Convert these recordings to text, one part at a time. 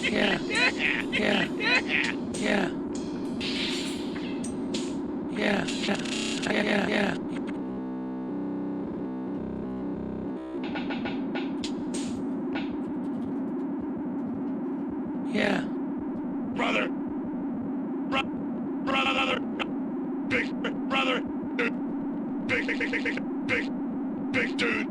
Yeah. Yeah. Yeah. Yeah. Yeah. Yeah. Yeah. Brother. Brother. Big brother. Big dude.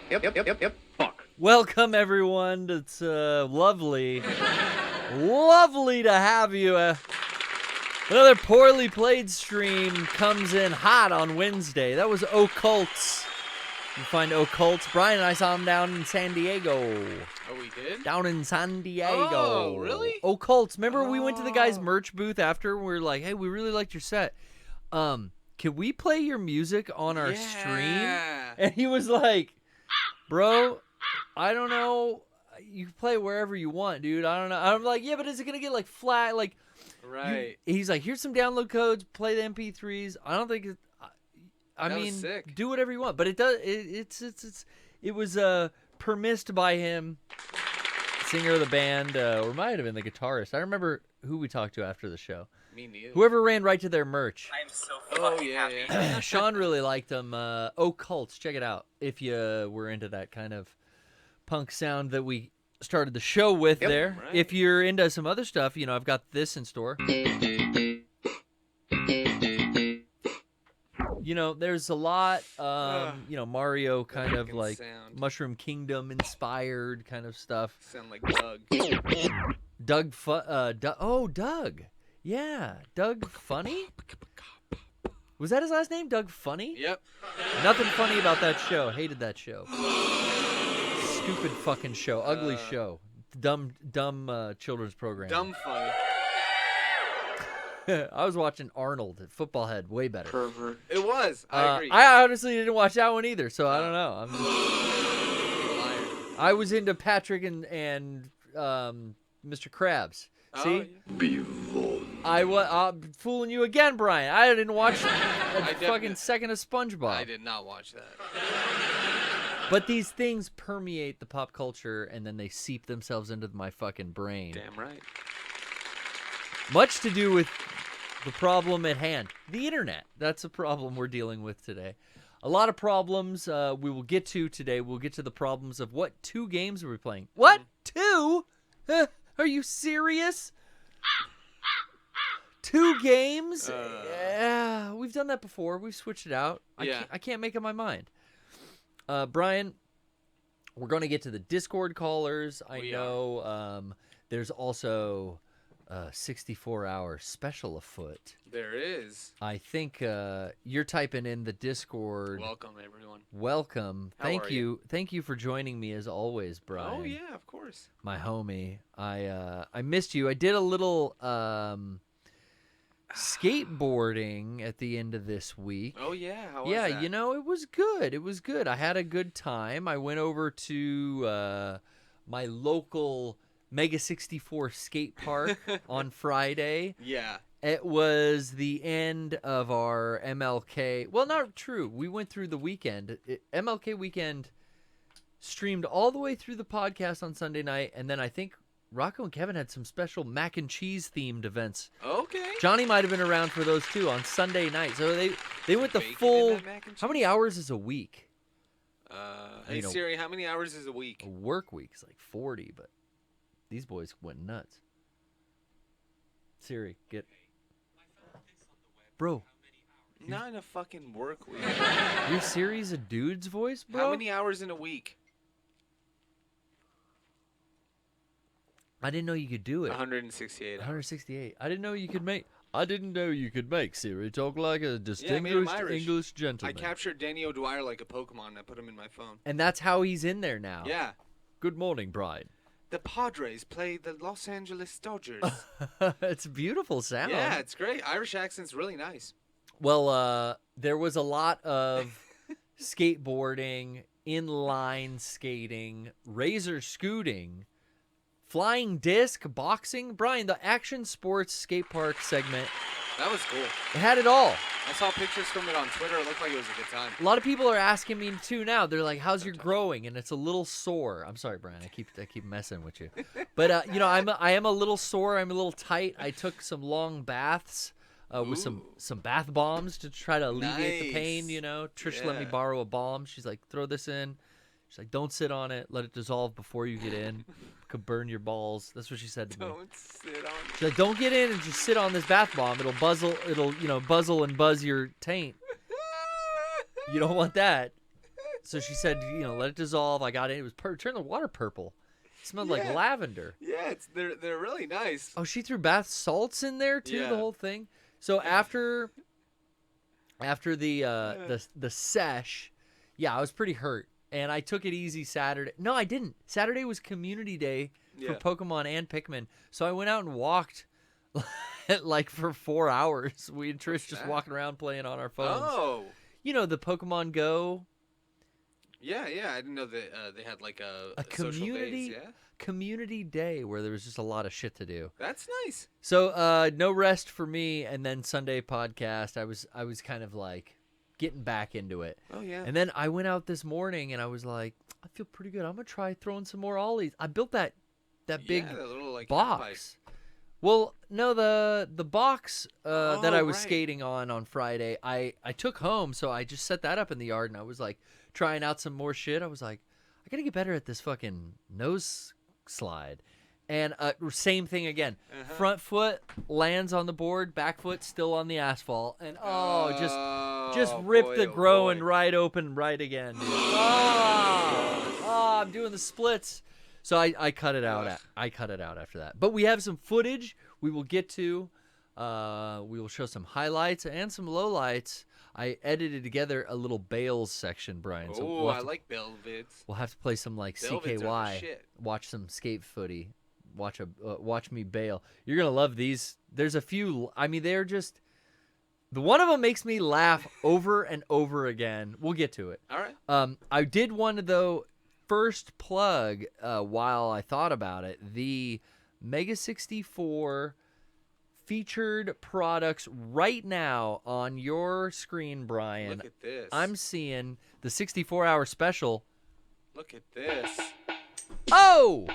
Yep. Fuck. Welcome, everyone. It's lovely to have you. Another poorly played stream comes in hot on Wednesday. That was Occults. You find Occults. Brian and I saw him down in San Diego. Oh, we did? Down in San Diego. Oh, really? Occults. Remember we went to the guy's merch booth after? We were like, hey, we really liked your set. Can we play your music on our stream? And he was like, bro, I don't know. You can play wherever you want, dude. I don't know. I'm like, yeah, but is it going to get like flat? Like, right. He's like, here's some download codes. Play the MP3s. I don't think I mean, sick. Do whatever you want. But it does. It was permissed by him, singer of the band, or might have been the guitarist. I remember who we talked to after the show. Me neither. Whoever ran right to their merch. I'm so fucking happy. Yeah. Sean really liked them. Occults, check it out if you were into that kind of punk sound that we started the show with there. Right. If you're into some other stuff, you know, I've got this in store. You know, there's a lot, you know, Mario kind of like sound. Mushroom Kingdom inspired kind of stuff. Sound like Doug. Doug. Yeah, Doug Funny? Was that his last name? Doug Funny? Yep. Nothing funny about that show. Hated that show. Stupid fucking show. Ugly show. Dumb children's program. Dumb funny. I was watching Arnold at Football Head. Way better. Pervert. It was. I agree. I honestly didn't watch that one either, so I don't know. I'm just... I was into Patrick and Mr. Krabs. See? Yeah. Behold. I'm fooling you again, Brian. I didn't watch a fucking second of SpongeBob. I did not watch that. But these things permeate the pop culture, and then they seep themselves into my fucking brain. Damn right. Much to do with the problem at hand, the internet. That's a problem we're dealing with today. A lot of problems we will get to today. We'll get to the problems of what 2 games are we playing. What? 2? Are you serious? 2 games? Yeah, we've done that before. We've switched it out. I can't make up my mind. Brian, we're going to get to the Discord callers. I know there's also a 64-hour special afoot. There is. I think you're typing in the Discord. Welcome, everyone. Welcome. Thank you. Thank you for joining me as always, Brian. Oh, yeah, of course. My homie. I missed you. I did a little skateboarding at the end of this week. Oh, yeah. How was that? You know, it was good. It was good. I had a good time. I went over to my local Mega 64 skate park on Friday. Yeah. It was the end of our MLK. Well, not true. We went through the weekend. MLK weekend streamed all the way through the podcast on Sunday night, and then I think Rocco and Kevin had some special mac and cheese themed events. Okay. Johnny might have been around for those too on Sunday night. So they went the full. How many hours is a week? Hey Siri, how many hours is a week? A work week is like 40, but these boys went nuts. Siri, get. Bro. Not in a fucking work week. Your Siri's a dude's voice, bro? How many hours in a week? I didn't know you could do it. 168. 168. I didn't know you could make Siri talk like a distinguished English gentleman. I captured Danny O'Dwyer like a Pokemon and I put him in my phone. And that's how he's in there now. Yeah. Good morning, Brian. The Padres play the Los Angeles Dodgers. It's a beautiful sound. Yeah, it's great. Irish accent's really nice. Well, there was a lot of skateboarding, inline skating, razor scooting, flying disc, boxing. Brian, the action sports skate park segment. That was cool. It had it all. I saw pictures from it on Twitter. It looked like it was a good time. A lot of people are asking me too now. They're like, "How's your growing?" And it's a little sore. I'm sorry, Brian. I keep messing with you. But you know, I am a little sore. I'm a little tight. I took some long baths with some bath bombs to try to alleviate the pain. You know, Trish let me borrow a balm. She's like, "Throw this in." She's like, "Don't sit on it. Let it dissolve before you get in. Could burn your balls." That's what she said to me. Don't sit on it. She's like, "Don't get in and just sit on this bath bomb. It'll buzzle. It'll buzzle and buzz your taint. You don't want that." So she said, "Let it dissolve." I got it. It was turn the water purple. It smelled like lavender. Yeah, they're really nice. Oh, she threw bath salts in there too. Yeah. The whole thing. So after the sesh, I was pretty hurt. And I took it easy Saturday. No, I didn't. Saturday was community day for Pokemon and Pikmin. So I went out and walked like for 4 hours. We and Trish just walking around playing on our phones. Oh. You know, the Pokemon Go. Yeah. I didn't know that they had like a community social days, community day where there was just a lot of shit to do. That's nice. So no rest for me. And then Sunday podcast, I was kind of like getting back into it. Oh, yeah. And then I went out this morning and I was like, I feel pretty good. I'm going to try throwing some more ollies. I built that big little, like, box. Well, no, the box that I was skating on Friday, I took home. So I just set that up in the yard and I was like trying out some more shit. I was like, I got to get better at this fucking nose slide. And same thing again. Front foot lands on the board, back foot still on the asphalt, and just ripped the growing right open right again. Dude. I'm doing the splits. So I cut it out. I cut it out after that. But we have some footage we will get to. We will show some highlights and some lowlights. I edited together a little Bales section, Brian. So I like Bale vids. We'll have to play some like Bale vids are the CKY. shit. Watch some skate footy. Watch me bail. You're gonna love these. There's a few. I mean, they're just. The one of them makes me laugh over and over again. We'll get to it. All right. I did want to though first plug while I thought about it the Mega 64 featured products right now on your screen, Brian. Look at this. I'm seeing the 64-hour special Look at this. Oh!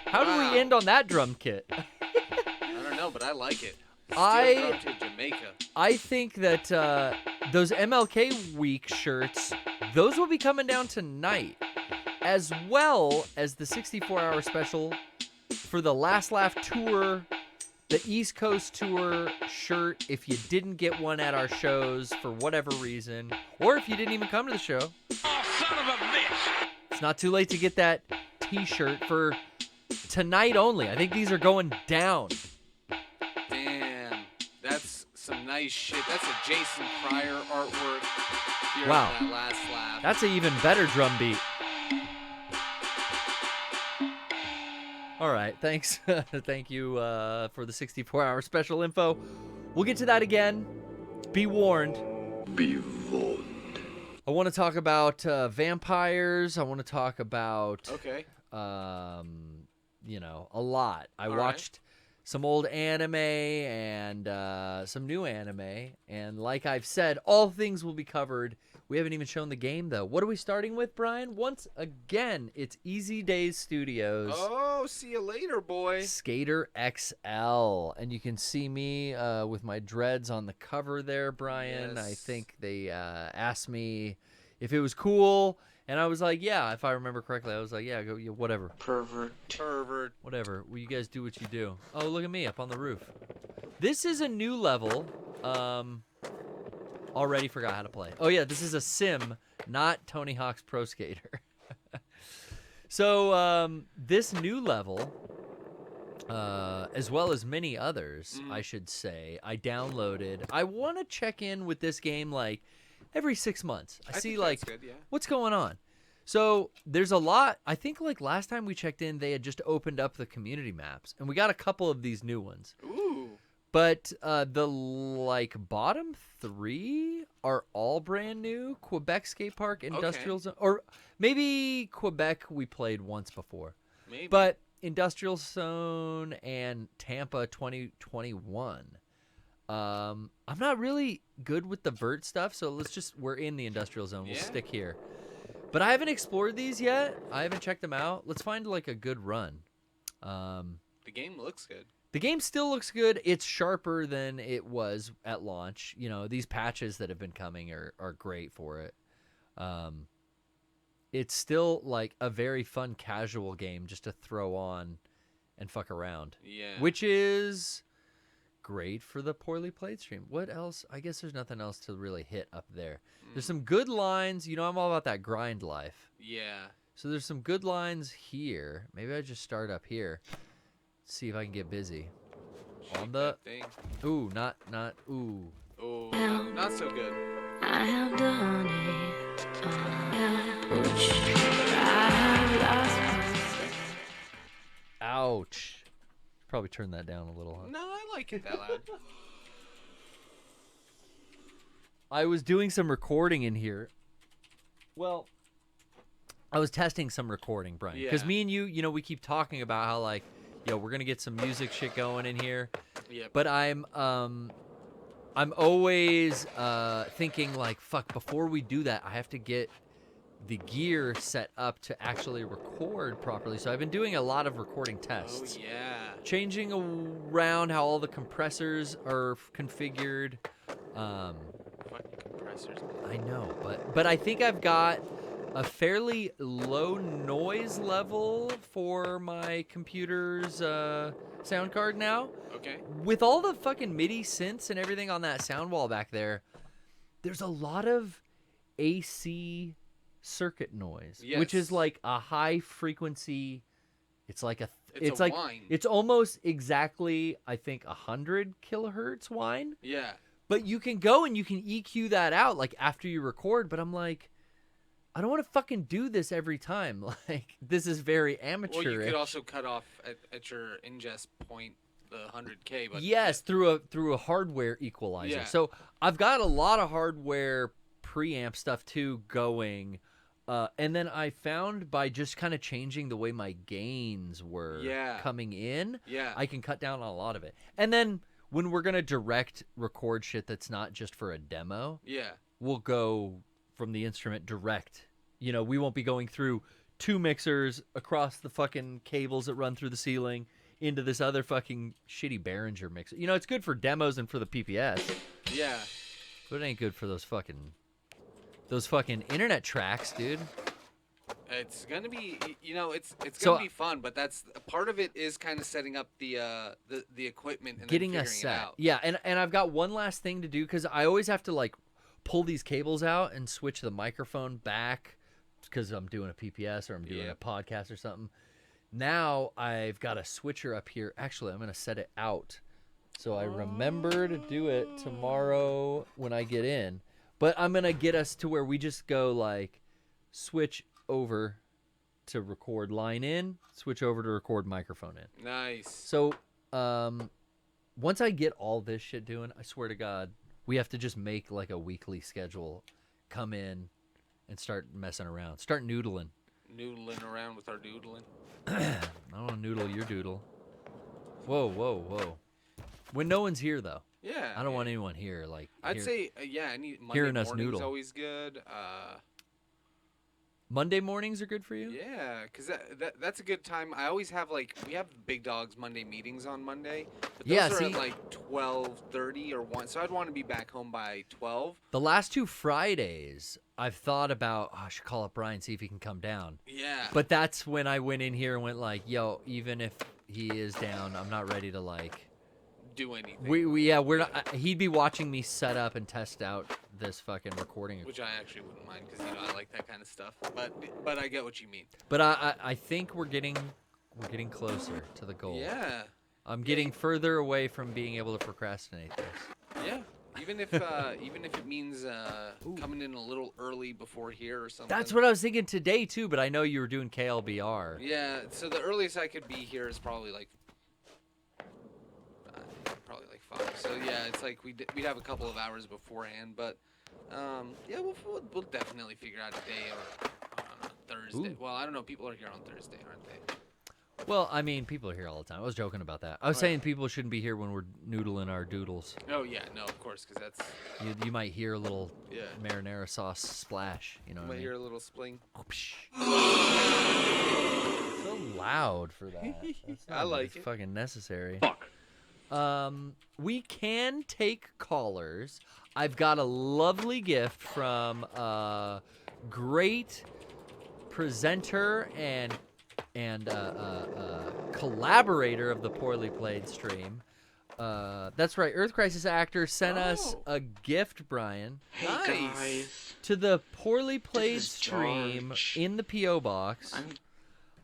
How do Wow. we end on that drum kit? I don't know, but I like it. I- Steel drum to Jamaica. I think that those MLK Week shirts, those will be coming down tonight, as well as the 64-hour special for the Last Laugh Tour, the East Coast Tour shirt. If you didn't get one at our shows for whatever reason, or if you didn't even come to the show, it's not too late to get that T-shirt for tonight only. I think these are going down. Damn, that's some nice shit. That's a Jason Pryor artwork. Here Wow. on that Last Laugh. That's an even better drum beat. All right, thanks. Thank you for the 64-hour special info. We'll get to that again. Be warned. Be warned. I want to talk about vampires. I want to talk about, Okay. a lot. I All watched some old anime and some new anime. And like I've said, all things will be covered. We haven't even shown the game, though. What are we starting with, Brian? Once again, it's Easy Days Studios. Oh, see you later, boy. Skater XL. And you can see me with my dreads on the cover there, Brian. Yes. I think they asked me if it was cool. And I was like, yeah, if I remember correctly. I was like, yeah, go, yeah, whatever. Pervert. Whatever. Well, you guys do what you do. Oh, look at me up on the roof. This is a new level. Already forgot how to play. Oh, yeah, this is a sim, not Tony Hawk's Pro Skater. So, this new level, as well as many others, I should say, I downloaded. I want to check in with this game, like, every 6 months. I see, think like, that's good, yeah. what's going on? So, there's a lot. I think, like, last time we checked in, they had just opened up the community maps. And we got a couple of these new ones. Ooh. But the bottom 3 are all brand new. Quebec Skate Park, Industrial Zone, or maybe Quebec we played once before. Maybe. But Industrial Zone and Tampa 2021. I'm not really good with the vert stuff, so we're in the Industrial Zone. We'll Yeah. stick here. But I haven't explored these yet. I haven't checked them out. Let's find like a good run. The game looks good. The game still looks good. It's sharper than it was at launch. You know, these patches that have been coming are great for it. It's still like a very fun casual game just to throw on and fuck around. Yeah. Which is great for the poorly played stream. What else? I guess there's nothing else to really hit up there. There's some good lines. You know, I'm all about that grind life. Yeah. So there's some good lines here. Maybe I just start up here. See if I can get busy. Shake On the that thing. ooh, not ooh. Oh, not so good. I have done it. I have lost myself. Ouch. Probably turn that down a little. Huh? No, I like it that loud. I was doing some recording in here. Well, I was testing some recording, Brian, because Yeah. me and you know, we keep talking about how like, yo, we're gonna get some music shit going in here. Yep. But I'm always thinking like, fuck, before we do that, I have to get the gear set up to actually record properly. So I've been doing a lot of recording Oh tests. yeah. Changing around how all the compressors are configured. Fucking compressors. I know, but I think I've got a fairly low noise level for my computer's sound card now. Okay. With all the fucking MIDI synths and everything on that sound wall back there, there's a lot of AC circuit noise, which is Yes. like a high frequency. It's like It's a like whine. it's almost exactly, I think, 100 kilohertz whine. Yeah. But you can go and you can EQ that out like after you record. But I'm like, I don't want to fucking do this every time. Like, this is very amateur. Well, you could also cut off at your ingest point the 100K. But yes, through a hardware equalizer. Yeah. So I've got a lot of hardware preamp stuff too going. And then I found by just kind of changing the way my gains were Yeah. coming in, Yeah. I can cut down on a lot of it. And then when we're going to direct record shit that's not just for a demo, Yeah. we'll go from the instrument direct. You know, we won't be going through 2 mixers across the fucking cables that run through the ceiling into this other fucking shitty Behringer mixer. You know, it's good for demos and for the PPS, Yeah. but it ain't good for those fucking internet tracks, dude. It's gonna be, it's So- gonna be fun, but that's part of it is kind of setting up the equipment and Getting then a figuring it set. out. Yeah, and I've got one last thing to do because I always have to like pull these cables out and switch the microphone back because I'm doing a PPS or I'm doing a podcast or something. Now I've got a switcher up here. Actually, I'm gonna set it out so I remember to do it tomorrow when I get in. But I'm gonna get us to where we just go like switch over to record line in, switch over to record microphone in. Nice. So, once I get all this shit doing, I swear to God, we have to just make like a weekly schedule, come in, and start messing around, start noodling. Noodling around with our doodling. I don't want to noodle your doodle. Whoa, whoa, whoa! When no one's here, though, Yeah. I don't want anyone here. Like, I'd say, Monday hearing us morning's noodle. always good. Monday mornings are good for you. Yeah, because that's a good time. I always have we have big dogs Monday meetings on Monday. But those Yeah, are see- at like 12:30 or 1. So I'd want to be back home by 12. The last 2 Fridays, I've thought about. I should call up Brian, see if he can come down. Yeah. But that's when I went in here and went like, "Yo, even if he is down, I'm not ready to like." do anything. We're not. He'd be watching me set up and test out this fucking recording. Which I actually wouldn't mind because I like that kind of stuff. But I get what you mean. But I think we're getting closer to the goal. Yeah. I'm getting further away from being able to procrastinate this. Yeah. Even if it means coming in a little early before here or something. That's what I was thinking today too. But I know you were doing KLBR. Yeah. So the earliest I could be here is probably like 5. So yeah, it's like we'd have a couple of hours beforehand, but yeah, we'll definitely figure out a day or on a Thursday. Ooh. Well, I don't know. People are here on Thursday, aren't they? Well, I mean, people are here all the time. I was joking about that. I was saying people shouldn't be here when we're noodling our doodles. Oh yeah, no, of course, because that's You might hear a little Yeah. marinara sauce splash. You know what I might mean? hear a little spling. So loud for that. That's I not like it's it. fucking necessary. Fuck. We can take callers. I've got a lovely gift from a great presenter and collaborator of the Poorly Played stream. That's right. Earth Crisis Actor sent us Oh. a gift, Brian, Nice. to the Poorly Played is stream George. in the P.O. box.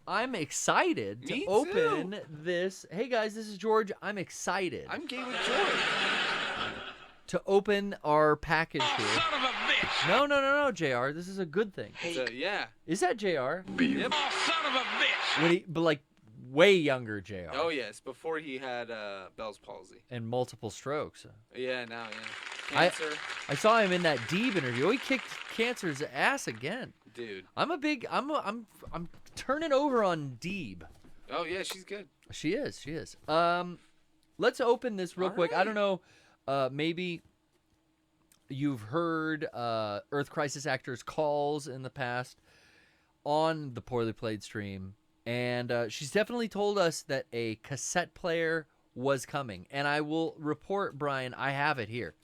I'm excited to Me open too. this. Hey guys, this is George. I'm excited I'm gay with joy. to open our package here. Son of a bitch! No, JR. This is a good thing. So, yeah. Is that JR? Yep. Oh, son of a bitch! When he, but like way younger JR. Oh yes, before he had Bell's palsy. And multiple strokes. Yeah, now yeah. Cancer, I saw him in that Deeb interview. Oh, he kicked cancer's ass again. dude. I'm turning over on Deeb. Oh yeah, she's good. She is. Let's open this real All quick. I right. don't know. Maybe you've heard Earth Crisis Actors calls in the past on the Poorly Played stream, and she's definitely told us that a cassette player was coming. And I will report, Brian, I have it here.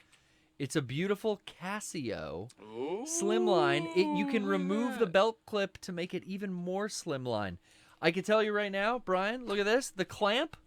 It's a beautiful Casio Ooh, slimline. You can look at remove the that. belt clip to make it even more slimline. I can tell you right now, Brian, look at this. The clamp.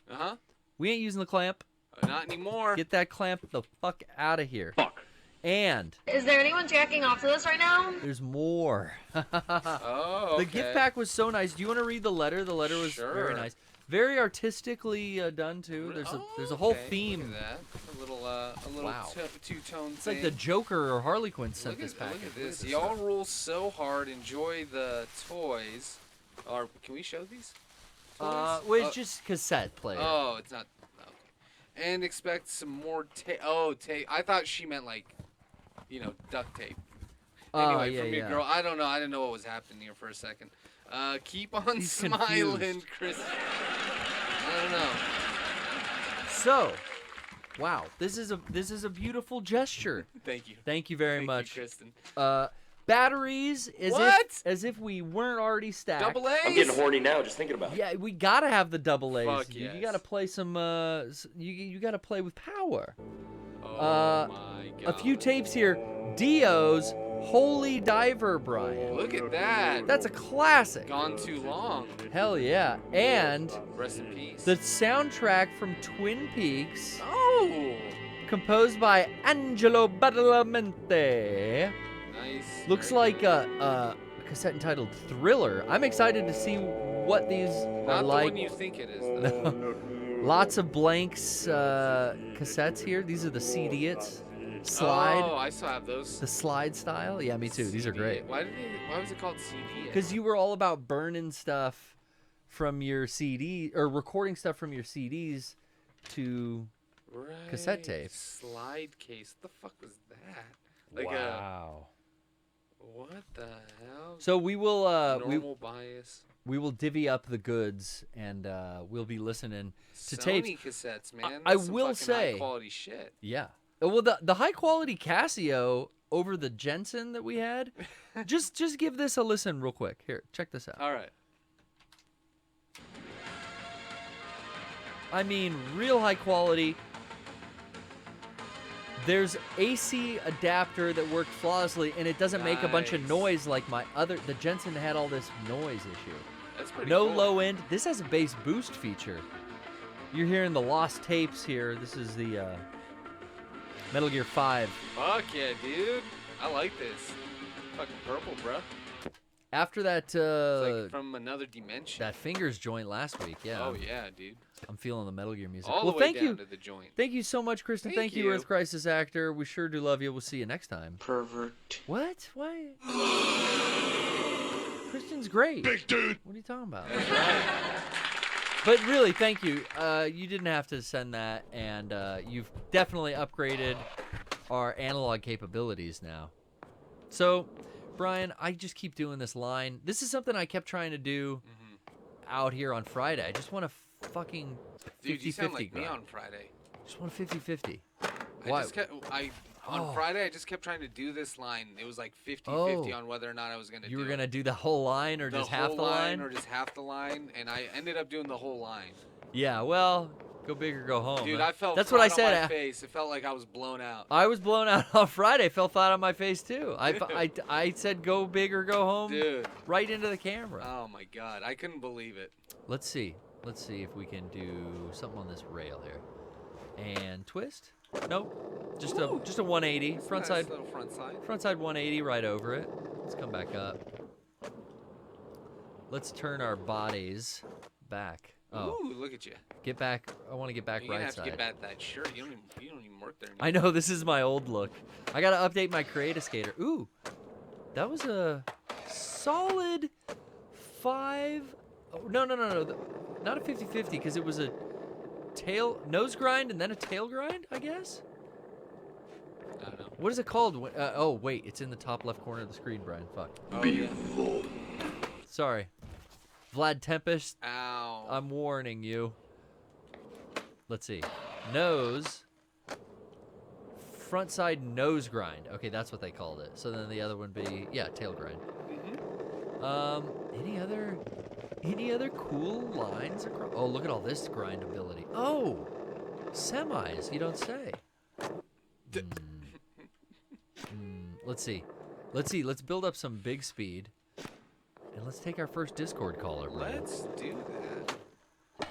Uh-huh. We ain't using the clamp. Not anymore. Get that clamp the fuck out of here. Fuck. And Is there anyone jacking off to this right now? there's more. Oh, okay. The gift pack was so nice. Do you want to read the letter? The letter was very Sure. nice. Very artistically done too. There's a whole okay. theme. Look at that. A little Wow. two-tone It's like the Joker or Harley Quinn sent Look this at package. this. Y'all rule so hard. Enjoy the toys. Or can we show these? Toys? Well, it's just cassette player. Oh, it's not. Okay. And expect some more tape. Oh, tape. I thought she meant like, duct tape. Anyway, yeah, from your yeah. girl. I don't know. I didn't know what was happening here for a second. Keep on He's smiling, confused. Chris. I don't know. So, wow, this is a beautiful gesture. Thank you. Thank you very Thank much. you, Kristen. batteries as if we weren't already stacked. Double A's. I'm getting horny now just thinking about it. Yeah, we gotta have the double A's. Fuck Dude. yes. You gotta play some. You gotta play with power. Oh my god. A few tapes here. Dio's Holy Diver, Brian. Look at that. That's a classic. Gone too long. Hell yeah. And Rest in peace. the soundtrack from Twin Peaks, Oh. composed by Angelo Badalamenti. Nice. Looks Very like good. a cassette entitled Thriller. I'm excited to see what these are Not the like. one you think it is, though. Lots of blanks cassettes here. These are the CD-its. Slide. Oh, I still have those. The slide style. Yeah, me too. These are great. Why was it called CD? Because you were all about burning stuff from your CD or recording stuff from your CDs to cassette tapes. Slide case. What the fuck was that? Wow. What the hell? So we will Normal bias. we will divvy up the goods and we'll be listening to Sony tapes. cassettes, man. I That's some will fucking say- high quality shit. Yeah. Well, the high quality Casio over the Jensen that we had. just give this a listen real quick. Here, check this out. All right. I mean, real high quality. There's AC adapter that worked flawlessly, and it doesn't make a bunch of Nice. noise like the Jensen had all this noise issue. That's pretty No cool. low end. This has a bass boost feature. You're hearing the lost tapes here. This is the Metal Gear 5. Fuck yeah, dude. I like this. Fucking purple, bruh. After that, It's like from another dimension. that fingers joint last week, yeah. Oh yeah, dude. I'm feeling the Metal Gear music. All well, the way thank down you. to the joint. Thank you so much, Kristen. Thank you, you. Earth Crisis actor. We sure do love you. We'll see you next time. Pervert. What? Why? Kristen's great. Big dude. What are you talking about? That's right. But really, thank you. You didn't have to send that, and you've definitely upgraded our analog capabilities now. So, Brian, I just keep doing this line. This is something I kept trying to do out here on Friday. I just want to fucking 50-50 Dude, you sound like me grind. on Friday. Just want a 50-50. I just kept, on Oh. Friday, I just kept trying to do this line. It was like 50-50 Oh. on whether or not I was going to do You were it. going to do the whole line or the just whole half the line? or just half the line, and I ended up doing the whole line. Yeah, well, go big or go home. Dude, huh? I felt That's flat what I on said. my face. It felt like I was blown out. I was blown out on Friday. Fell flat on my face, too. I said go big or go home Dude. right into the camera. Oh my god, I couldn't believe it. Let's see. Let's see if we can do something on this rail here. And twist? Nope. Just a 180. It's a Front nice side. little front side. Front side 180 right over it. Let's come back up. Let's turn our bodies back. Oh, Ooh, look at you. get back. I want to get back You're gonna right have to side. get back that shirt. You don't even work there anymore. I know, this is my old look. I gotta update my Create-A-Skater. Ooh, that was a solid 5. Oh, no. Not a 50-50 because it was a nose grind and then a tail grind, I guess? I don't know. What is it called? Oh, wait, it's in the top left corner of the screen, Brian. Fuck. Oh, yeah. Sorry. Vlad Tempest, Ow. I'm warning you. Let's see. Nose. Front side nose grind. Okay, that's what they called it. So then the other one be, yeah, tail grind. Any other cool lines across? Oh, look at all this grind ability. Oh, semis. You don't say. Let's see. Let's build up some big speed, and let's take our first Discord caller, bro. Let's do that.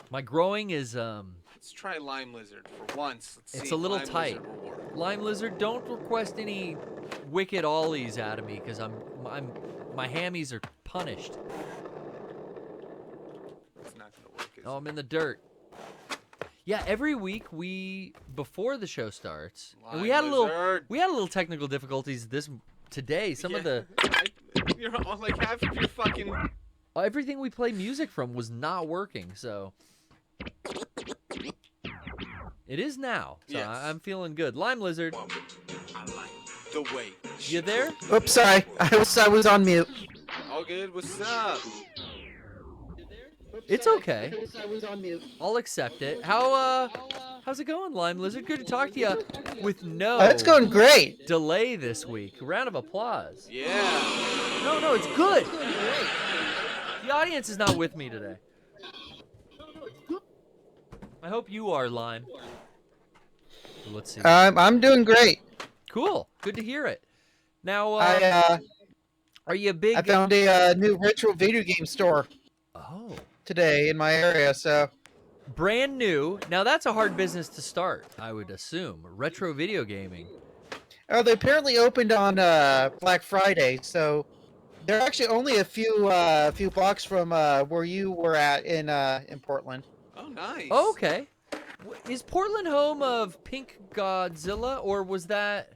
My growing is Let's try Lime Lizard for once. Let's It's see a little if Lime tight. Lizard will work. Lime Lizard. Don't request any wicked ollies out of me, because my hammies are punished. It's not gonna work. Is Oh, it? I'm in the dirt. Yeah, every week before the show starts, and we had Lime a Lizard. little technical difficulties today. Some of the You're all like half of your fucking. everything we play music from was not working, so it is now. So Yes. I'm feeling good. Lime Lizard, The weight. you there? Oops, sorry. I was on mute. All good. What's up? It's okay. I was on mute. I'll accept it. How How's it going, Lime Lizard? Good to talk to you with no It's going great. delay this week. Round of applause. Yeah. No, it's good. The audience is not with me today. I hope you are, Lime. Let's see. I'm doing great. Cool. Good to hear it. Now, are you a big... I found a new retro video game store Oh. today in my area, so... Brand new. Now, that's a hard business to start, I would assume. Retro video gaming. Oh, they apparently opened on Black Friday, so they're actually only a few blocks from where you were at in Portland. Oh, nice. Oh, okay. Is Portland home of Pink Godzilla, or was that...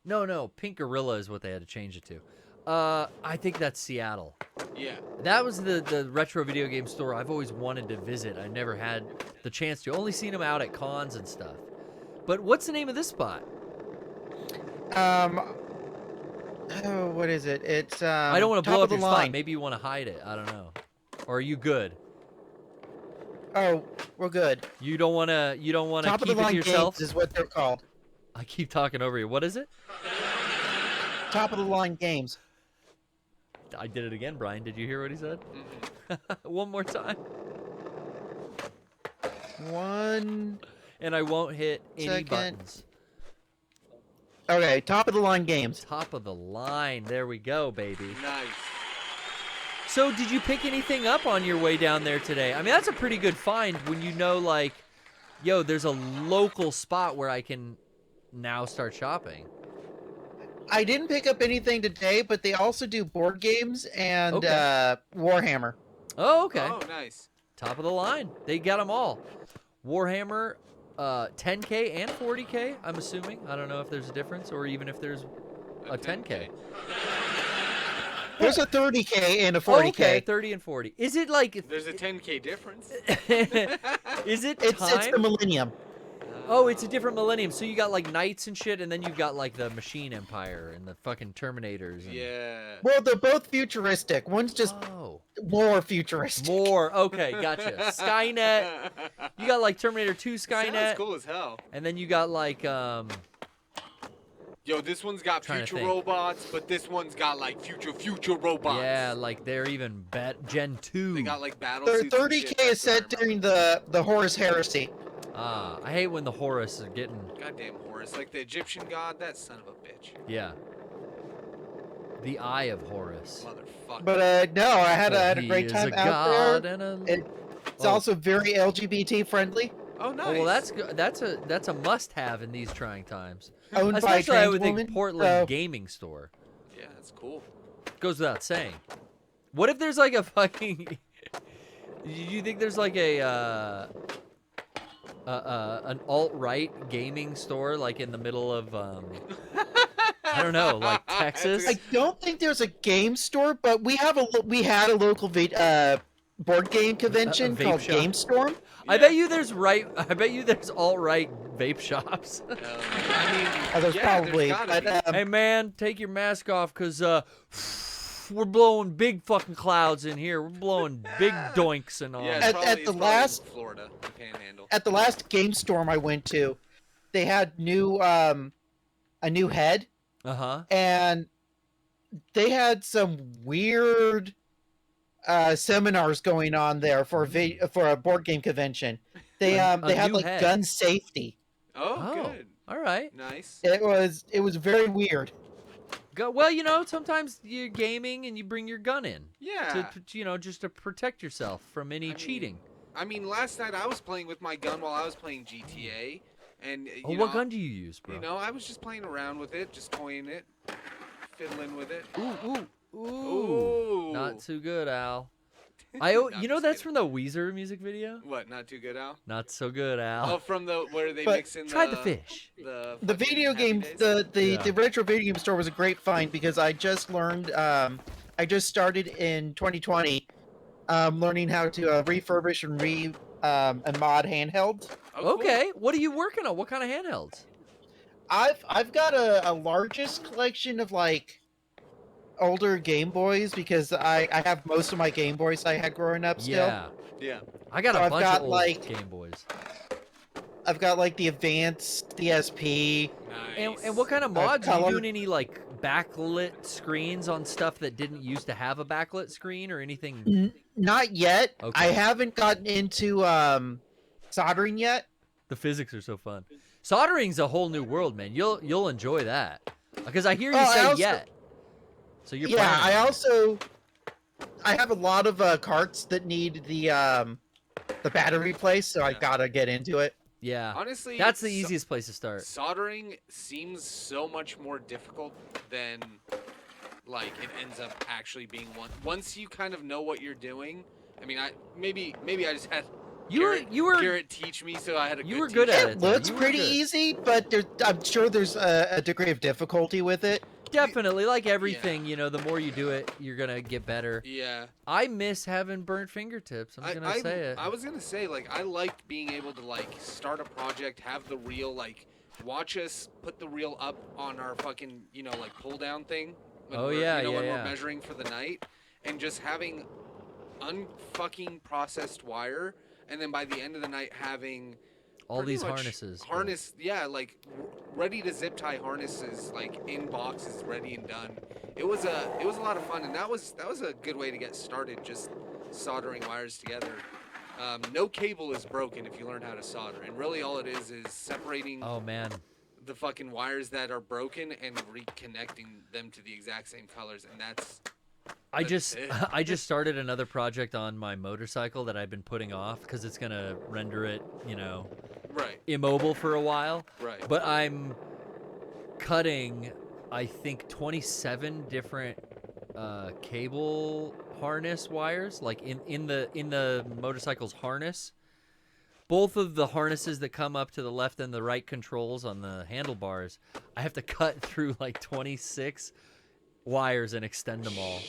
No, Pink Gorilla is what they had to change it to. I think that's Seattle. Yeah. That was the retro video game store I've always wanted to visit. I never had the chance to. Only seen them out at cons and stuff. But what's the name of this spot? Oh, what is it? It's I don't want to top blow of up the your line. spot. Maybe you want to hide it. I don't know. Or are you good? Oh, we're good. You don't want to Top of keep the it line to yourself? games is what they're called. I keep talking over you. What is it? Top of the line games. I did it again, Brian. Did you hear what he said? Mm-hmm. One more time. One. And I won't hit any Second. buttons. Okay, top of the line games. Top of the line. There we go, baby. Nice. So, did you pick anything up on your way down there today? I mean, that's a pretty good find when you know, like, yo, there's a local spot where I can now start shopping. I didn't pick up anything today, but they also do board games and Okay. Warhammer. Oh, okay. Oh, nice. Top of the line. They got them all. Warhammer, 10K and 40K, I'm assuming. I don't know if there's a difference or even if there's a 10K. There's a 30K and a 40K. Okay, 30 and 40. Is it like... There's a 10K difference. Is it It's time? the Millennium. Oh, it's a different millennium. So you got like knights and shit, and then you've got like the Machine Empire and the fucking Terminators. And... Yeah. Well, they're both futuristic. One's just Oh. more futuristic. More. Okay, gotcha. Skynet. You got like Terminator 2 Sounds Skynet. cool as hell. And then you got like Yo, this one's got Trying to future think. robots, but this one's got like future robots. yeah, like they're even Gen 2. They got like battle Their suits and 30K shit, is that's what I set during the Horus Heresy. Ah, I hate when the Horus are getting Goddamn Horus, like the Egyptian god, that son of a bitch. yeah. The Eye of Horus. Motherfucker. But no, I had a He great is time a out god there. and a... It's Oh. also very LGBT friendly. Oh, nice. Oh, well, that's good. That's a must-have in these trying times. Owned by a Especially, I trans would woman. think Portland so- gaming store. Yeah, that's cool. Goes without saying. What if there's like a fucking... You think there's like a an alt-right gaming store like in the middle of I don't know, like Texas? I don't think there's a game store, but we had a local board game convention vape called shop. Game Storm. I bet you there's alt-right vape shops. I mean, There's yeah, probably, there's gotta but be. Hey man, take your mask off cuz we're blowing big fucking clouds in here. We're blowing big doinks and all. Yeah, At- probably, at the it's probably last- in Florida, the Panhandle. at the last Game Storm I went to, they had a new head, Uh-huh. and they had some weird seminars going on there for a board game convention. They had new like head. gun safety. Oh, Oh. good. All right. Nice. It was very weird. Well, you know, sometimes you're gaming and you bring your gun in Yeah. to just to protect yourself from any cheating. I mean, last night I was playing with my gun while I was playing GTA, and Oh, what gun do you use, bro? You know, I was just playing around with it, just toying it, fiddling with it. Ooh. Ooh. Not too good, Al. I'm You know just that's kidding. from the Weezer music video? What? Not too good, Al? Not so good, Al. Oh, from the where they But mix in Try the fish. The The fucking video Happy game, Days? the Yeah. retro video game store was a great find because I just learned, I just started in 2020, learning how to refurbish and mod handhelds. Oh, cool. Okay, what are you working on? What kind of handhelds? I've got a largest collection of like older Game Boys because I have most of my Game Boys I had growing up still. Yeah. Yeah. I got So a I've bunch got, of old like- Game Boys. I've got like the advanced DSP. Nice. And what kind of mods? Are you color- doing any like backlit screens on stuff that didn't used to have a backlit screen or anything? Not yet. Okay. I haven't gotten into soldering yet. The physics are so fun. Soldering's a whole new world, man. You'll enjoy that because I hear you Oh, say I also- yet. So you're Yeah, planning. I have a lot of carts that need the battery replaced, so I Yeah. gotta get into it. Yeah, Honestly, that's the easiest place to start. Soldering seems so much more difficult than like it ends up actually being once you kind of know what you're doing. I mean, maybe I just had Garrett teach me, so I had a you good were good teacher. at It it. looks You were pretty good. easy, but I'm sure there's a degree of difficulty with it. Definitely, like everything, the more you do it, you're gonna get better. Yeah. I miss having burnt fingertips. I'm gonna say it. I was gonna say, like, I liked being able to like start a project, have the reel, like watch us put the reel up on our fucking like pull down thing. When Oh, we're, yeah, when yeah. we're measuring for the night, and just having unfucking processed wire, and then by the end of the night having All pretty these much harnesses. yeah, like ready to zip tie harnesses, like in boxes, ready and done. It was a lot of fun, and that was a good way to get started, just soldering wires together. No cable is broken if you learn how to solder, and really all it is separating Oh man. the fucking wires that are broken and reconnecting them to the exact same colors, and that's I just it. I just started another project on my motorcycle that I've been putting off because it's gonna render it, right, immobile for a while. right. But I'm cutting, I think, 27 different cable harness wires, like in the motorcycle's harness. Both of the harnesses that come up to the left and the right controls on the handlebars, I have to cut through like 26 wires and extend them all.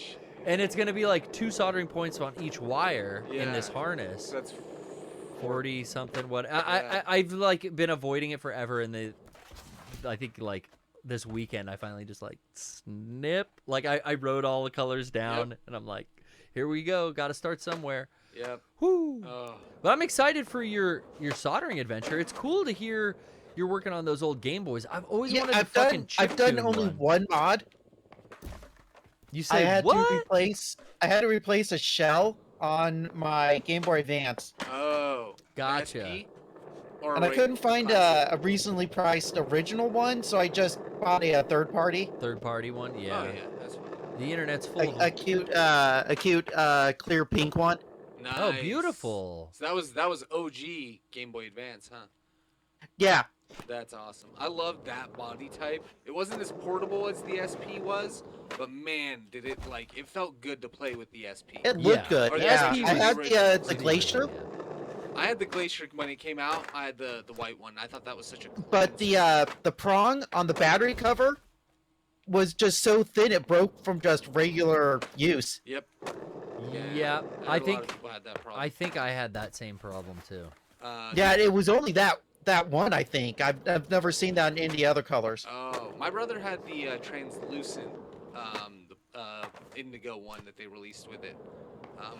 And it's going to be like 2 soldering points on each wire in this Yeah. harness. That's 40 something. What Yeah. I've like been avoiding it forever, and I think like this weekend I finally just like snip. Like I wrote all the colors down, and I'm like, here we go. Got to start somewhere. yep. Whoo! Oh. But I'm excited for your soldering adventure. It's cool to hear you're working on those old Game Boys. I've always wanted to fucking I've done chiptune only one. one mod. You I said had what? to replace a shell on my Game Boy Advance, Oh. Gotcha. SP? Or and I wait, couldn't find classic? a reasonably priced original one, so I just bought a third party, Third party one. Yeah. Oh yeah, that's fine. The internet's full of a cute clear pink one. Nice. Oh, beautiful. So that was OG Game Boy Advance, huh? Yeah, That's awesome. I love that body type. It wasn't as portable as the SP was, but man, did it it felt good to play with the SP. it looked Yeah. good. Or the Yeah, SP I had was the original. Glacier, I had the Glacier when it came out. I had the white one. I thought that was such a cool but the prong on the battery cover was just so thin it broke from just regular use. Yep. Yeah, a I lot think of people had that problem. I think I had that same problem too. Yeah, it was only that one. I think I've never seen that in any other colors. Oh, my brother had the translucent, indigo one that they released with it.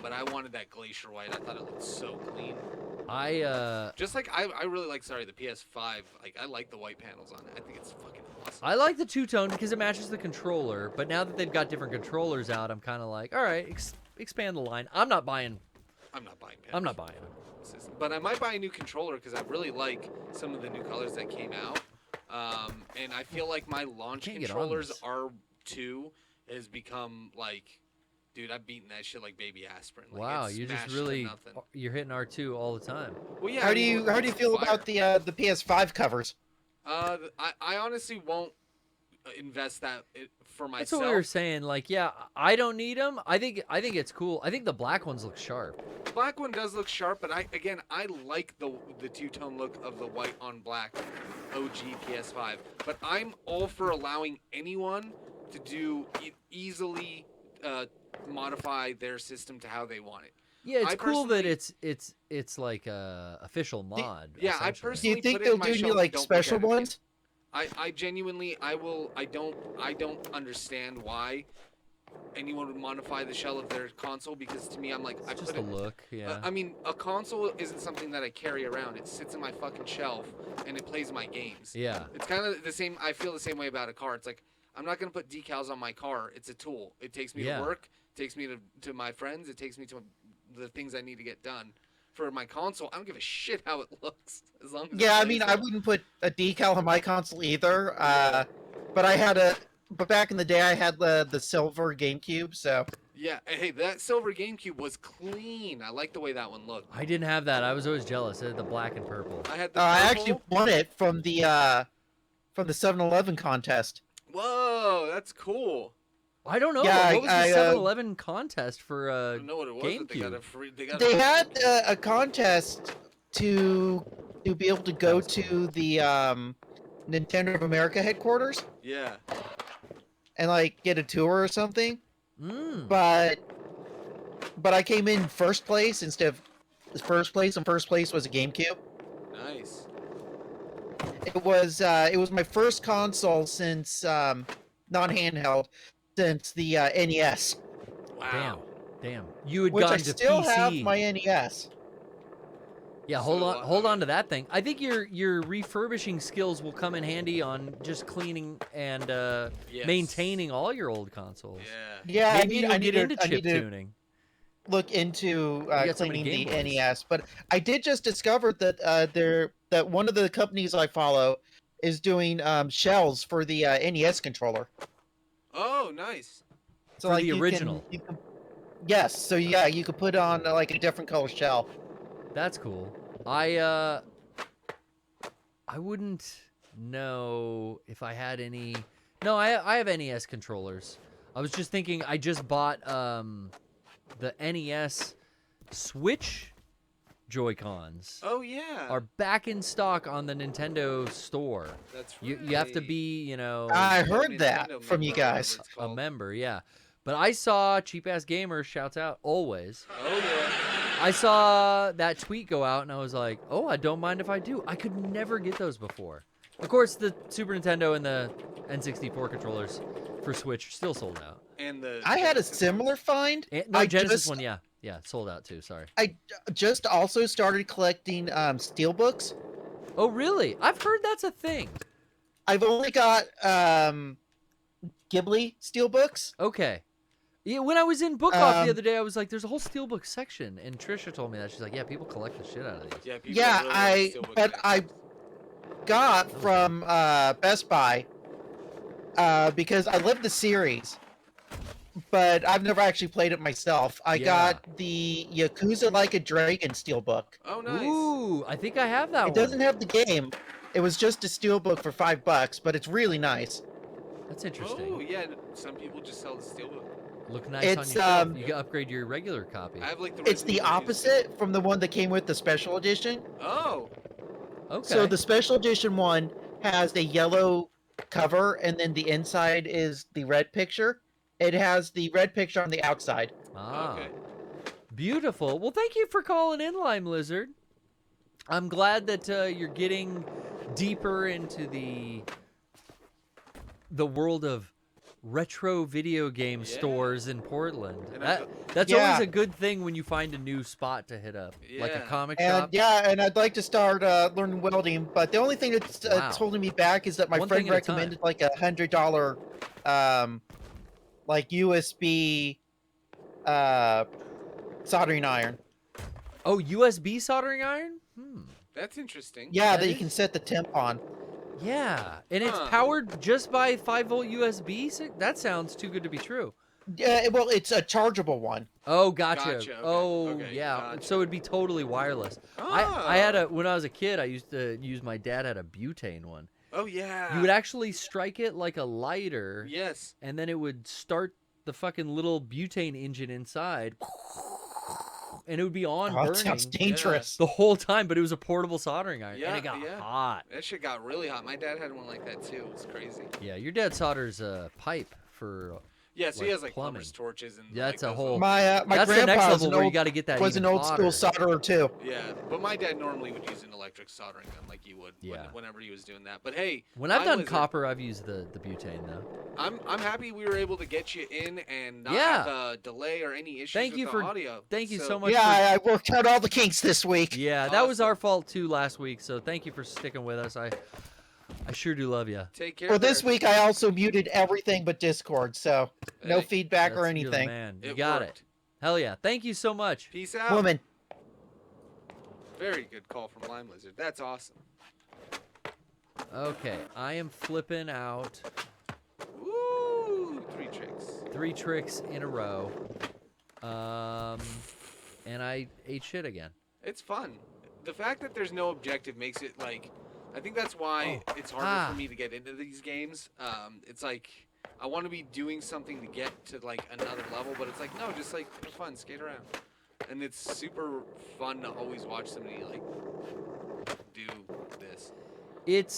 But I wanted that glacier white. I thought it looked so clean. Just I really like the PS5. I like the white panels on it. I think it's fucking awesome. I like the two-tone because it matches the controller, but now that they've got different controllers out, I'm kind of like, all right, expand the line. I'm not buying I'm not buying them. system. But I might buy a new controller because I really like some of the new colors that came out. And I feel like my launch Can't get on controllers this. R2 has become dude, I've beaten that shit like baby aspirin. Wow, it's you're just smashed to really nothing. you're hitting R2 all the time. Well, yeah. How do you feel fire. about the PS5 covers? I honestly won't invest that for That's myself. what we were saying. Like, yeah, I don't need them. I think it's cool. I think the black ones look sharp. The black one does look sharp, but I like the two-tone look of the white on black OG PS5. But I'm all for allowing anyone to do easily modify their system to how they want it. Yeah, it's I cool that personally- it's like a official mod. yeah, I essentially. Do you personally think put it they'll in my do any shelf, like don't look special at it. ones? I genuinely I don't understand why anyone would modify the shell of their console, because to me, I'm like, I It's just put a it. look, yeah. I mean, a console isn't something that I carry around. It sits in my fucking shelf and it plays my games. Yeah. It's kind of the same. I feel the same way about a car. It's like, I'm not gonna put decals on my car. It's a tool. It takes me Yeah. to work. It takes me to my friends. It takes me to the things I need to get done. For my console, I don't give a shit how it looks, as long as it Yeah, I plays mean, I well. wouldn't put a decal on my console either. But back in the day, I had the silver GameCube, so. Yeah, hey, that silver GameCube was clean. I like the way that one looked. I didn't have that. I was always jealous. It had the black and purple. I had the I purple. actually won it from the 7-Eleven contest. Whoa, that's cool. I don't know. Yeah, what was the 7-Eleven contest for I don't know what it was. But they got a free. They had a contest to be able to go to the Nintendo of America headquarters Yeah. and like get a tour or something. Mm. But I came in first place instead of first place, and first place was a GameCube. Nice. It was my first console since non-handheld since the NES, Wow. Damn. You had which I gone to still PC. have my E NES. Yeah, hold on to that thing. I think your refurbishing skills will come in handy on just cleaning and Yes. maintaining all your old consoles. Yeah. Yeah, Maybe you'll get into chip tuning. Look into got so many cleaning the Game Boys. NES, but I did just discover that that one of the companies I follow is doing shells for the NES controller. Oh, nice. So For like the you can- original. you can- yes, so yeah, you could put on like a different color shell. That's cool. I wouldn't know if I had any. No, I have NES controllers. I was just thinking. I just bought the NES Switch Joy-Cons Oh yeah. are back in stock on the Nintendo store. That's You have to right. be, you know, I Nintendo heard that member, from you whatever guys. it's a called. member, yeah. But I saw Cheap Ass Gamer, shouts out always. Oh yeah. I saw that tweet go out and I was like, oh, I don't mind if I do. I could never get those before. Of course, the Super Nintendo and the N64 controllers for Switch are still sold out. And the. I had a Genesis similar find. No, I Genesis just- one, yeah. Yeah, sold out too, sorry. I just also started collecting steelbooks. Oh, really? I've heard that's a thing. I've only got Ghibli steelbooks. Okay. Yeah, when I was in Book Off the Um, other day, I was like, there's a whole Steelbook section. And Trisha told me that. She's like, yeah, people collect the shit out of these. Yeah. People Yeah, really I like Steelbook but guys. I got from Best Buy because I love the series, but I've never actually played it myself. I Yeah. got the Yakuza Like a Dragon steelbook. Oh nice. Ooh, I think I have that It one. doesn't have the game. It was just a steelbook for $5, but it's really nice. That's interesting. Oh yeah. Some people just sell the Steelbook. Look nice It's, on your shelf. um, You can upgrade your regular copy. I have like the. It's the Resident Evil opposite from the one that came with the special edition. Oh. Okay. So the special edition one has a yellow cover, and then the inside is the red picture. It has the red picture on the outside. Ah, Okay. beautiful. Well, thank you for calling in, Lime Lizard. I'm glad that you're getting deeper into the world of retro video game Yeah. stores in Portland. And That's Yeah. always a good thing when you find a new spot to hit up, like a Yeah. comic And shop. yeah, and I'd like to start learning welding, but the only thing that's Wow. holding me back is that my One friend thing at a time. recommended like $100 like USB soldering iron. Oh, USB soldering iron? That's interesting. Yeah, That that you is- can set the temp on. Yeah, and it's Huh. powered just by 5-volt USB. That sounds too good to be true. Yeah, well, it's a chargeable one. Oh, gotcha. Gotcha, okay, Oh, okay, yeah. gotcha. So it'd be totally wireless. Ah. I had when I was a kid, I used to use my dad had a butane one. Oh yeah. You would actually strike it like a lighter, Yes. and then it would start the fucking little butane engine inside, and it would be on Oh, burning that sounds dangerous. the whole time. But it was a portable soldering iron, and Yeah, it got yeah. hot. That shit got really hot. My dad had one like that too. It's crazy. Yeah, your dad solders a pipe for Yeah, so he has like plumbing. plumber's torches and Yeah, that's like, a those whole. little- My That's the next grandpa level where you got to get that. was an even old school hotter. solderer too. Yeah, but my dad normally would use an electric soldering gun like you would Yeah. whenever he was doing that. But hey, When I've done Lizard, copper, I've used the butane though. I'm happy we were able to get you in and not Yeah. have a delay or any issues Thank with you the for- audio. Thank you so much. Yeah, I worked out all the kinks this week. Yeah, that was Awesome. our fault too last week. So thank you for sticking with us. I sure do love you. Take care. Well, this there. week I also muted everything but Discord, so no Hey, feedback or You're the anything. man. You It got worked. it. Hell yeah. Thank you so much. Peace out. Woman, Very good call from Lime Lizard. That's awesome. Okay, I am flipping out Woo! 3 tricks. 3 tricks in a row. And I ate shit again. It's fun. The fact that there's no objective makes it like. I think that's why it's harder Ah. for me to get into these games. It's like I want to be doing something to get to like another level, but it's like no, just like have fun, skate around, and it's super fun to always watch somebody like do this. It's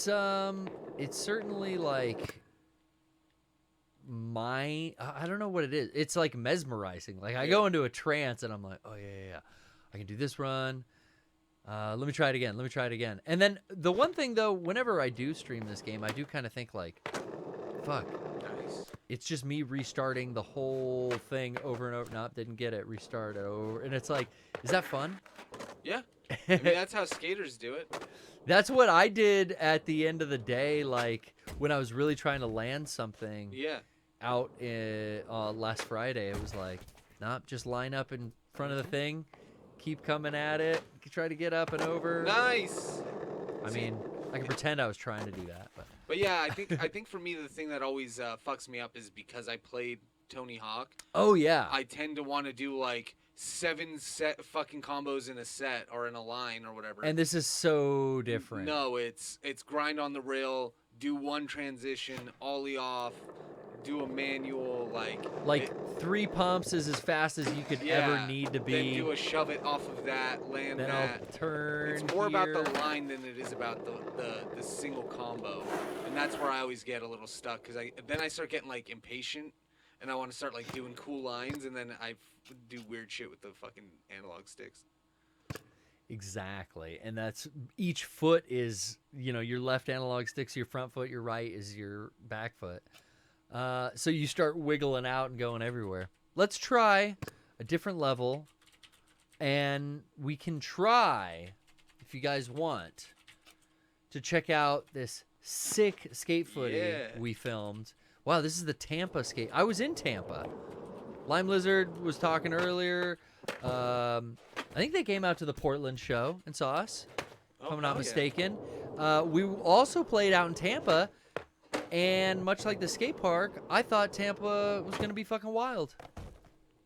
certainly like I don't know what it is. It's like mesmerizing. Like I go into a trance and I'm like, oh yeah. I can do this run. Let me try it again. Let me try it again. And then the one thing though, whenever I do stream this game, I do kind of think like, fuck, Nice. it's just me restarting the whole thing over and over. Nope, didn't get it. Restart it over. And it's like, is that fun? Yeah. I mean that's how skaters do it. That's what I did at the end of the day, like when I was really trying to land something Yeah. out last Friday. It was like, nope, just line up in front of the thing, keep coming at it, try to get up and over. Nice. I mean, I can pretend I was trying to do that, but But yeah, I think for me the thing that always fucks me up is because I played Tony Hawk. oh yeah, I tend to want to do like 7 set fucking combos in a set or in a line or whatever. and this is so different. No, it's grind on the rail, do one transition, ollie off, do a manual like it- 3 pumps is as fast as you could ever yeah, need to Then be. do a shove it off of that, land Then that. I'll turn. It's more about here. the line than it is about the single combo, and that's where I always get a little stuck because then I start getting like impatient, and I want to start like doing cool lines, and then I do weird shit with the fucking analog sticks. Exactly, and that's each foot is your left analog sticks your front foot, your right is your back foot. So you start wiggling out and going everywhere. Let's try a different level, and we can try, if you guys want, to check out this sick skate footy Yeah. we filmed. Wow, this is the Tampa skate. I was in Tampa. Lime Lizard was talking earlier. I think they came out to the Portland show and saw us, if I'm not hell yeah. mistaken. We also played out in Tampa, and much like the skate park, I thought Tampa was going to be fucking wild.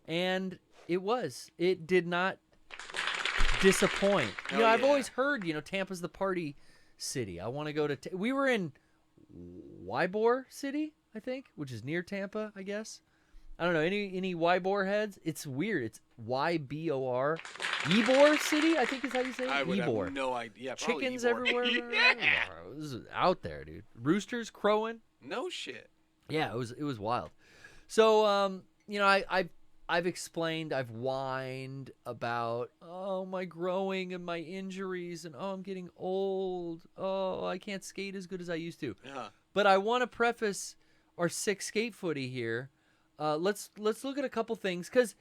And it was. It did not disappoint. Hell I've yeah. always heard, Tampa's the party city. I want to go to... we were in Ybor City, I think, which is near Tampa, I guess. I don't know. Any Ybor heads? It's weird. It's YBOR. Ybor City, I think is how you say it. I would Ybor. have no idea. Yeah, probably Chickens Ybor. everywhere. Yeah. This is out there, dude. Roosters crowing. No shit. Yeah, it was wild. So, I've explained, I've whined about my growing and my injuries and I'm getting old. Oh, I can't skate as good as I used to. Yeah. But I want to preface our sick skate footy here. Let's look at a couple things because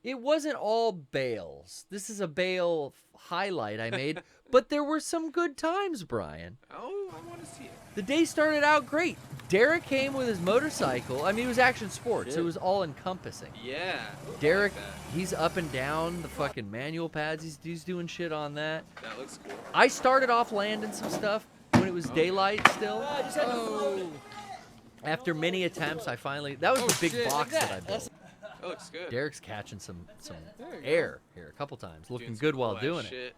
it wasn't all bales. This is a bale highlight I made, but there were some good times, Brian. Oh, I want to see it. The day started out great. Derek came with his motorcycle. I mean, it was action sports, so it was all encompassing. Yeah. Derek, I like he's up and down the fucking manual pads. He's doing shit on that. that looks cool. I started off landing some stuff when it was daylight still. After many attempts, I finally... That was the big box that I built. That looks good. Derek's catching some air here a couple times, looking Doing some good while cool-ass doing it. shit.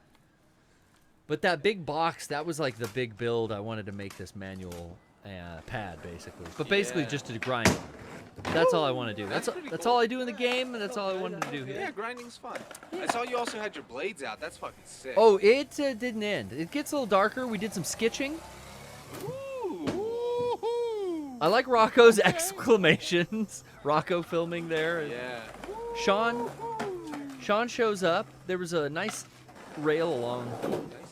But that big box, that was like the big build I wanted to make this manual pad, basically. But basically Yeah. just to grind. That's all I want to do. That's That's pretty that's cool. all I do in the game, and that's all I wanted to do Yeah, here. grinding's fun. I saw you also had your blades out. That's fucking sick. Oh, it didn't end. It gets a little darker. We did some sketching. Ooh. I like Rocco's exclamations. Rocco filming there. Yeah. Sean shows up. There was a nice rail along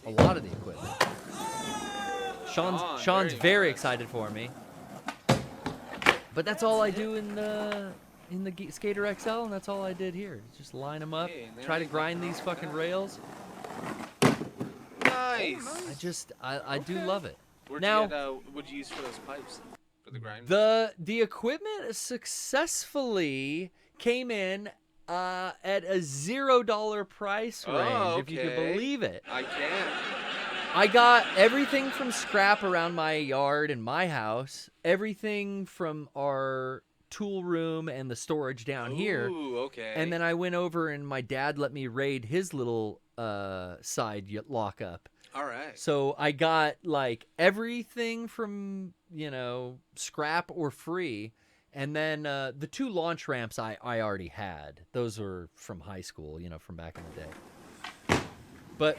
a lot of the equipment. Sean's very excited for me. But that's all I do in the Skater XL, and that's all I did here. Just line them up, try to grind these fucking rails. Nice. I do love it. What'd you use for those pipes? For the grind? The equipment successfully came in at a $0 price range, if you could believe it. I can. I got everything from scrap around my yard and my house, everything from our tool room and the storage down here. Ooh, okay. And then I went over and my dad let me raid his little side lockup. All right. So I got like everything from, scrap or free. And then the 2 launch ramps I already had. Those were from high school, from back in the day. But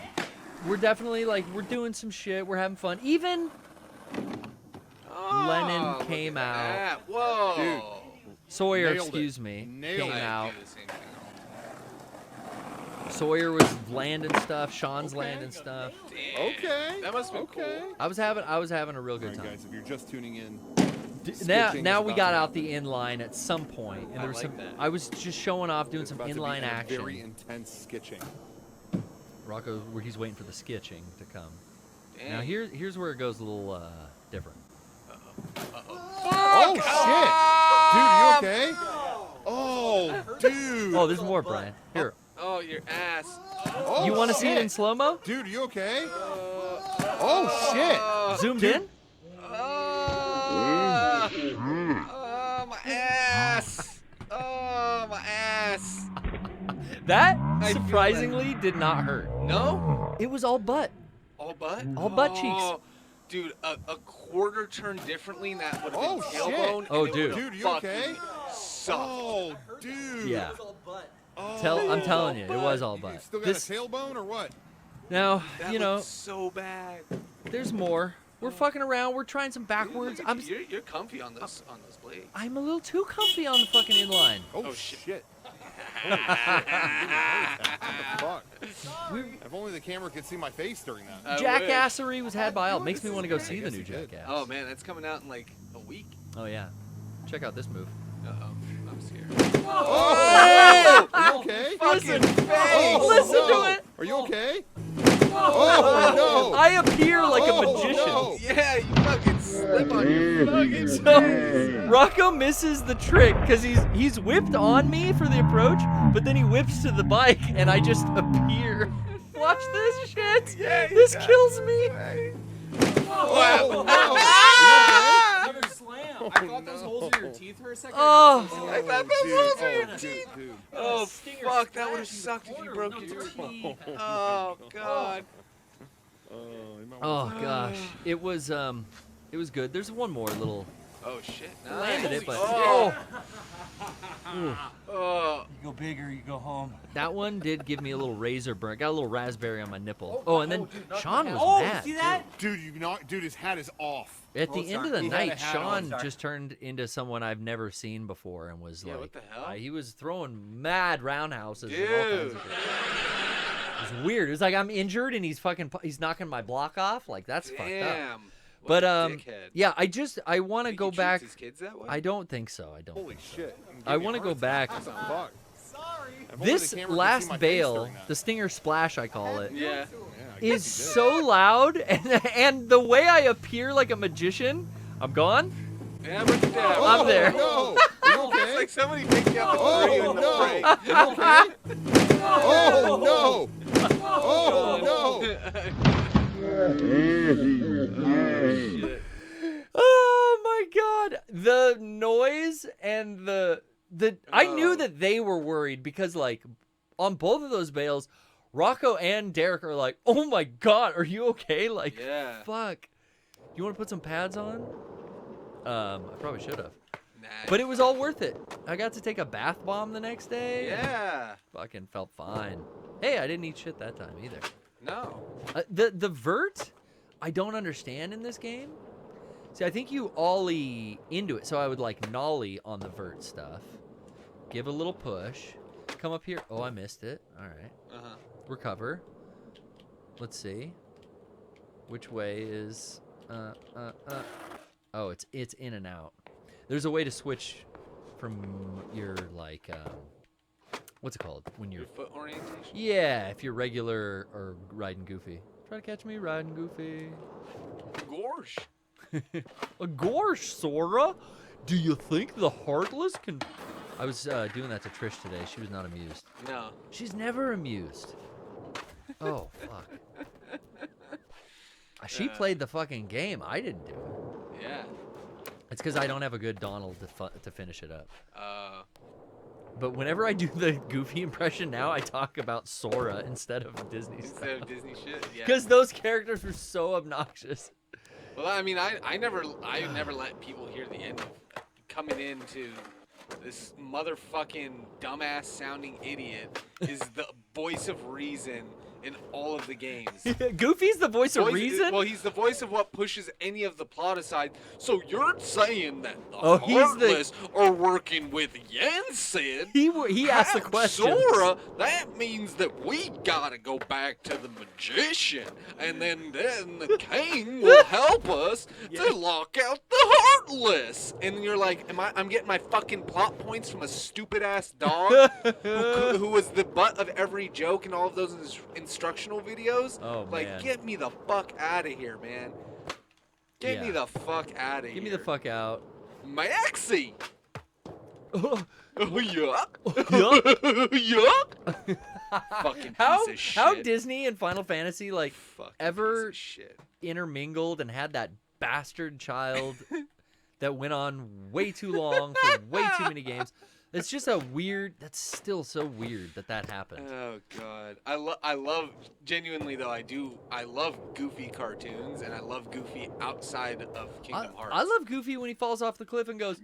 we're definitely we're doing some shit. We're having fun. Even Lennon came out. Whoa. Dude. Sawyer, Nailed excuse it. me, Nailed came it. out. I do the same thing all Sawyer was landing stuff. Sean's landing stuff. the time. Okay. That must be cool. I was having a real All good right, time. guys, if you're just tuning in, Now sketching is we about got to out happen. the inline at some point, and I there was like some. that. I was just showing off, doing It's some about to be inline a action. Very intense sketching. Rocco, where he's waiting for the sketching to come. Dang. Now here's where it goes a little different. Oh shit! Dude, you okay? Oh, dude. Oh, there's more, Brian. Here, Oh, your ass. Oh, you want to see it in shit. slow mo? Dude, you okay? Oh shit! Zoomed in? Oh, my ass. Oh, my ass. That I feel surprisingly did not hurt. No? It was all butt. All butt? All butt cheeks. Dude, a quarter turn differently and that would have Oh, been shit. tailbone. Oh, and it dude. would've Dude, you fucking okay? sucked. Oh, dude. Yeah. Oh, I'm telling you, it was all You butt. still got This- a tailbone or what? Now, That looked so bad. there's more. We're fucking around. We're trying some backwards. Look at you. You're comfy on those blades. I'm a little too comfy on the fucking inline. Oh, shit. shit. Holy shit. Fuck. If only the camera could see my face during that. I wish. Jackassery was had by all. Makes me want to go see the guess new you did. Jackass. Oh man, that's coming out in like a week. Oh yeah. Check out this move. Uh-oh. I'm scared. Oh! Are you okay? Fucking face! Oh, Listen no. to it. Are you okay? Oh, no. I appear like a Oh, magician. no. Yeah, you fucking slip on your fucking So Rocco misses the trick because he's whipped on me for the approach, but then he whips to the bike and I just appear. Watch this shit. Yeah, he This does. kills me. Oh, no. Another slam. I thought those holes in your teeth for a second. Oh. I thought those Dude, holes were oh, your dude, teeth. dude. Oh Stinger fuck, that would have splash sucked in if the you corner, broke no your teeth. teeth. Oh god. Oh gosh. It was good. There's one more little Oh shit. I landed it, but Oh. Ooh. Oh. You go big or you go home. That one did give me a little razor burn. Got a little raspberry on my nipple. Oh, and then Sean was Oh, mad. see that? Dude, dude, his hat is off. At the end of the He had a night, hat on. Sean just turned into someone I've never seen before and was Yeah, like, what the hell? he was throwing mad roundhouses. And all kinds Dude. of shit. It was weird. It was like I'm injured and he's knocking my block off. Like that's fucked up. Damn. What But a dickhead. yeah, I want to Think go he treats back. his kids that way? I don't think so. I don't. Holy shit. I want to go back. Fuck. This last bail, the Stinger Splash, I call it, Yeah. is so loud, and the way I appear like a magician, I'm gone. Yeah, but yeah. I'm there. No. Are you It's okay? like somebody picked you up and threw you in the Oh, break. no. Are you okay? Oh, no. Oh, no. Oh my god, the noise and the I knew that they were worried because like on both of those bails, Rocco and Derek are like, "Oh my god, are you okay?" Like, Yeah. fuck. You want to put some pads on? I probably should have. Nah. But it was all worth it. I got to take a bath bomb the next day. Yeah. Fucking felt fine. Hey, I didn't eat shit that time either. No. The vert, I don't understand in this game. See, I think you ollie into it, so I would like nollie on the vert stuff. Give a little push. Come up here. Oh, I missed it. All right. Uh-huh. Recover. Let's see. Which way is... Oh, it's in and out. There's a way to switch from your, like... what's it called? When you're... Your foot orientation? Yeah, if you're regular or riding goofy. Try to catch me riding goofy. Gorsh. A gorsh, Sora? Do you think the Heartless can... I was doing that to Trish today. She was not amused. No. She's never amused. Oh, fuck. She played the fucking game. I didn't do it. Yeah. It's because I don't have a good Donald to finish it up. But whenever I do the Goofy impression now, I talk about Sora instead of Disney stuff. Instead of Disney shit, yeah. Because those characters were so obnoxious. Well, I mean, I never let people hear the end of coming into this motherfucking dumbass sounding idiot is the voice of reason in all of the games. Goofy's the voice of reason? Well, he's the voice of what pushes any of the plot aside. So you're saying that the Heartless are working with Jensen? He asked the question. Sora, that means that we gotta go back to the magician, and then the king will help us to lock out the Heartless. And you're like, I'm getting my fucking plot points from a stupid ass dog who was the butt of every joke in all of those instructional videos. Oh, like, man. get me the fuck out of here, man. Get me the fuck out of here. Get me the fuck out. Maxie! Yuck. Yuck. Yuck. Fucking piece of shit. How Disney and Final Fantasy like Fucking ever piece of shit. intermingled and had that bastard child that went on way too long for way too many games. It's just a weird. That's still so weird that happened. Oh God, I love genuinely though. I love Goofy cartoons and I love Goofy outside of Kingdom Hearts. I love Goofy when he falls off the cliff and goes,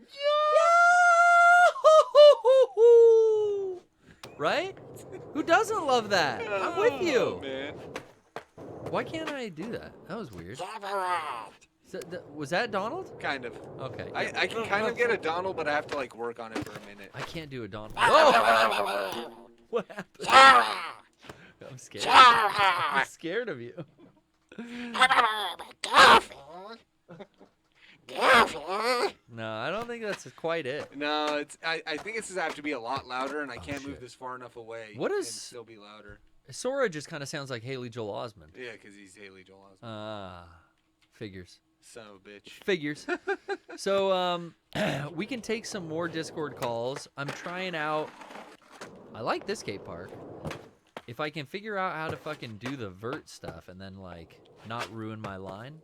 right? Who doesn't love that? I'm with you. Man. Why can't I do that? That was weird. Was that Donald? Kind of. Okay. I can kind of get a Donald, but I have to like work on it for a minute. I can't do a Donald. Oh! What happened? I'm scared. I'm scared of you. No, I don't think that's quite it. No, I think it's just have to be a lot louder, and I can't move shit. this far enough away. What is- and still be louder? Sora just kind of sounds like Haley Joel Osment. Yeah, because he's Haley Joel Osment. Ah, figures. Son of a bitch. Figures. So, we can take some more Discord calls. I'm trying out. I like this skate park. If I can figure out how to fucking do the vert stuff and then like not ruin my line,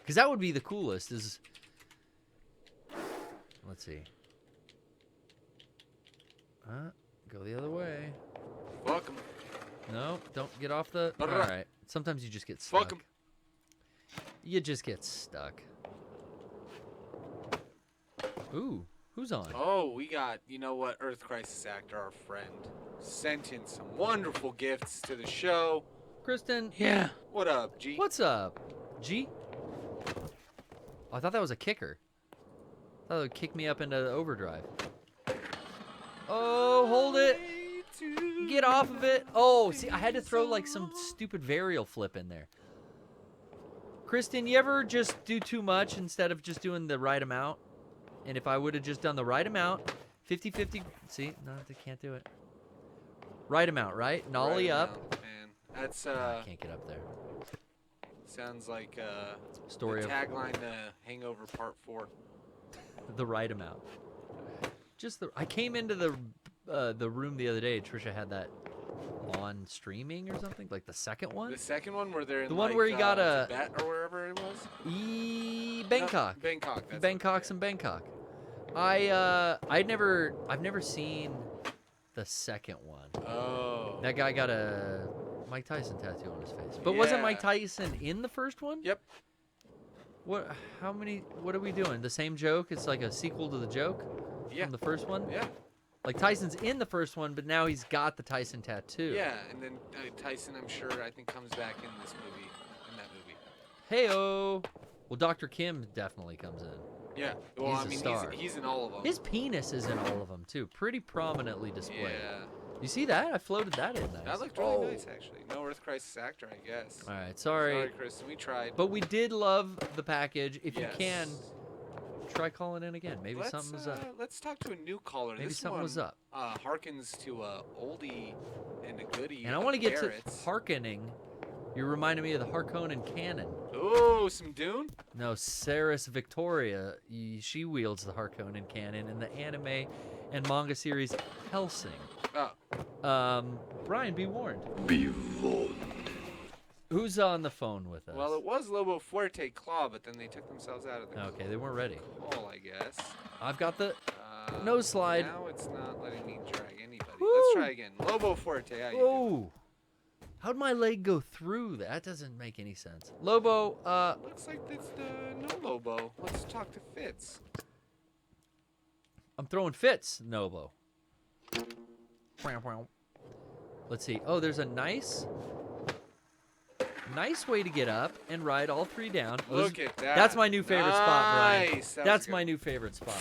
because that would be the coolest. Is let's see. Go the other way. Fuck him. No, don't get off the. All right. Sometimes you just get Fuck stuck. him. You just get stuck. Ooh, who's on? Oh, we got, you know what, Earth Crisis Actor, our friend, sent in some wonderful gifts to the show. Kristen. Yeah. What up, G? What's up, G? Oh, I thought that was a kicker. I thought it would kick me up into the overdrive. Oh, hold it. Get off of it. Oh, see, I had to throw like some stupid varial flip in there. Kristen, you ever just do too much instead of just doing the right amount? And if I would have just done the right amount, 50-50, see, no, they can't do it. Right amount, right? Nollie Right up. amount, man. That's, I can't get up there. sounds like, Story the of tagline to Hangover Part 4. the right amount. Just the. I came into the room the other day. Trisha had that on streaming or something, like the second one. The second one where they're in The one like, where you got a- Tibet or wherever it was? Bangkok. No, Bangkok. That's Bangkok's in Bangkok. I've never seen the second one. Oh. That guy got a Mike Tyson tattoo on his face. But wasn't Yeah. Mike Tyson in the first one? Yep. What are we doing? The same joke? It's like a sequel to the joke Yeah. from the first one? Yeah. Like Tyson's in the first one, but now he's got the Tyson tattoo. Yeah, and then Tyson, I'm sure, I think comes back in this movie, in that movie. Heyo. Well, Dr. Kim definitely comes in. Yeah. Well, He's a star. he's in all of them. His penis is in all of them too, pretty prominently displayed. Yeah. You see that? I floated that in nice. That looked really nice, actually. No Earth Crisis actor, I guess. All right, sorry. Sorry, Kristen. We tried. But we did love the package. If you Yes. can, try calling in again. Maybe let's, something was up. Let's talk to a new caller. Maybe this something one, was up. Harkens to a oldie and a goodie. And I want to get Garrett's. to hearkening. You're reminding me of the Harkonnen cannon. Ooh, some Dune? No, Saris Victoria, she wields the Harkonnen cannon in the anime and manga series Hellsing. Oh. Brian, be warned. Be warned. Who's on the phone with us? Well, it was Lobo Fuerte Claw, but then they took themselves out of the Okay, they weren't ready. call, I guess. I've got the nose slide. Now it's not letting me drag anybody. Woo! Let's try again. Lobo Fuerte, how you doing? Whoa! How'd my leg go through that? That doesn't make any sense. Lobo, Looks like it's the no Lobo. Let's talk to Fitz. I'm throwing fits, Nobo. Let's see. Oh, there's a nice way to get up and ride all three down. Look at that. That's my new favorite spot, Brian. Nice. That was That's good. my new favorite spot.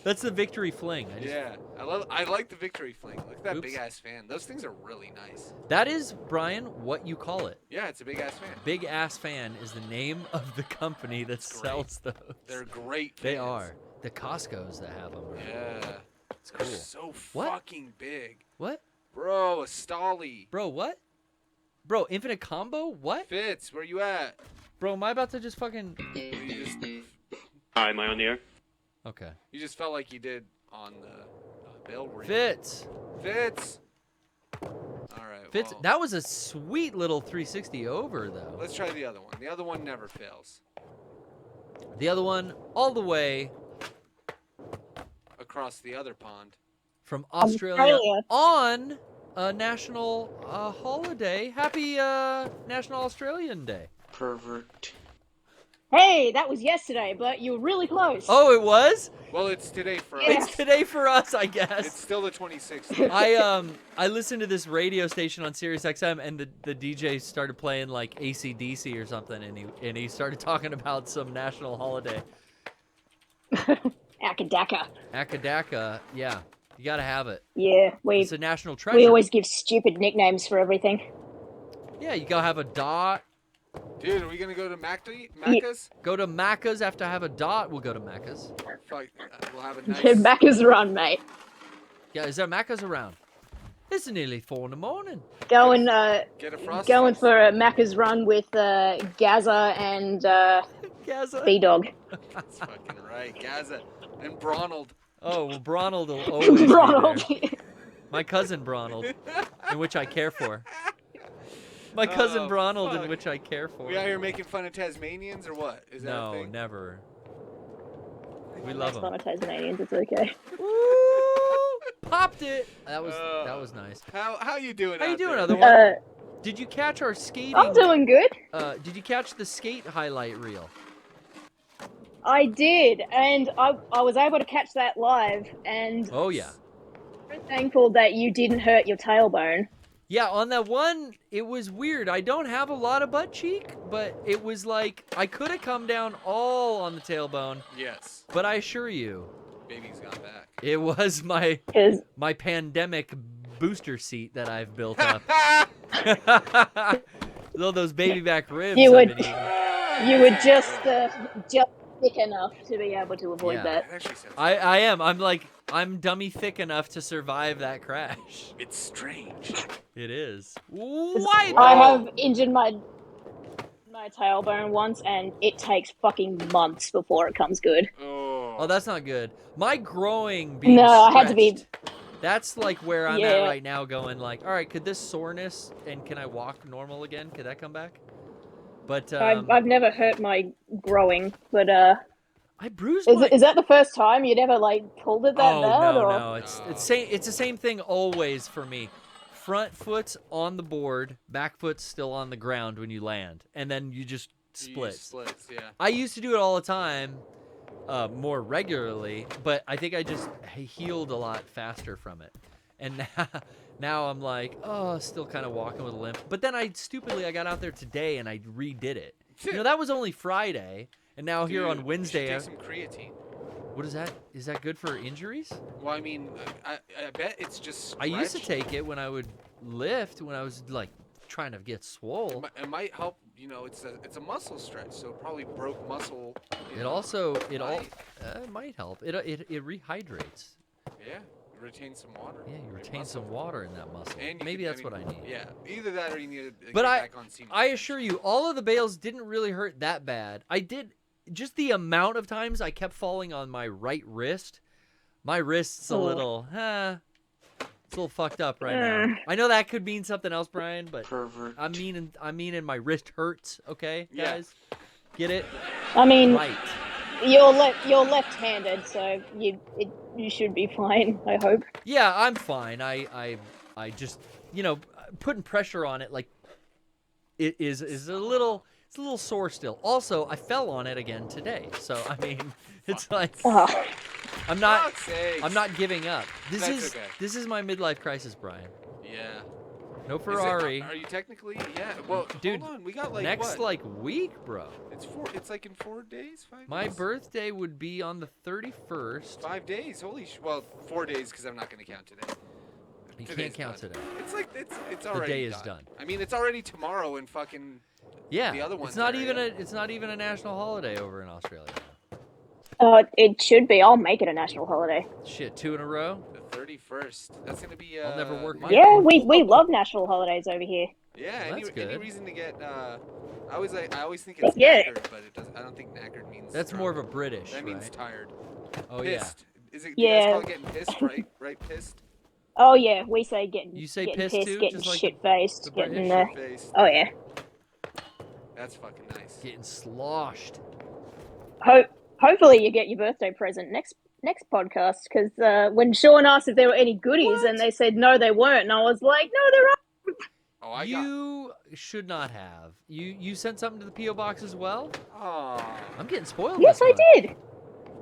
That's the victory fling. Yeah, I like the victory fling. Look at that Oops. big ass fan. Those things are really nice. That is, Brian, what you call it. Yeah, it's a big ass fan. Big Ass Fan is the name of the company that sells those. They're great. They fans. are. The Costco's that have them. Yeah. It's cool. They're so What? fucking big. What? Bro, a Stolly. Bro, what? Bro, infinite combo? What? Fitz, where you at? Bro, am I about to just fucking... You just, Hi, am I on the air? Okay. you just felt like you did on the bell ring. Fitz. Fitz. All right. Fitz. well, That was a sweet little 360 over, though. Let's try the other one. The other one never fails. The other one, all the way Across the other pond. from Australia on a national holiday. Happy National Australian Day. Pervert. Hey, that was yesterday, but you were really close. Oh, it was? Well, it's today for Yeah. us. It's today for us, I It's guess. still the 26th. I listened to this radio station on Sirius XM, and the DJ started playing like AC/DC or something, and he started talking about some national holiday. Akadaka. Akadaka, yeah, you gotta have it. Yeah, It's a national treasure. we always give stupid nicknames for everything. Yeah, you gotta have a dot. Dude, are we gonna go to Macca's? Go to Macca's after I have a dot. We'll go to Macca's. Fuck, we'll have a nice. Macca's run, mate. Yeah, is there Macca's around? It's nearly 4 in the morning. Going Get a frost. going for a Macca's run with Gaza and Gaza. B-Dog. That's fucking right, Gaza and Bronald. Oh, well, Bronald will always be Ronald. there. My cousin Bronald, in which I care for. My cousin Oh, Bronald, fuck. in which I care for. We out here making fun of Tasmanians or what? Is that a No, thing? never. We love It's not them. a Tasmanians, it's okay. Ooh, popped it. That was nice. How you doing? How you out doing, there? other one? Did you catch our skating? I'm doing good. Did you catch the skate highlight reel? I did, and I was able to catch that live, and Oh yeah. I'm thankful that you didn't hurt your tailbone. Yeah, on that one, it was weird. I don't have a lot of butt cheek, but it was like I could have come down all on the tailbone, Yes, but I assure you, baby's gone back. it was my 'Cause pandemic booster seat that I've built up. All those baby back ribs. You I've would- been eating. you were just thick enough to be able to avoid Yeah. that. That actually sounds. I am. I'm dummy thick enough to survive that crash. It's strange. It is. Why? I have injured my tailbone once, and it takes fucking months before it comes good. Oh, that's not good. My growing being No, I had to be- stretched, That's like where I'm at Yeah. right now, going like, all right, could this soreness and can I walk normal again? Could that come back? But I've never hurt my growing, but I bruised my... is that the first time you'd ever like pulled it that Oh bad? no, or? no, it's the same thing always for me. Front foot's on the board, back foot's still on the ground when you land, and then you just split. Splits, yeah. I used to do it all the time, more regularly, but I think I just healed a lot faster from it. And now I'm like, oh, still kind of walking with a limp. But then I got out there today and I redid it. You know, that was only Friday, and now here on Dude, Wednesday. you should take some creatine. What is that? Is that good for injuries? Well, I mean, I bet it's just. I used to stretch. take it when I would lift, when I was like trying to get swole. It might help. You know, it's a muscle stretch, so it probably broke muscle. It also it might help. It rehydrates. Yeah, retain some water. Yeah, you in retain muscle. some water in that muscle. And you Maybe could- that's what I need. Yeah, either that or you need to But get back on semen. I assure you, all of the bales didn't really hurt that bad. I did just the amount of times I kept falling on my right wrist. My wrist's a little, it's a little fucked up right now. I know that could mean something else, Brian, but Pervert. I mean, my wrist hurts. Okay, Yeah. guys, get it I mean, right. you're left-handed, so you should be fine. I hope. Yeah, I'm fine. I just, you know, putting pressure on it like it is a little. It's a little sore still. Also, I fell on it again today. So I mean, it's like Oh. I'm not Fuck's sakes. I'm not giving up. That's okay. This is my midlife crisis, Brian. Yeah. No Is it- Ferrari. are you technically? Yeah. Well, Dude, hold on. We got like Next what? like week, bro. It's like in 4 days, 5 My days? birthday would be on the 31st. 5 days. Holy well, 4 days because I'm not gonna count today. You Today's can't count done. today. It's like it's already day is done. I mean, it's already tomorrow in fucking. Yeah. The other it's one's not there, even yeah. it's not even a national holiday over in Australia. It should be. I'll make it a national holiday. Shit, 2 in a row. The 31st. That's gonna be. I'll never work Monday. Yeah, we love national holidays over here. Yeah, Well, any, that's any good. reason to get? I always think it's Yeah. knackered, but it doesn't. I don't think knackered means. That's drunk. more of a British, That means right? tired. Oh Pissed. Is it? Yeah. You guys call it getting pissed, right? Right, pissed. Oh yeah, we say getting. You say getting pissed pissed, too? getting Just like shit faced, the getting. British? Faced. Oh yeah. That's fucking nice. Yeah. Getting sloshed. Hopefully you get your birthday present next podcast, because when Sean asked if there were any goodies and they said no, they weren't, and I was like, no, there are. Oh, I got. You should not have. You sent something to the PO box as well? Oh. I'm getting spoiled. Yes, this I month. did.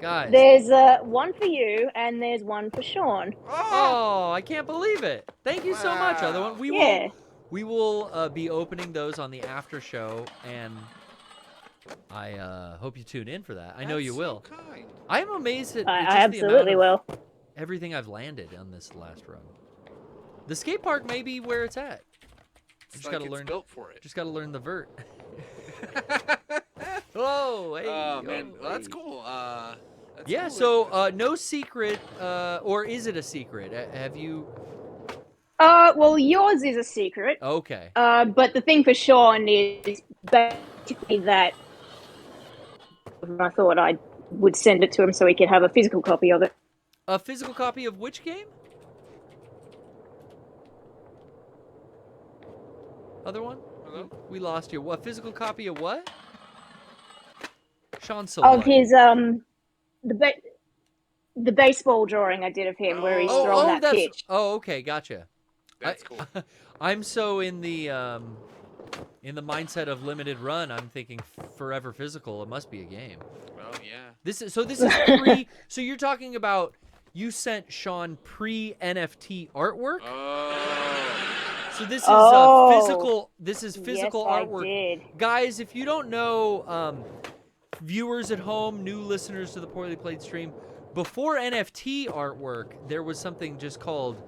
Guys. There's one for you and there's one for Sean. Oh, I can't believe it. Thank you so much, other one. We will be opening those on the after show, and I hope you tune in for that. I know you will. So kind. I am amazed at I just the absolutely amount will. of everything I've landed on this last run. The skate park may be where it's at. It's Just like gotta it's learn. built for it. Just gotta learn the vert. Whoa, hey, Oh man, oh, well, that's hey. cool. That's Yeah, cool so no secret, or is it a secret? Have you? Well, yours is a secret. Okay. But the thing for Sean is basically that I thought I would send it to him so he could have a physical copy of it. A physical copy of which game? Other one? Hello? We lost you. What physical copy of what? Sean Of Soldering. his the baseball drawing I did of him where he's throwing that that's. pitch. Oh, okay, gotcha. That's cool. I'm so in the mindset of limited run. I'm thinking forever physical. It must be a game. Well, yeah. This is pre. So you're talking about you sent Sean pre NFT artwork. So this is physical. This is physical yes, artwork, I did. guys. If you don't know, viewers at home, new listeners to the Poorly Played stream, before NFT artwork, there was something just called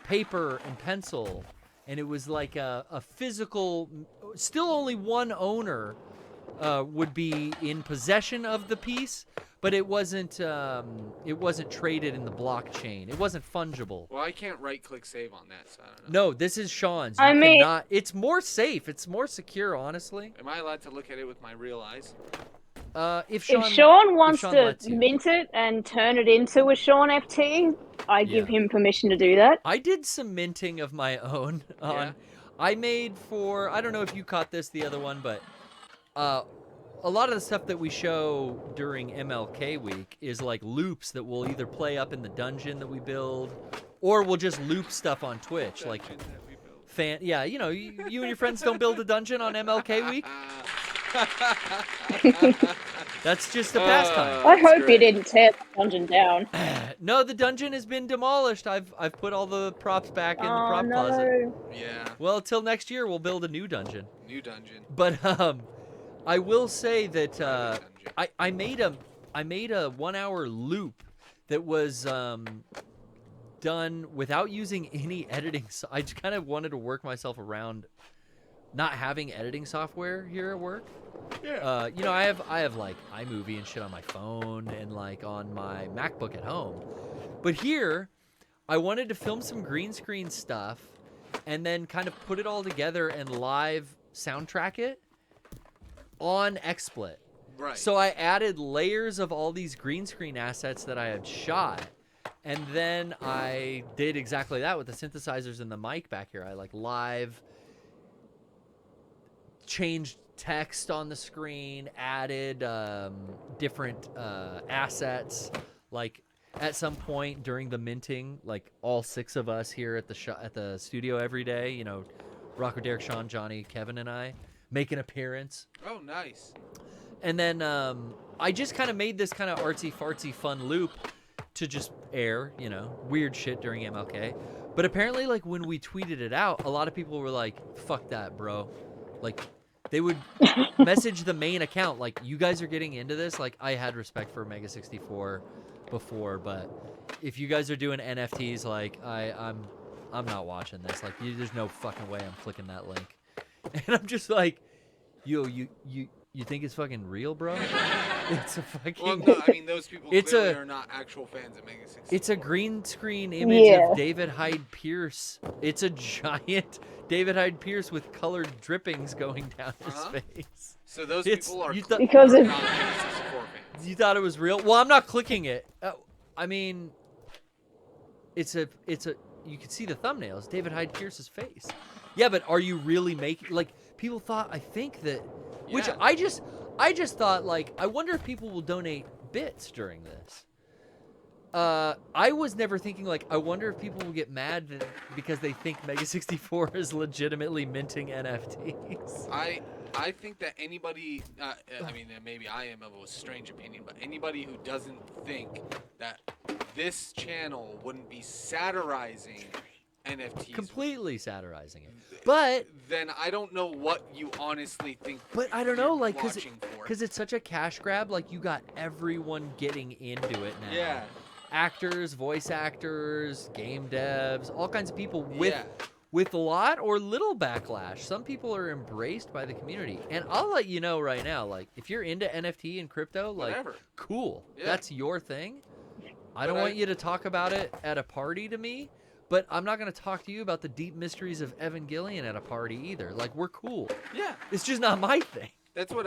paper and pencil, and it was like a physical. Still, only one owner would be in possession of the piece, but it wasn't traded in the blockchain. It wasn't fungible. Well, I can't right-click save on that, so I don't know. No, this is Sean's. I mean- cannot. It's more safe. It's more secure, honestly. Am I allowed to look at it with my real eyes? If Sean, If Sean wants Sean to lets you. mint it and turn it into a Sean FT, I give him permission to do that. I did some minting of my own. Yeah. I made for, I don't know if you caught this the other one, but a lot of the stuff that we show during MLK week is like loops that we'll either play up in the dungeon that we build, or we'll just loop stuff on Twitch. Like, yeah, you know, you and your friends don't build a dungeon on MLK week. That's just a pastime. I hope you didn't tear the dungeon down. No, the dungeon has been demolished. I've put all the props back in the prop closet. Yeah. Well, till next year, we'll build a new dungeon. New dungeon. But I will say that Private dungeon. I made a 1 hour loop that was done without using any editing. I just kind of wanted to work myself around not having editing software here at work. Yeah. You know, I have like iMovie and shit on my phone and like on my MacBook at home. But here, I wanted to film some green screen stuff and then kind of put it all together and live soundtrack it on XSplit. Right. So I added layers of all these green screen assets that I had shot. And then I did exactly that with the synthesizers and the mic back here. I like live changed text on the screen, added different assets. Like at some point during the minting, like all 6 of us here at the studio every day, you know, Rocco, Derek, Sean, Johnny, Kevin, and I make an appearance. Oh, nice. And then I just kind of made this kind of artsy fartsy fun loop to just air, you know, weird shit during MLK. But apparently, like, when we tweeted it out, a lot of people were like, fuck that, bro. Like, they would message the main account, like, you guys are getting into this. Like, I had respect for Mega 64 before, but if you guys are doing NFTs, like, I'm not watching this. Like, there's no fucking way I'm clicking that link. And I'm just like, yo, you think it's fucking real, bro? It's a fucking... Well, no, I mean, those people clearly are not actual fans of Mega 64. It's a green screen image of David Hyde Pierce. It's a giant David Hyde Pierce with colored drippings going down his face. So those people are because of not Mega 64 fans. You thought it was real? Well, I'm not clicking it. I mean, it's a. You can see the thumbnails. David Hyde Pierce's face. Yeah, but are you really making like people thought? I think that, which I just thought like I wonder if people will donate bits during this. I was never thinking like I wonder if people will get mad because they think Mega 64 is legitimately minting NFTs. I think that anybody, I mean, maybe I am of a strange opinion, but anybody who doesn't think that this channel wouldn't be satirizing NFTs, completely satirizing it, but then I don't know what you honestly think. But I don't know, like, because it's such a cash grab. Like, you got everyone getting into it now. Yeah. Actors, voice actors, game devs, all kinds of people with a lot or little backlash. Some people are embraced by the community. And I'll let you know right now, like, if you're into NFT and crypto, like, cool. Yeah. That's your thing. I don't want you to talk about it at a party to me, but I'm not going to talk to you about the deep mysteries of Evangelion at a party either. Like, we're cool. Yeah. It's just not my thing. That's what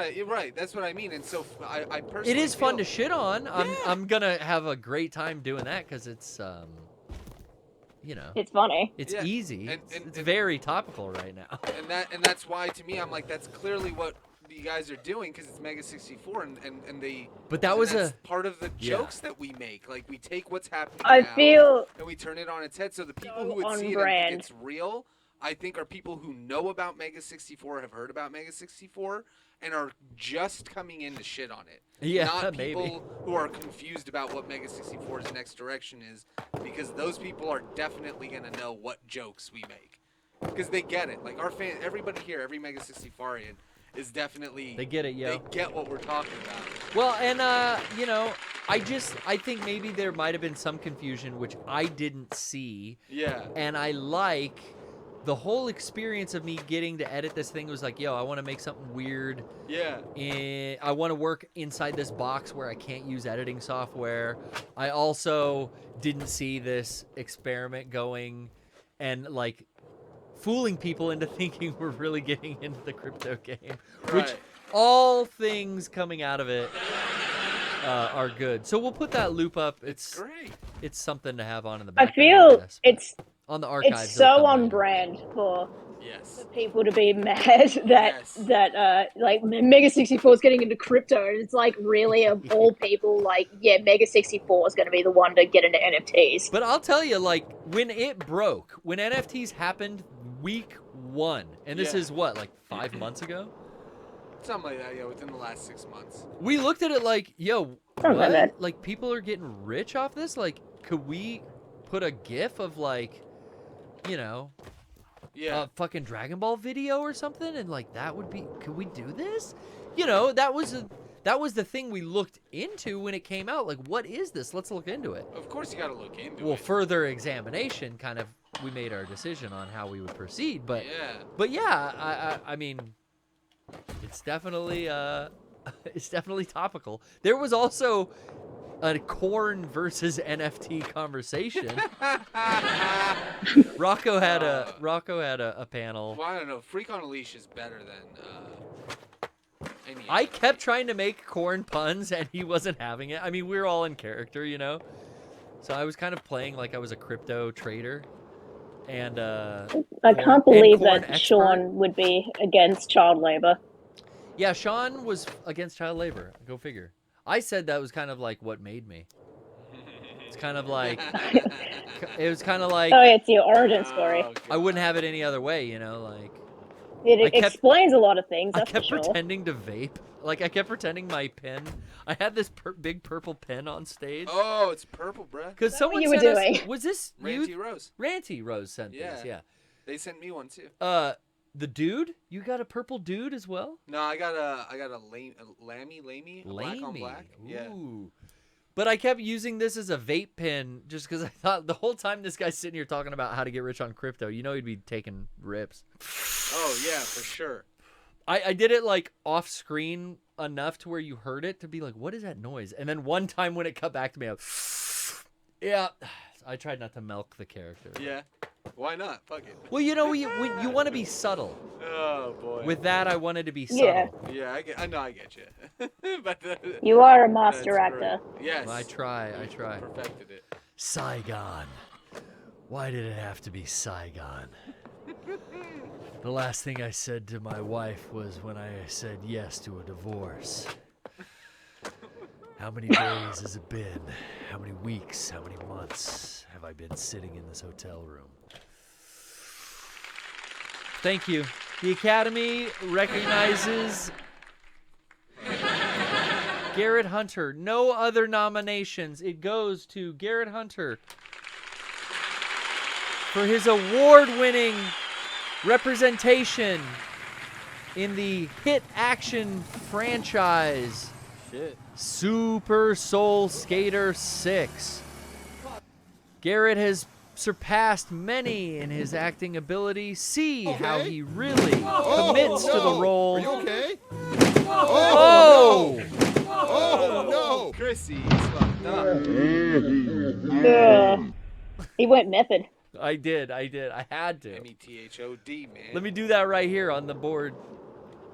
that's what I mean. And so I personally it is fun to shit on. I'm going to have a great time doing that because it's, you know. It's funny. It's easy. It's very topical right now. And that's why, to me, I'm like, that's clearly what you guys are doing because it's Mega 64 and they. But that was that's part of the jokes that we make. Like we take what's happening and we turn it on its head. So the people who would see it and think it's real, I think, are people who know about Mega 64, have heard about Mega 64, and are just coming in to shit on it. Yeah, not maybe. people who are confused about what Mega 64's next direction is, because those people are definitely gonna know what jokes we make, because they get it. Like our fan, everybody here, every Mega 64ian is definitely they get it, yo. They get what we're talking about. Well, and you know, I think maybe there might have been some confusion which I didn't see. Yeah. And I like the whole experience of me getting to edit this thing was like, yo, I want to make something weird. Yeah. I want to work inside this box where I can't use editing software. I also didn't see this experiment going and like fooling people into thinking we're really getting into the crypto game, which all things coming out of it are good. So we'll put that loop up. It's great. It's something to have on in the background. I feel it's on the archives. It's so on brand for people to be mad that like Mega 64 is getting into crypto, and it's like really of all people, like Mega 64 is going to be the one to get into NFTs. But I'll tell you, like when it broke, when NFTs happened week 1, and this is what, like 5 months ago? Something like that, within the last 6 months. We looked at it like, yo, what? Like people are getting rich off this? Like, could we put a GIF of like, you know, Yeah. a fucking Dragon Ball video or something, and like that would be. Could we do this? You know, that was the thing we looked into when it came out. Like, what is this? Let's look into it. Of course, you got to look into Well, it. further examination, kind of, we made our decision on how we would proceed. But yeah. I mean, it's definitely it's definitely topical. There was also a corn versus NFT conversation. Rocco had a panel. Well, I don't know. Freak on a Leash is better than any. I kept trying to make corn puns, and he wasn't having it. I mean, we were all in character, you know. So I was kind of playing like I was a crypto trader, and I can't believe that Sean would be against child labor. Yeah, Sean was against child labor. Go figure. I said that was kind of like what made me. It's kind of like it was kind of like. Oh, it's your origin story. I wouldn't have it any other way, you know, like. It explains a lot of things. That's I kept for sure. pretending to vape. Like, I kept pretending my pen. I had this big purple pen on stage. Oh, it's purple, bruh. Because someone you were sent us. doing? Was this Ranty you? Rose. Ranty Rose sent this. Yeah. They sent me one too. The dude. You got a purple dude as well. No, I got a lammy, black on black. Yeah. Ooh. But I kept using this as a vape pen just because I thought the whole time this guy's sitting here talking about how to get rich on crypto, you know, he'd be taking rips. Oh yeah, for sure. I did it like off screen enough to where you heard it to be like, what is that noise? And then one time when it cut back to me, yeah, I tried not to milk the character. Yeah. Why not? Fuck it. Well, you know, you want to be subtle. Oh boy. With that, I wanted to be subtle. Yeah. Yeah, I know, I get you. But You are a master actor. Yes. Well, I try. Perfected it. Saigon. Why did it have to be Saigon? The last thing I said to my wife was when I said yes to a divorce. How many days has it been? How many weeks? How many months have I been sitting in this hotel room? Thank you. The Academy recognizes Garrett Hunter. No other nominations. It goes to Garrett Hunter for his award-winning representation in the hit action franchise Super Soul Skater 6. Garrett has surpassed many in his acting ability. See how he really commits to the role. Are you okay? Oh! Oh no! Chrissy, fucked up. He went method. I did. I had to. METHOD, man. Let me do that right here on the board.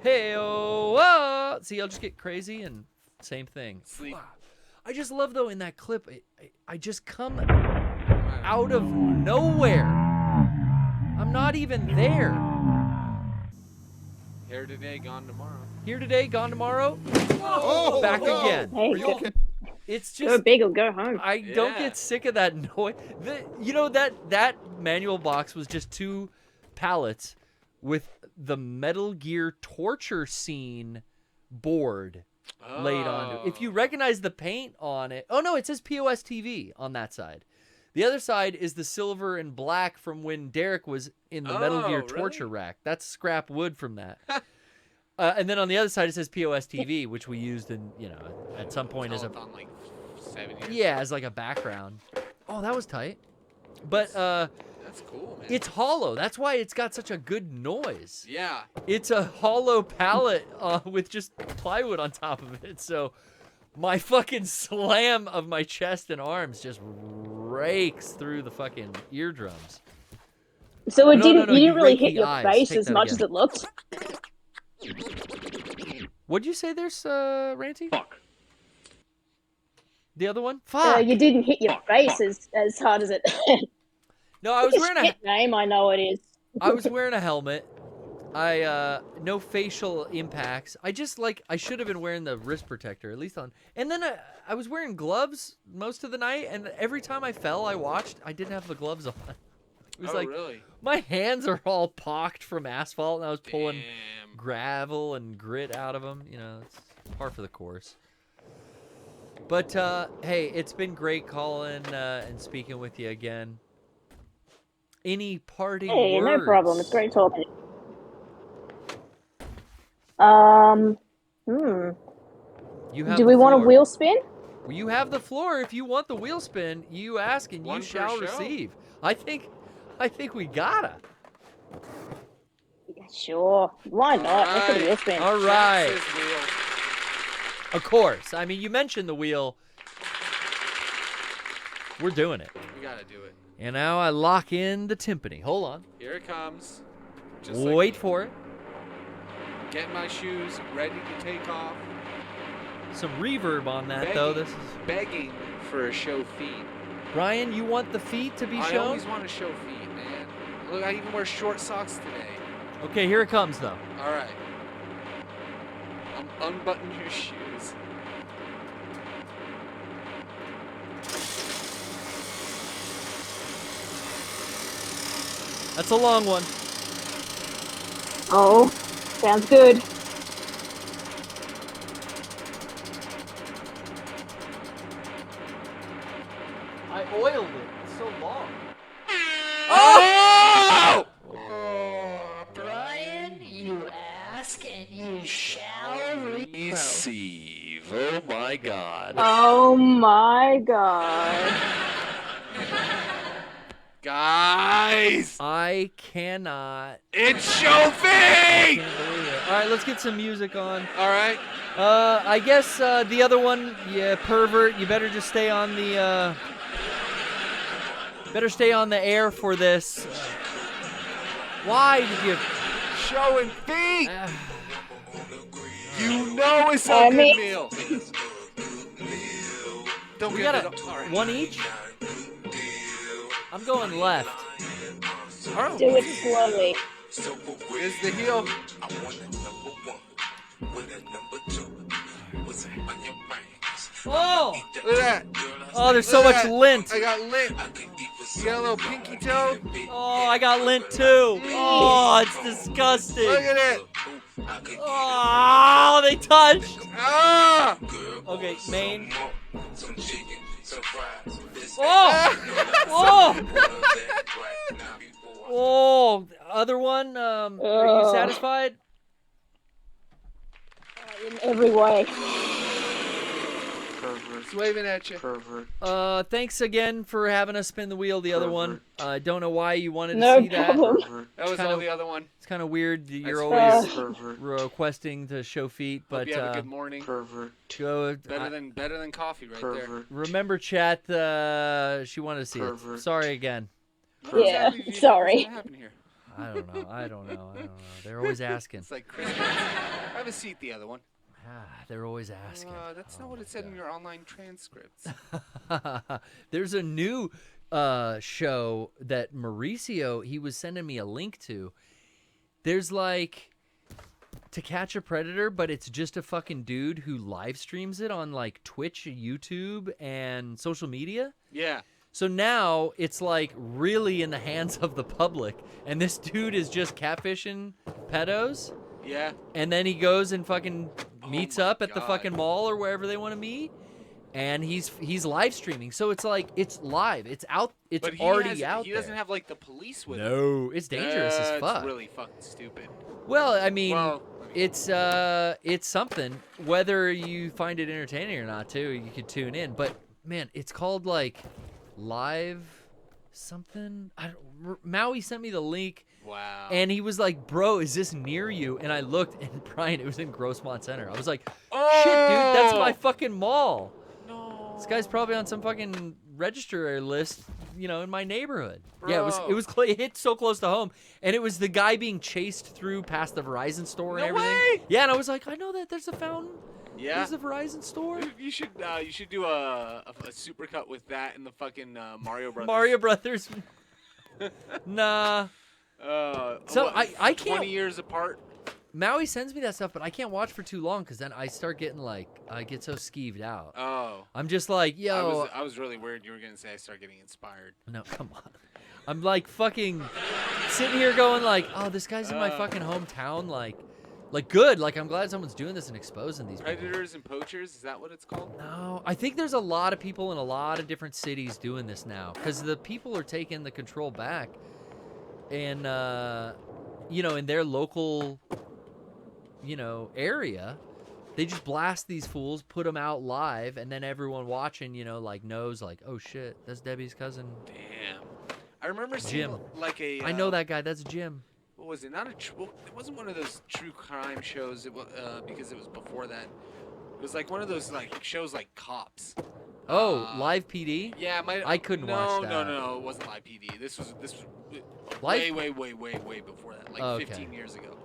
Hey-oh! See, I'll just get crazy and same thing. Sleep. I just love, though, in that clip, I just come out of nowhere. I'm not even there. Here today, gone tomorrow. Here today, gone tomorrow. Oh, Back no. again. Hey, Are you okay? It's go just big or go home. I don't Yeah. get sick of that noise. You know that manual box was just 2 pallets with the Metal Gear torture scene board laid onto it. If you recognize the paint on it, oh no, it says POS TV on that side. The other side is the silver and black from when Derek was in the Metal Gear torture rack. That's scrap wood from that. And then on the other side it says POS TV, which we used in, you know, at some point as a on like 7 years. yeah, as like a background. Oh, that was tight. But That's cool, man. it's hollow. That's why it's got such a good noise. Yeah. It's a hollow pallet with just plywood on top of it. So my fucking slam of my chest and arms just rakes through the fucking eardrums. So it No, didn't. no, You you didn't really rake hit the your eyes. face Take as that much again. as it looked. What'd you say there's, Ranty? Fuck. The other one? Fuck. You didn't hit your face as hard as it. No, I was His wearing a shit name. I know it is. I was wearing a helmet. No facial impacts. I should have been wearing the wrist protector, at least on. And then I was wearing gloves most of the night, and every time I fell, I didn't have the gloves on. It was really? My hands are all pocked from asphalt, and I was pulling Damn. gravel and grit out of them. You know, it's par for the course. But hey, it's been great calling and speaking with you again. Any parting Hey, words? no problem. It's great talking. You have Do the we want a floor. wheel spin? Well, you have the floor. If you want the wheel spin, you ask and One you per shall show. receive. I think we gotta. Yeah, sure. Why not? Let's do a wheel spin. All right. Jack says wheel. Of course. I mean, you mentioned the wheel. We're doing it. We gotta do it. And now I lock in the timpani. Hold on. Here it comes. Wait for it. Getting my shoes ready to take off. Some reverb on that, though. This is begging for a show feet. Brian, you want the feet to be I shown? always want to show feet, man. Look, I even wear short socks today. Okay, here it comes, though. All right. Unbutton your shoes. That's a long one. Oh, sounds good. I oiled it. It's so long. Oh! Brian, you ask and you shall Receive. Oh my God. Oh my god. Guys! I cannot. It's show feet! Can't believe it. All right, let's get some music on. All right. I guess the other one, yeah, pervert. You better just stay on the. Better stay on the air for this. Why did you? Showing feet! You know it's a good meal. Don't We get got it. All right. one each. I'm going left. Oh. Do it slowly. Here's the heel. Oh! Look at that. Oh, there's so Look much at that. lint. I got lint. You got a little pinky toe? Oh, I got lint too. Oh, it's disgusting. Look at it. Oh, they touched. Ah! Okay, main. Oh! Oh! Oh, other one. Are you satisfied? In every way. It's waving at you. Thanks again for having us spin the wheel. The other one. I don't know why you wanted to No see problem. That was all the other one. It's kind of weird that you're That's always requesting to show feet, Hope but you have a good morning. go. Better than coffee right there. Remember, chat. She wanted to see it. Sorry again. Yeah, sorry. What happened here? I don't know. They're always asking. It's like Christmas. Have a seat, the other one. They're always asking. That's not what it said in your online transcripts. There's a new show that Mauricio, he was sending me a link to. There's like To Catch a Predator, but it's just a fucking dude who live streams it on like Twitch, YouTube, and social media. Yeah. So now it's like really in the hands of the public, and this dude is just catfishing pedos. Yeah. And then he goes and fucking meets up at the God. fucking mall or wherever they want to meet, and he's live streaming. So it's like it's live. It's out. It's But already out He there. doesn't have like the police with him. No, it's dangerous as fuck. It's really fucking stupid. Well, I mean, Well, it's something. Whether you find it entertaining or not, too, you could tune in. But man, it's called like live something. Maui sent me the link. Wow. And he was like, "Bro, is this near you?" And I looked, and Brian, it was in Grossmont Center. I was like, Oh! "Shit, dude, that's my fucking mall." No. This guy's probably on some fucking register list, in my neighborhood. Yeah, Bro. it was it hit so close to home, and it was the guy being chased through past the Verizon store and No everything. way! Yeah, and I was like, I know that there's a fountain. Yeah. There's a Verizon store. You should do a supercut with that and the fucking Mario Brothers. Mario Brothers. Nah. So what, I can't. 20 years apart. Maui sends me that stuff, but I can't watch for too long because then I start getting I get so skeeved out. Oh. I'm just like, yo. I was really worried you were gonna say I start getting inspired. No, come on. I'm like fucking sitting here going like, oh, this guy's in my fucking hometown. Like, Like, good. Like, I'm glad someone's doing this and exposing these people. Predators and poachers, is that what it's called? No, I think there's a lot of people in a lot of different cities doing this now because the people are taking the control back, and in their local, area, they just blast these fools, put them out live, and then everyone watching, knows, like, oh shit, that's Debbie's cousin. Damn. I remember Jim. seeing like a. I know that guy. That's Jim. What was it? It wasn't one of those true crime shows. It was because it was before that. It was like one of those like shows like Cops. Oh, Live PD? Yeah, I couldn't watch that. No, it wasn't Live PD. This was Live? way before that, like 15 years ago.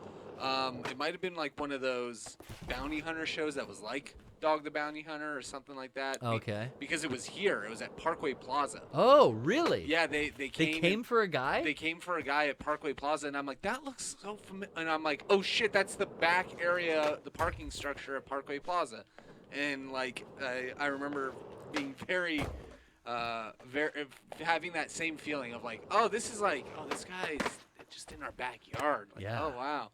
It might have been like one of those bounty hunter shows that was like Dog the Bounty Hunter or something like that. Okay. Because it was here. It was at Parkway Plaza. Oh, really? Yeah, they came. They came for a guy? They came for a guy at Parkway Plaza, and I'm like, that looks so familiar. And I'm like, oh shit, that's the back area, the parking structure at Parkway Plaza. And like, I remember being very having that same feeling of like, oh, this guy's just in our backyard. Like, yeah. Oh wow.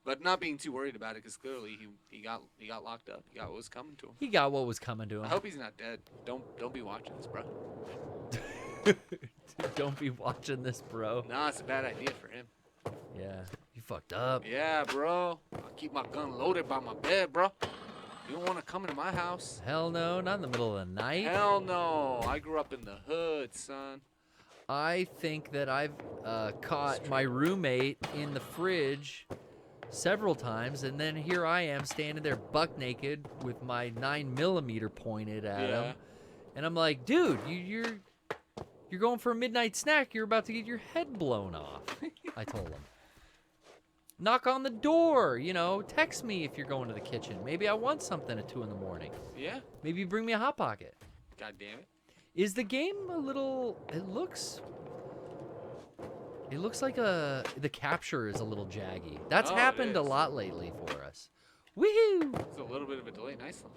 But not being too worried about it because clearly he got locked up. He got what was coming to him. He got what was coming to him. I hope he's not dead. Don't be watching this, bro. Don't be watching this, bro. Nah, it's a bad idea for him. Yeah, you fucked up. Yeah, bro. I keep my gun loaded by my bed, bro. You don't want to come into my house. Hell no, not in the middle of the night. Hell no. I grew up in the hood, son. I think that I've caught my roommate in the fridge several times, and then here I am standing there buck naked with my 9mm pointed at him, and I'm like, dude, you're going for a midnight snack. You're about to get your head blown off. I told him. Knock on the door, text me if you're going to the kitchen. Maybe I want something at 2 in the morning. Yeah. Maybe bring me a Hot Pocket. God damn it. Is the game a little, it looks like the capture is a little jaggy. That's happened a lot lately for us. Woohoo! It's a little bit of a delay. Nice one.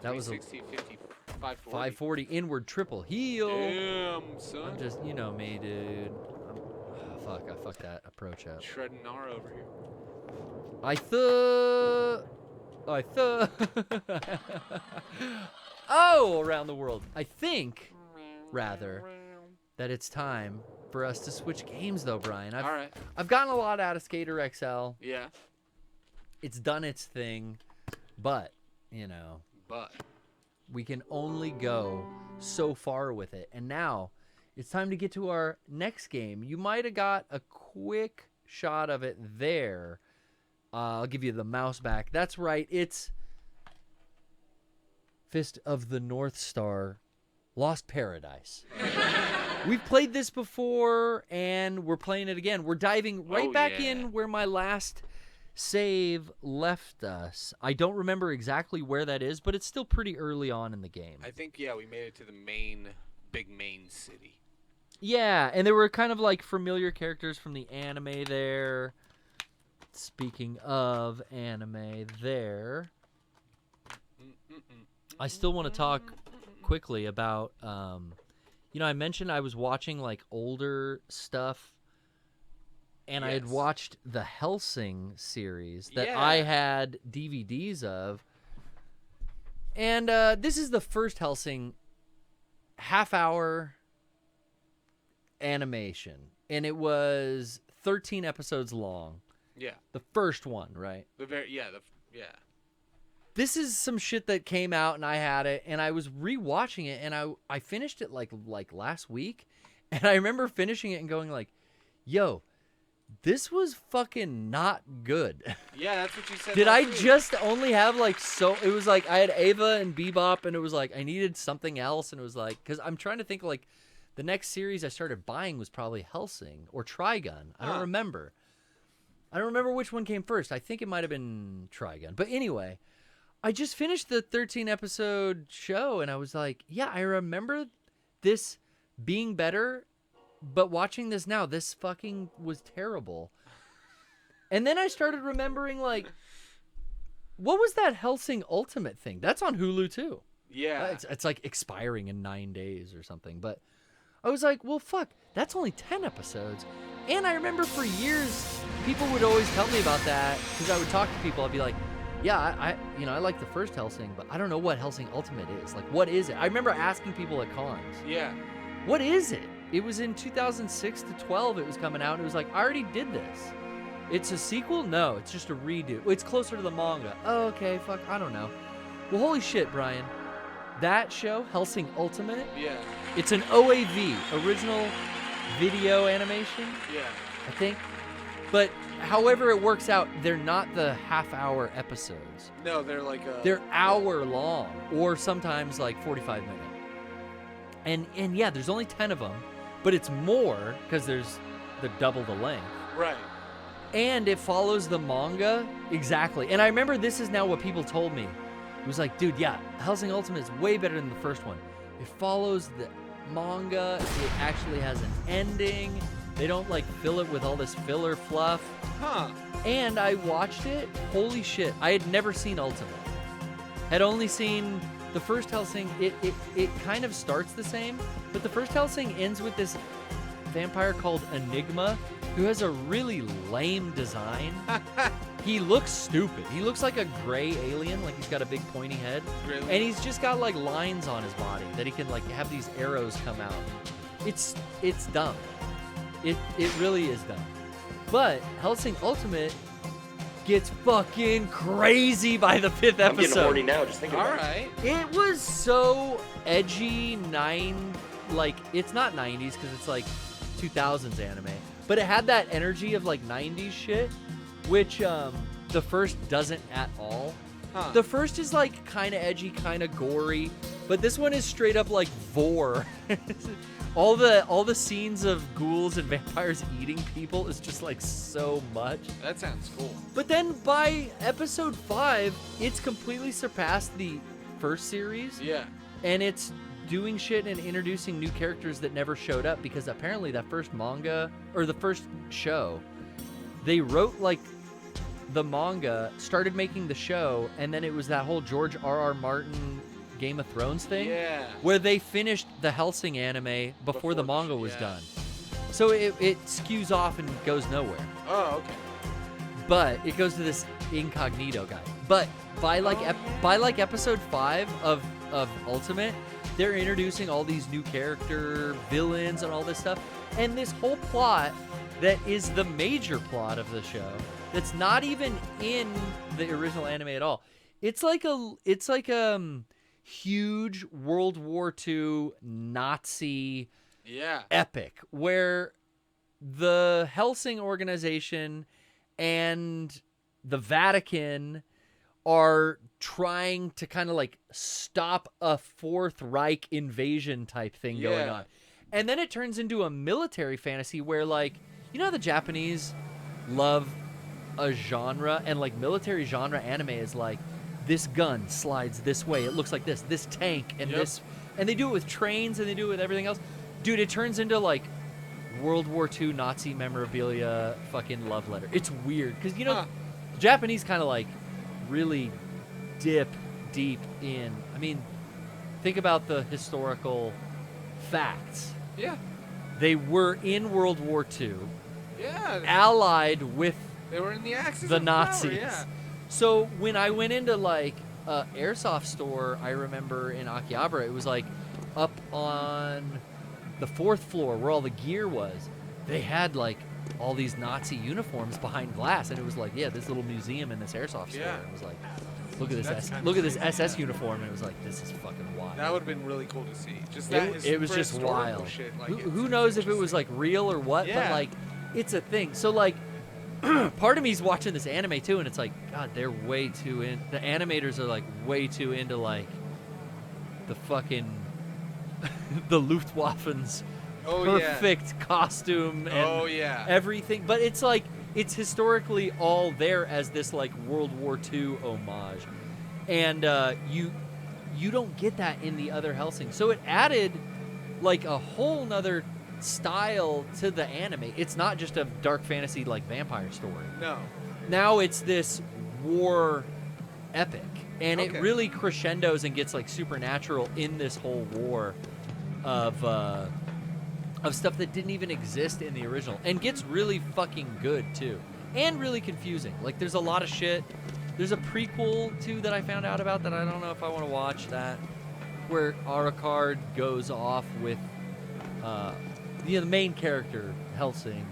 That was 60, 50, 540. 540 inward triple heel. Damn, son. I'm just, me, dude. I fucked that approach up. Shredding R over here. Oh, around the world. I think, rather, that it's time for us to switch games, though, Brian. All right. I've gotten a lot out of Skater XL. Yeah. It's done its thing, but, we can only go so far with it. And now it's time to get to our next game. You might have got a quick shot of it there. I'll give you the mouse back. That's right. It's Fist of the North Star, Lost Paradise. We've played this before, and we're playing it again. We're diving right back in where my last save left us. I don't remember exactly where that is, but it's still pretty early on in the game. I think, we made it to the big main city. Yeah, and there were kind of like familiar characters from the anime there. Speaking of anime there, I still want to talk quickly about, I mentioned I was watching like older stuff, and I had watched the Hellsing series that I had DVDs of. And this is the first Hellsing half-hour animation, and it was 13 episodes long. Yeah. The first one, right? This is some shit that came out, and I had it, and I was rewatching it, and I finished it like last week, and I remember finishing it and going like, yo, this was fucking not good. Yeah, that's what you said. Did I just only have it was like I had Ava and Bebop, and it was like I needed something else, and it was like, because I'm trying to think like the next series I started buying was probably Hellsing or Trigun. I don't remember. I don't remember which one came first. I think it might have been Trigun. But anyway, I just finished the 13-episode show, and I was like, yeah, I remember this being better, but watching this now, this fucking was terrible. And then I started remembering, like, what was that Hellsing Ultimate thing? That's on Hulu, too. Yeah. It's like expiring in 9 days or something. But I was like, well, fuck, that's only 10 episodes. And I remember for years, people would always tell me about that because I would talk to people. I'd be like, yeah, I like the first Hellsing, but I don't know what Hellsing Ultimate is. Like, what is it? I remember asking people at cons. Yeah. What is it? It was in 2006 to 12 it was coming out, and it was like, I already did this. It's a sequel? No, it's just a redo. It's closer to the manga. Oh, okay, fuck, I don't know. Well, holy shit, Brian. That show, Hellsing Ultimate, it's an OAV, original video animation, I think. But however it works out, they're not the half-hour episodes. No, they're like they're hour long, or sometimes like 45 minutes. And yeah, there's only 10 of them, but it's more because there's the double the length. Right. And it follows the manga exactly. And I remember this is now what people told me. It was like, dude, yeah, Hellsing Ultimate is way better than the first one. It follows the manga. It actually has an ending. They don't like fill it with all this filler fluff. Huh. And I watched it. Holy shit. I had never seen Ultimate. Had only seen the first Hellsing. It kind of starts the same, but the first Hellsing ends with this vampire called Enigma who has a really lame design. He looks stupid. He looks like a gray alien, like he's got a big pointy head. Really? And he's just got like lines on his body that he can like have these arrows come out. It's dumb. It really is dumb. But Hellsing Ultimate gets fucking crazy by the 5th episode. I'm getting horny now, just thinking about it. Alright. It was so edgy, like, it's not 90s because it's like 2000s anime, but it had that energy of like 90s shit, which the first doesn't at all. Huh. The first is like kind of edgy, kind of gory, but this one is straight up like vor. all the scenes of ghouls and vampires eating people is just like so much. That sounds cool. But then by episode 5, it's completely surpassed the first series. Yeah. And it's doing shit and introducing new characters that never showed up because apparently that first manga, or the first show, they wrote like the manga, started making the show, and then it was that whole George R.R. Martin Game of Thrones thing. Yeah. Where they finished the Hellsing anime before the manga was done. So it skews off and goes nowhere. Oh, okay. But it goes to this incognito guy. But by like episode 5 of Ultimate, they're introducing all these new character villains and all this stuff, and this whole plot that is the major plot of the show that's not even in the original anime at all. It's like a huge World War II Nazi epic where the Hellsing organization and the Vatican are trying to kind of like stop a Fourth Reich invasion type thing going on. And then it turns into a military fantasy where, like, you know, the Japanese love a genre, and like military genre anime is like, this gun slides this way, it looks like this tank and this, and they do it with trains and they do it with everything else. Dude, it turns into like World War II Nazi memorabilia fucking love letter. It's weird because, you know, Japanese kind of like really dip deep in. I mean, think about the historical facts. Yeah. They were in World War II. Yeah. Allied with they were in the Axis the of Nazis. Power, yeah. So when I went into like a airsoft store, I remember in Akihabara, it was like up on the 4th floor where all the gear was. They had like all these Nazi uniforms behind glass, and it was like, yeah, this little museum in this airsoft store. And it was like, look at this SS uniform, and it was like, this is fucking wild. That would have been really cool to see. Just that it was just wild. Shit, like, who knows if it was like real or what? Yeah. But like, it's a thing. So like, part of me is watching this anime too, and it's like, God, they're way too in. The animators are like way too into like the fucking the Luftwaffen's perfect costume and everything. But it's like, it's historically all there as this like World War II homage, and you don't get that in the other Hellsing. So it added like a whole nother style to the anime. It's not just a dark fantasy like vampire story. No. Now it's this war epic, and it really crescendos and gets like supernatural in this whole war of of stuff that didn't even exist in the original, and gets really fucking good too, and really confusing. Like there's a lot of shit. There's a prequel too that I found out about that I don't know if I want to watch that, where Alucard goes off with the main character Hellsing.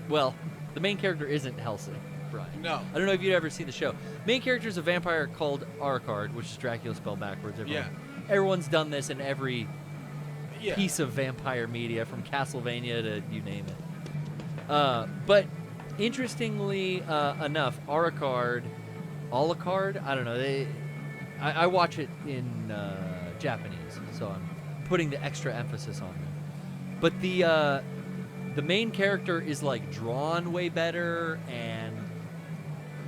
Well, the main character isn't Hellsing, Brian. No. I don't know if you've ever seen the show. Main character is a vampire called Alucard, which is Dracula spelled backwards. Everyone's done this in every piece of vampire media, from Castlevania to you name it. But interestingly enough, Alucard, I don't know. I watch it in Japanese, so I'm putting the extra emphasis on it. But the main character is like drawn way better, and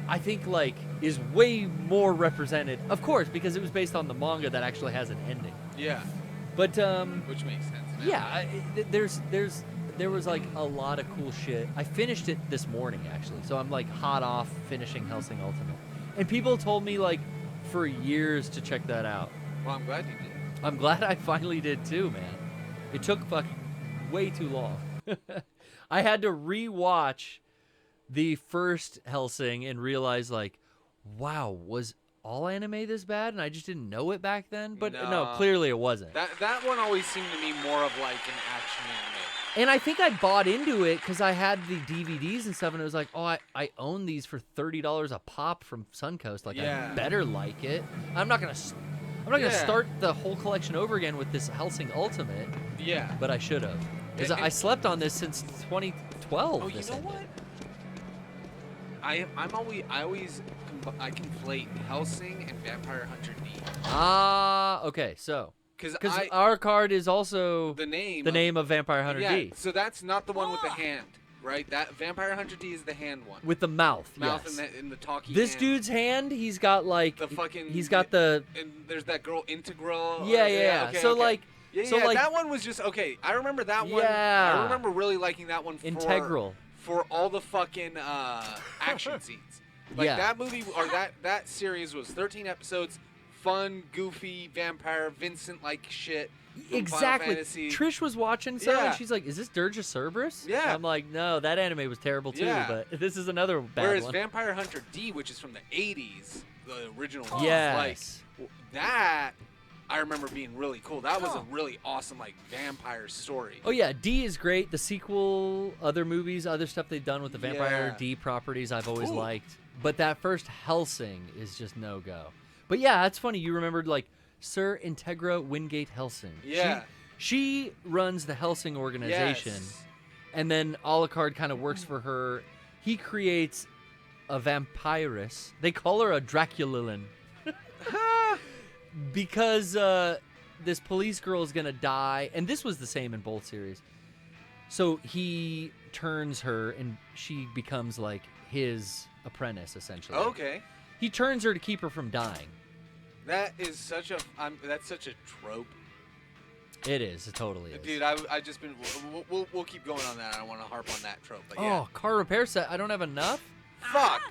I think like is way more represented, of course, because it was based on the manga that actually has an ending. Yeah. But which makes sense. Yeah, there was like a lot of cool shit. I finished it this morning actually, so I'm like hot off finishing Hellsing Ultimate, and people told me like for years to check that out. Well, I'm glad you did. I'm glad I finally did too, man. It took fucking way too long. I had to rewatch the first Hellsing and realize like, wow, was all anime this bad? And I just didn't know it back then. But no, clearly it wasn't. That one always seemed to me more of like an action anime. And I think I bought into it because I had the DVDs and stuff, and it was like, oh, I own these for $30 a pop from Suncoast. Like, I better like it. I'm not gonna start the whole collection over again with this Hellsing Ultimate. Yeah. But I should have, because I slept on this since 2012. Oh, you know what? I conflate Hellsing and Vampire Hunter D. Okay, so. Because our card is also the name of Vampire Hunter D. So that's not the one with the hand, right? That Vampire Hunter D is the hand one. With the mouth. Yes. In the talkie This hand. dude's hand, he's got like the fucking. He's got the. And there's that girl Integral. Yeah. Okay, so okay. like. Yeah, like that one was just okay. I remember that one. Yeah. I remember really liking that one. Integral. For all the fucking action scenes. Like that movie or that series was 13 episodes. Fun, goofy, vampire, Vincent-like shit. Exactly. Trish was watching some, and she's like, "Is this Dirge of Cerberus?" Yeah. I'm like, "No, that anime was terrible too." Yeah. But this is another bad Whereas one. Vampire Hunter D, which is from the '80s, the original one, like that, I remember being really cool. That was a really awesome like vampire story. Oh yeah, D is great. The sequel, other movies, other stuff they've done with the Vampire D properties, I've always liked. But that first Hellsing is just no go. But yeah, that's funny. You remembered like Sir Integra Wingate Hellsing. Yeah. She runs the Hellsing organization, and then Alucard kind of works for her. He creates a vampiress. They call her a Draculilin. Because this police girl is going to die. And this was the same in both series. So he turns her, and she becomes like his apprentice, essentially. Okay. He turns her to keep her from dying. That is such a that's such a trope. It is. It totally is. Dude, I just been we'll keep going on that. I don't want to harp on that trope. But Oh, car repair set. I don't have enough. Fuck.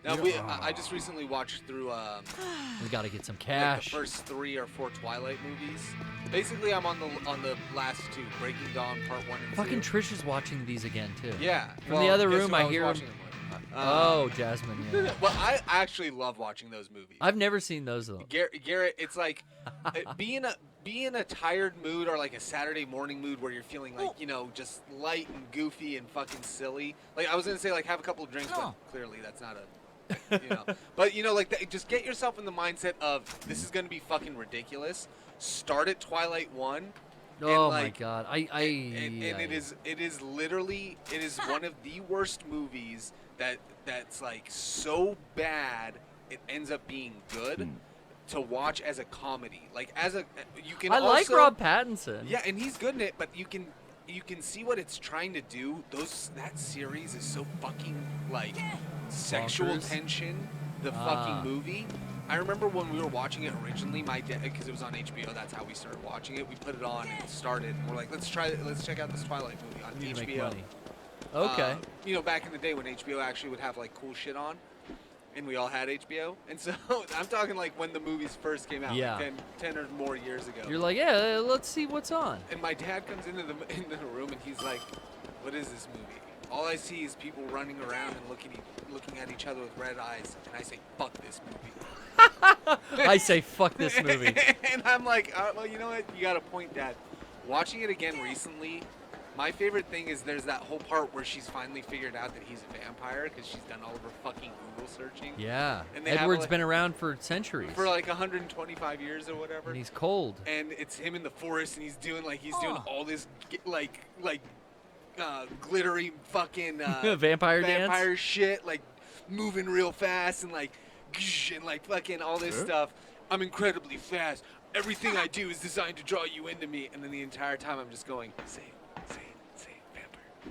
Now I just recently watched through. We got to get some cash. Like the first 3 or 4 Twilight movies. Basically, I'm on the last 2, Breaking Dawn Part 1 and 2. Fucking Trish is watching these again too. Yeah. From the other room, I hear him. Jasmine. Yeah. Well, I actually love watching those movies. I've never seen those though. Garrett, it's like be in a tired mood or like a Saturday morning mood where you're feeling like just light and goofy and fucking silly. Like I was gonna say like have a couple of drinks, but clearly that's not a. But like just get yourself in the mindset of this is gonna be fucking ridiculous. Start at Twilight 1. Oh my god, it is literally one of the worst movies that's like so bad it ends up being good to watch as a comedy. Like you can. I like Rob Pattinson. Yeah, and he's good in it, but you can see what it's trying to do. That series is so fucking like sexual tension. The fucking movie. I remember when we were watching it originally, my dad, because it was on HBO, that's how we started watching it. We put it on and it started, and we're like, let's check out this Twilight movie on HBO. Okay. Back in the day when HBO actually would have like cool shit on. and we all had HBO. And so I'm talking like when the movies first came out, Yeah. like 10 or more years ago. You're like, yeah, let's see what's on. And my dad comes into the room and he's like, "What is this movie?" All I see is people running around and looking at each other with red eyes. And I say, "Fuck this movie." I say, fuck this movie. And I'm like, well, you know what? You got a point, Dad. Watching it again recently, my favorite thing is there's that whole part where she's finally figured out that he's a vampire because she's done all of her fucking Google searching. Yeah. And they have, Edward's like- been been around for centuries. For like 125 years or whatever. And he's cold. And it's him in the forest, and he's doing all this glittery fucking Vampire shit, like moving real fast and like fucking all this stuff. I'm incredibly fast. Everything I do is designed to draw you into me. And then the entire time I'm just going,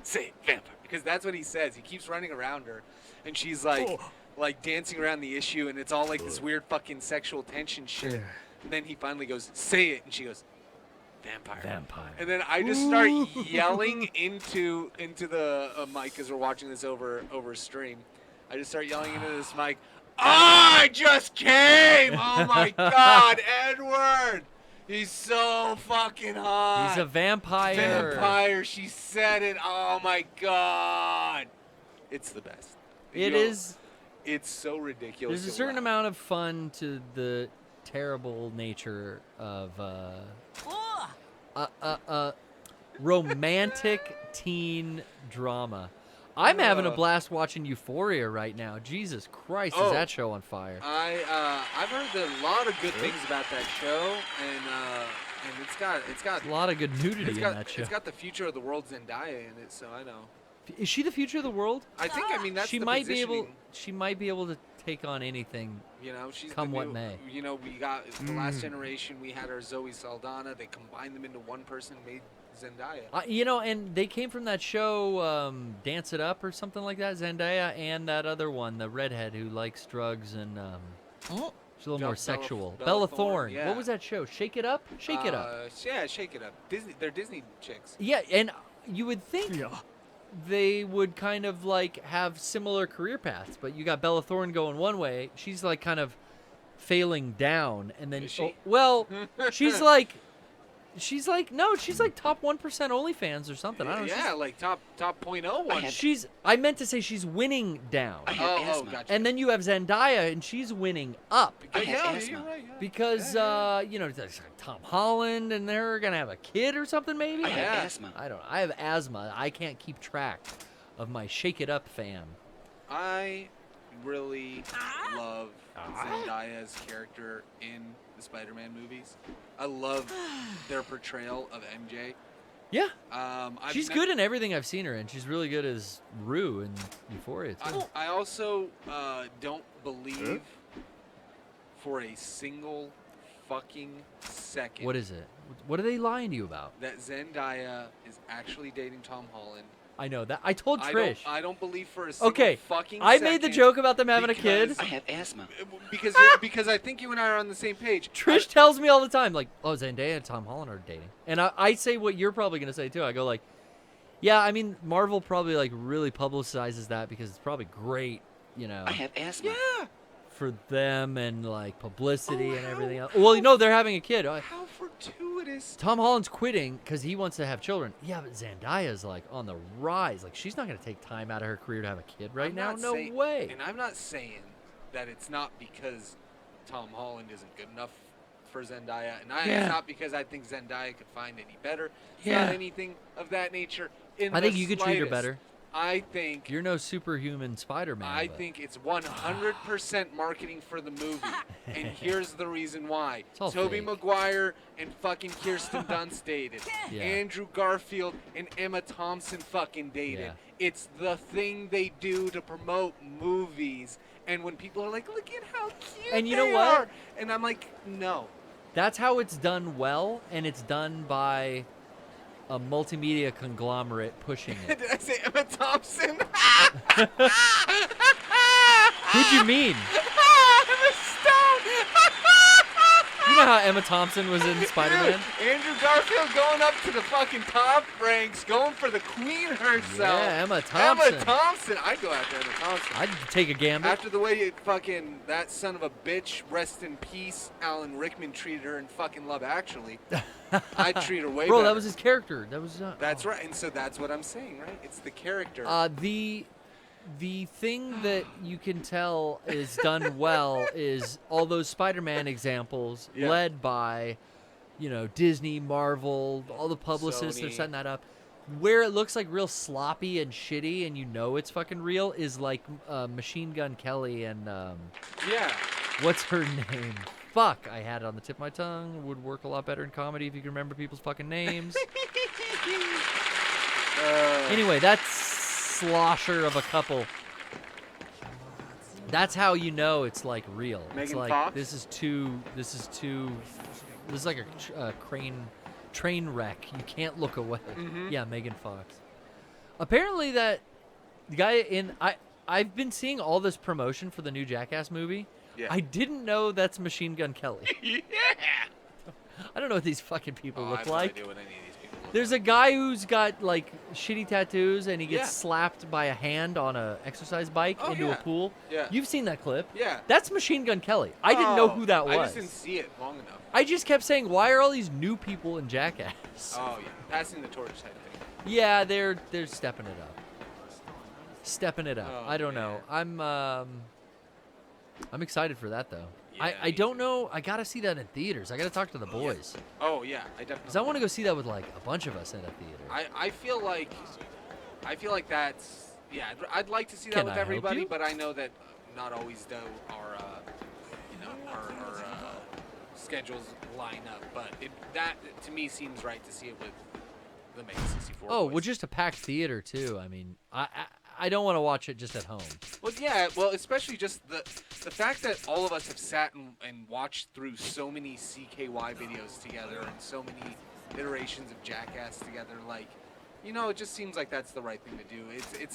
say vampire, because that's what he says. He keeps running around her, and she's like dancing around the issue, and it's all like this weird fucking sexual tension shit. And then he finally goes, say it, and she goes, vampire. And then I just start yelling into the mic because we're watching this over stream. I just start yelling into this mic, I just came! Oh my God, Edward! He's so fucking hot. He's a vampire. Vampire. She said it. Oh my God. It's the best. It is. It's so ridiculous. There's a certain amount of fun to the terrible nature of romantic teen drama. I'm having a blast watching Euphoria right now. Jesus Christ, is that show on fire? I've heard a lot of good things about that show, and it's got a lot of good nudity in that show. It's got the future of the world Zendaya in it, so I know. Is she the future of the world? I think. I mean, that's she the might be positioning. able. She might be able to take on anything. You know, she's come the what new, may. You know, we got the last generation. We had our Zoe Saldana. They combined them into one person, made Zendaya. You know, and they came from that show, Dance It Up or something like that. Zendaya and that other one, the redhead who likes drugs and she's a little more sexual. Bella Thorne. Yeah. What was that show? Shake It Up? Shake It Up. Yeah, Shake It Up. Disney. They're Disney chicks. Yeah, and you would think they would kind of like have similar career paths, but you got Bella Thorne going one way. She's like kind of failing down, and then Is she? she's like. She's like top 1% OnlyFans or something. I don't know. Yeah, like top 0.01. I meant to say she's winning down. Oh, gotcha. And then you have Zendaya, and she's winning up. Yeah, you're right. Yeah. Because you know, there's Tom Holland, and they're gonna have a kid or something, maybe. I have asthma. I don't know. I have asthma. I can't keep track of my Shake It Up fam. I really love Zendaya's character in the Spider-Man movies. I love their portrayal of MJ. Yeah. She's good in everything I've seen her in. She's really good as Rue in Euphoria too. I also don't believe for a single fucking second. What is it? What are they lying to you about? That Zendaya is actually dating Tom Holland. I know that. I told Trish. I don't believe for a single fucking I second. made the joke about them having a kid. I have asthma. Because I think you and I are on the same page. Trish tells me all the time, like, oh, Zendaya and Tom Holland are dating. And I say what you're probably going to say, too. I go, like, yeah, I mean, Marvel probably, like, really publicizes that because it's probably great, you know. I have asthma. Yeah. For them and, like, publicity and everything else. Well, you know, they're having a kid. How fortuitous. Tom Holland's quitting because he wants to have children. Yeah, but Zendaya's, like, on the rise. Like, she's not going to take time out of her career to have a kid right now. No way. And I'm not saying that it's not because Tom Holland isn't good enough for Zendaya. And it's not because I think Zendaya could find any better. It's not anything of that nature. I think you could treat her better. I think you're no superhuman Spider-Man. I think it's 100% marketing for the movie, and here's the reason why. Tobey Maguire and fucking Kirsten Dunst dated. Yeah. Andrew Garfield and Emma Thompson fucking dated. Yeah. It's the thing they do to promote movies, and when people are like, "Look at how cute And you know they what? are," and I'm like, "No." That's how it's done well, and it's done by a multimedia conglomerate pushing it. Did I say Emma Thompson? Who'd you mean? Emma Stone. You know know how Emma Thompson was in Spider-Man? Dude, Andrew Garfield going up to the fucking top ranks, going for the queen herself. Yeah, Emma Thompson. Emma Thompson. I'd go after Emma Thompson. I'd take a gambit. After the way that son of a bitch, rest in peace, Alan Rickman treated her in fucking Love Actually, I'd treat her way Bro, better. that was his character. That was. That's right, and so that's what I'm saying, right? It's the character. The thing that you can tell is done well is all those Spider-Man examples led by, Disney, Marvel, all the publicists that are Sony. setting that up. Where it looks like real sloppy and shitty and it's fucking real is like Machine Gun Kelly and what's her name? Fuck, I had it on the tip of my tongue. Would work a lot better in comedy if you can remember people's fucking names. Anyway, that's slosher of a couple. That's how you know it's like real. It's Megan like Fox? this is like a train wreck. You can't look away. Yeah, Megan Fox. Apparently that the guy I've been seeing all this promotion for the new Jackass movie. Yeah. I didn't know that's Machine Gun Kelly. I don't know what these fucking people look like. I have no idea what any of these people look There's a guy who's got like shitty tattoos and he gets slapped by a hand on a exercise bike into a pool. Yeah. You've seen that clip. Yeah. That's Machine Gun Kelly. I didn't know who that was. I just didn't see it long enough. I just kept saying, why are all these new people in Jackass? Oh yeah, passing the torch type thing. Yeah, they're stepping it up. Stepping it up. Oh, I don't know. I'm excited for that though. Yeah, I don't know. I gotta see that in theaters. I gotta talk to the boys. Oh yeah, I definitely. Cause I want to go see that with like a bunch of us at a theater. I feel like that's I'd like to see that Can with I help everybody, you? but I know that not always do our schedules line up. But that to me seems right to see it with the Mega 64. Oh, boys. well, just a packed theater too. I mean, I don't want to watch it just at home. Well, yeah. Well, especially just the fact that all of us have sat and watched through so many CKY videos together and so many iterations of Jackass together, like, it just seems like that's the right thing to do. It's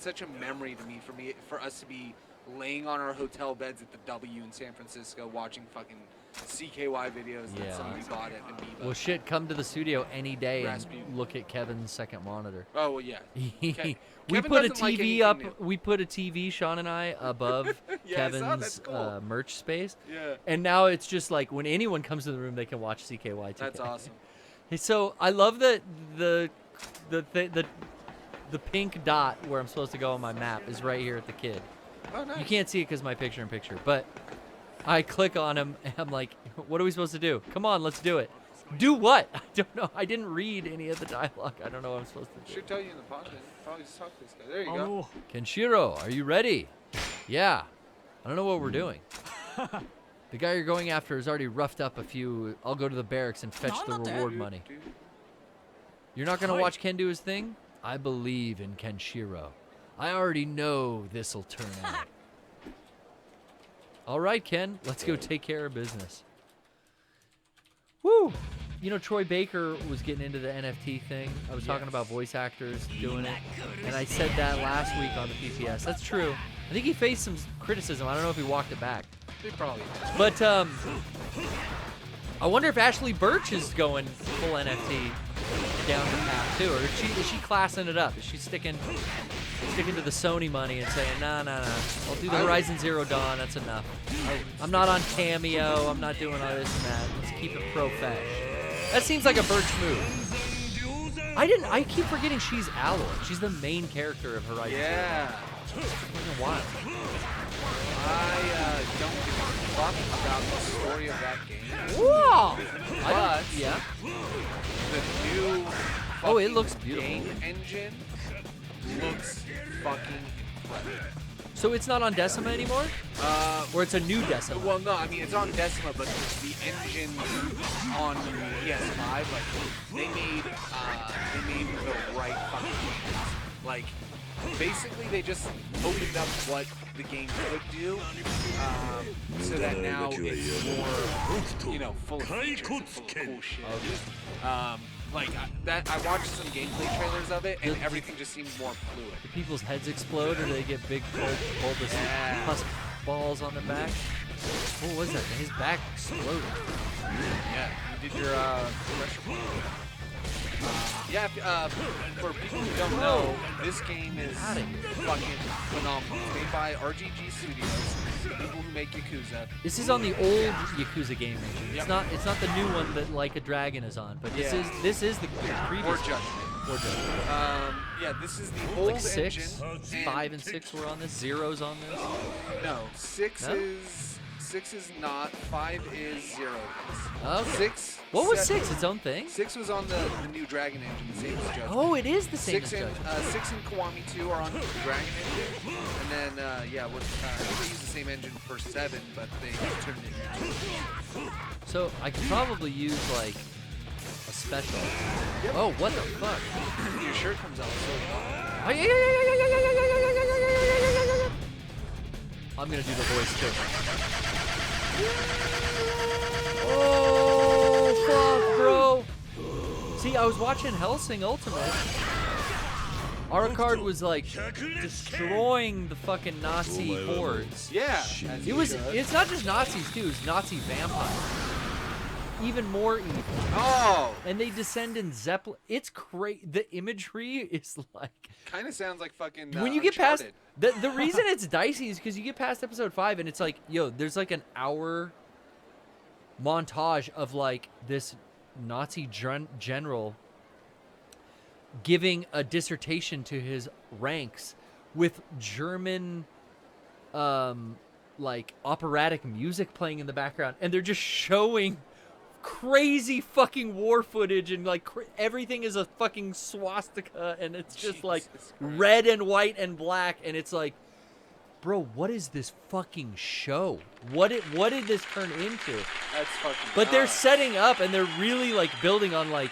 such a memory to me for us to be laying on our hotel beds at the W in San Francisco watching fucking CKY videos that somebody bought at Amoeba. Well, shit, come to the studio any day Rasputin. and look at Kevin's second monitor. Oh well, yeah. We Kevin put a doesn't like TV up. anything new. We put a TV, Sean and I, above Yeah, I saw, that's Kevin's cool. merch space. Yeah. And now it's just like when anyone comes to the room, they can watch CKY. 2K. That's awesome. So I love that the pink dot where I'm supposed to go on my map is right here at the kid. Oh, nice. You can't see it because my picture-in-picture, but I click on him and I'm like, what are we supposed to do? Come on, let's do it. Do what? I don't know. I didn't read any of the dialogue. I don't know what I'm supposed to do. Should tell you in the podcast. Probably just talk to this guy. There you go. Kenshiro, are you ready? Yeah. I don't know what we're doing. The guy you're going after has already roughed up a few. I'll go to the barracks and fetch the reward money. You're not going to watch Ken do his thing? I believe in Kenshiro. I already know this'll turn out. All right, Ken, let's go take care of business. Woo! Troy Baker was getting into the NFT thing. I was talking about voice actors doing it. And I said that last week on the PPS. That's true. I think he faced some criticism. I don't know if he walked it back. They probably. But I wonder if Ashley Birch is going full NFT down the path too, or is she classing it up? Is she sticking to the Sony money and saying, nah, I'll do the Horizon Zero Dawn, that's enough. I'm not on Cameo, I'm not doing all this and that. Let's keep it pro-fesh. That seems like a Birch move. I keep forgetting she's Alloy. She's the main character of Horizon Yeah. Zero. It's wild. I don't give a fuck about the story of that game. Whoa! But yeah. The new Oh, it looks beautiful. game engine looks fucking incredible. So it's not on Decima anymore? Or it's a new Decima? Well, no, I mean, it's on Decima, but the engine on PS5, like, they made the right fucking changes. Like, basically, they just opened up what the game could do, so that now it's more, full of features and full of cool shit. I watched some gameplay trailers of it, and everything just seems more fluid. Do people's heads explode, or do they get big bulbous pus balls on their back? What was that? His back exploded. Yeah, you did your pressure point. For people who don't know, this game is fucking phenomenal. It's made by RGG Studios, the people who make Yakuza. This is on the old Yakuza game engine. Yep. It's not the new one that Like a Dragon is on, but this is the previous Or one. Judgment. Or Judgment. This is the old Like 6, engine. 5 and 6 were on this. 0's on this. No, 6 No? is not. 5 is 0. Okay. 6. What was 6? Its own thing? 6 was on the new Dragon engine, the same as Judgment. Oh, it is the same 6 as and Judgment. 6 and Kiwami 2 are on the Dragon engine, and then I think they use the same engine for 7, but they turned it into. So I could probably use like a special. Oh, what the fuck? Your shirt comes out so hot. I'm gonna do the voice too. Oh, fuck, bro. See, I was watching Hellsing Ultimate. Alucard was like destroying the fucking Nazi hordes. Yeah. It's not just Nazis too, it's Nazi vampires. Even more evil. Oh! And they descend in Zeppelin. It's crazy. The imagery is like... Kind of sounds like fucking when you get Uncharted. past... The reason it's dicey is because you get past episode 5 and it's like, yo, there's like an hour montage of like this Nazi general giving a dissertation to his ranks with German like operatic music playing in the background, and they're just showing crazy fucking war footage, and like everything is a fucking swastika, and it's just like red and white and black, and it's like, bro, what is this fucking show? What did this turn into? That's fucking. But they're setting up, and they're really like building on like,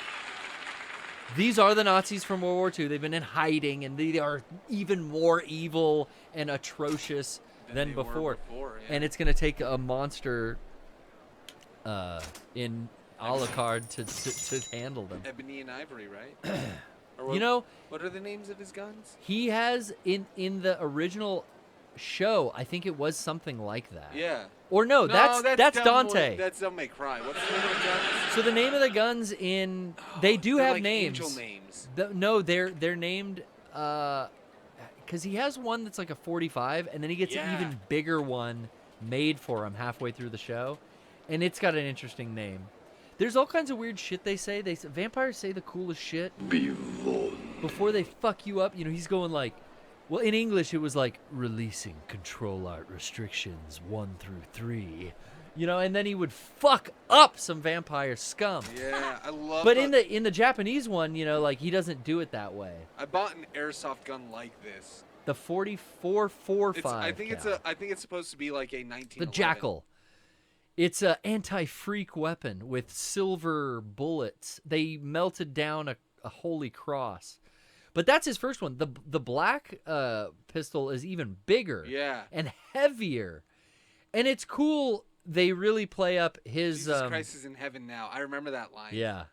these are the Nazis from World War II. They've been in hiding, and they are even more evil and atrocious than before. Yeah. And it's gonna take a monster in Alucard to handle them. Ebony and Ivory, right? Or You know, what are the names of his guns? he has in the original show, I think it was something like that. Yeah. Or no, that's Dante. That's Don't Make Cry. What's the name of the guns? So the name of the guns in they do They're have like names. Angel names. No, they're named because he has one that's like a 45, and then he gets an even bigger one made for him halfway through the show, and it's got an interesting name. There's all kinds of weird shit they say. Vampires say the coolest shit before they fuck you up. You know, he's going like, well, in English it was like releasing control art restrictions 1 through 3. You know, and then he would fuck up some vampire scum. Yeah, I love. But in the Japanese one, you know, like he doesn't do it that way. I bought an airsoft gun like this. The 44.45. I think it's supposed to be like a 1911. The Jackal. It's an anti-freak weapon with silver bullets. They melted down a holy cross. But that's his first one. The black pistol is even bigger. Yeah. And heavier. And it's cool. They really play up his... Jesus Christ is in heaven now. I remember that line. Yeah.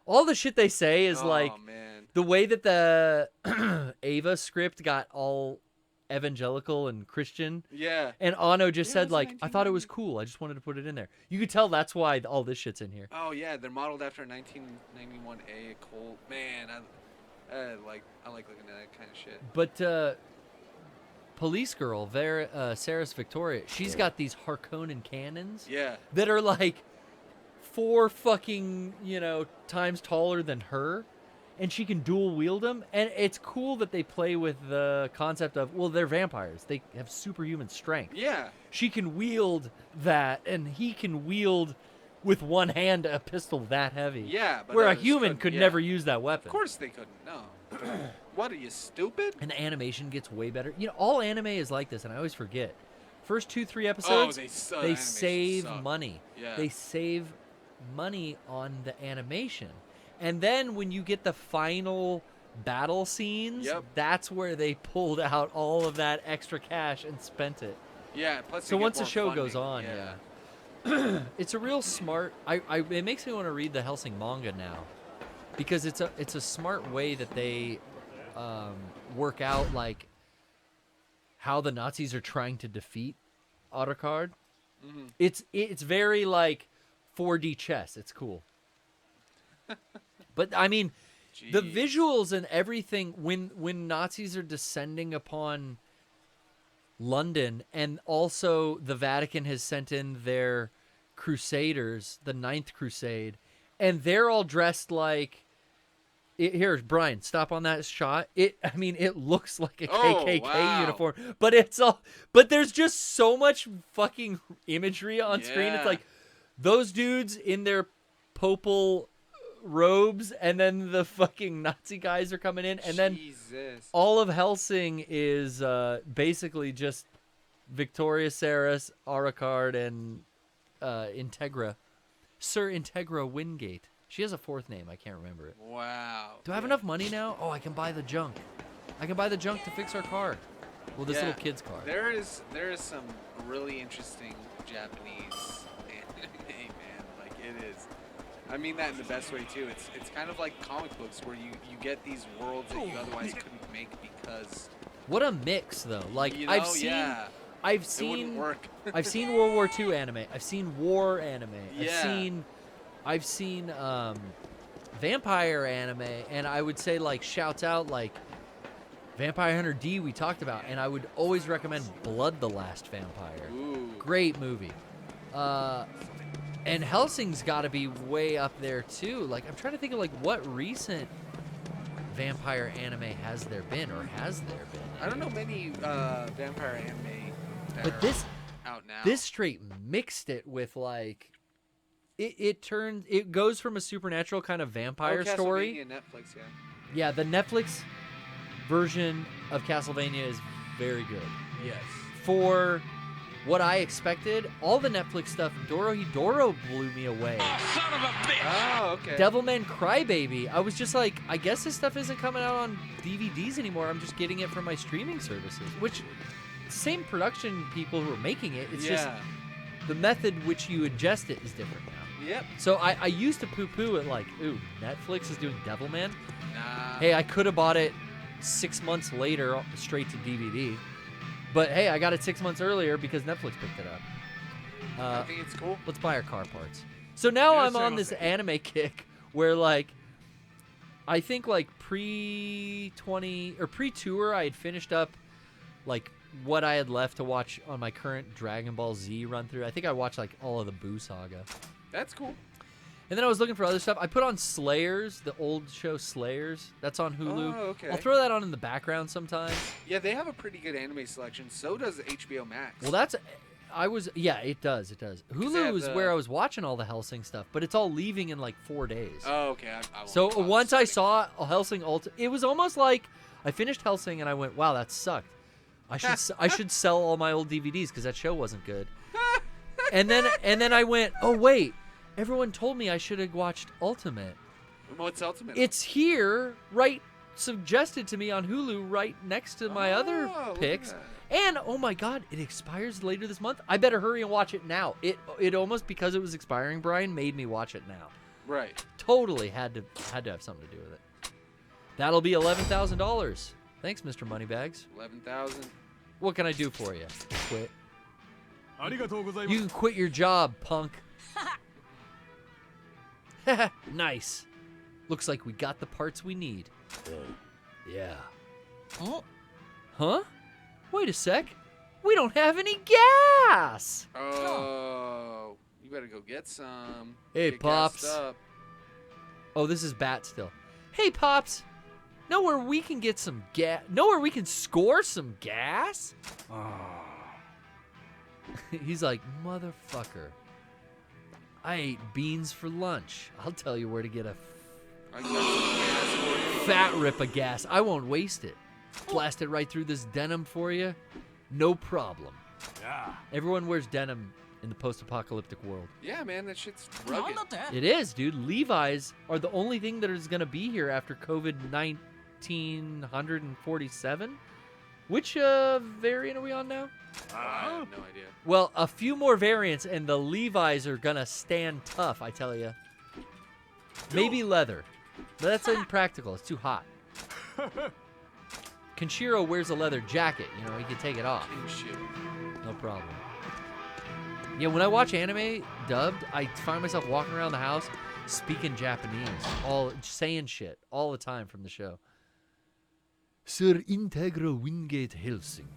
All the shit they say is like... Man. The way that the Ava script got all evangelical and Christian. Yeah. And Anno just said, like, I thought it was cool. I just wanted to put it in there. You could tell that's why all this shit's in here. Oh, yeah. They're modeled after a 1991 Colt. Man, I like looking at that kind of shit. But Police Girl, Sarah's Victoria, she's got these Harkonnen cannons. Yeah. That are like 4 fucking, times taller than her. And she can dual wield them. And it's cool that they play with the concept of, well, they're vampires. They have superhuman strength. Yeah. She can wield that, and he can wield with one hand a pistol that heavy. Yeah. But where a human could never use that weapon. Of course they couldn't. No. What, are you stupid? And the animation gets way better. All anime is like this, and I always forget. First 2-3 episodes, they save money. Yeah. They save money on the animation. And then when you get the final battle scenes, that's where they pulled out all of that extra cash and spent it. Yeah. Plus so once the show goes on, it's a real smart. It makes me want to read the Hellsing manga now, because it's a smart way that they work out like how the Nazis are trying to defeat Alucard. Mm-hmm. It's very like 4D chess. It's cool. But I mean, the visuals and everything when Nazis are descending upon London, and also the Vatican has sent in their crusaders, the Ninth Crusade, and they're all dressed like. Here, Brian, stop on that shot. It looks like a KKK uniform, but but there's just so much fucking imagery on screen. It's like those dudes in their popal robes, and then the fucking Nazi guys are coming in, and then all of Hellsing is basically just Victoria Saris, Arakard, and Integra, Sir Integra Wingate. She has a fourth name. I can't remember it. Wow. Do I have enough money now? Oh, I can buy the junk. I can buy the junk to fix our car. Well, this little kid's car. There is some really interesting Japanese anime, man. Like, it is. I mean that in the best way, too. It's kind of like comic books where you get these worlds that you otherwise couldn't make because... What a mix, though. Like, you know, I've seen I've seen World War II anime. I've seen war anime. I've seen vampire anime, and I would say, like, shouts out, like, Vampire Hunter D we talked about, and I would always recommend Blood the Last Vampire. Ooh. Great movie. And Hellsing's got to be way up there, too. Like, I'm trying to think of, like, what recent vampire anime has there been? I don't know many vampire anime that but this out now. This straight mixed it with, like... It goes from a supernatural kind of vampire story. Netflix, Yeah, the Netflix version of Castlevania is very good. Yes. For what I expected, all the Netflix stuff, Dorohedoro blew me away. Oh, son of a bitch! Oh, okay. Devilman Crybaby, I was just like, I guess this stuff isn't coming out on DVDs anymore. I'm just getting it from my streaming services, which same production people who are making it. It's just the method which you ingest it is different now. Yep. So I used to poo-poo it like, ooh, Netflix is doing Devilman? Nah. Hey, I could have bought it 6 months later straight to DVD. But hey, I got it 6 months earlier because Netflix picked it up. I think it's cool. Let's buy our car parts. So now I'm on this anime kick where, like, I think, like, pre-tour, I had finished up, like, what I had left to watch on my current Dragon Ball Z run through. I think I watched, like, all of the Buu saga. That's cool. And then I was looking for other stuff. I put on Slayers, the old show Slayers. That's on Hulu. Oh, okay. I'll throw that on in the background sometimes. Yeah, they have a pretty good anime selection. So does HBO Max. Well, it does. Hulu is where I was watching all the Hellsing stuff, but it's all leaving in like 4 days. Oh, okay. So once I saw Hellsing it was almost like I finished Hellsing and I went, wow, that sucked. I should sell all my old DVDs because that show wasn't good. and then I went, oh wait, everyone told me I should have watched Ultimate. What's Ultimate? It's here, right, suggested to me on Hulu, right next to my other picks. And oh my God, it expires later this month. I better hurry and watch it now. It almost, because it was expiring, Brian, made me watch it now. Right. Totally had to have something to do with it. That'll be $11,000. Thanks, Mr. Moneybags. 11,000. What can I do for you? Quit. You can quit your job, punk. Nice. Looks like we got the parts we need. Yeah. Huh? Wait a sec. We don't have any gas. Oh, you better go get some. Hey, Get Pops. gassed up. Oh, this is Bat still. Hey, Pops. Know where we can get some gas? Know where we can score some gas? He's like, motherfucker. I ate beans for lunch. I'll tell you where to get a fat rip of gas. I won't waste it. Blast it right through this denim for you. No problem. Yeah. Everyone wears denim in the post-apocalyptic world. Yeah, man, that shit's rugged. It is, dude. Levi's are the only thing that is going to be here after COVID-1947. Which variant are we on now? I have no idea. Well, a few more variants, and the Levi's are going to stand tough, I tell you. Maybe leather. But that's impractical. It's too hot. Kenshiro wears a leather jacket. You know, he can take it off. No problem. Yeah, when I watch anime dubbed, I find myself walking around the house speaking Japanese, saying shit all the time from the show. Sir Integra Wingate Hellsing.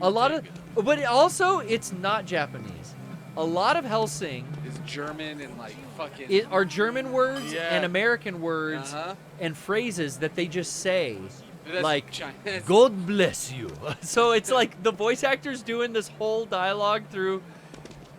A lot of, but also it's not Japanese. A lot of Hellsing is German and like fucking. Are German words Yeah. and American words and phrases that they just say, That's like China. "God bless you." So it's like the voice actor's doing this whole dialogue through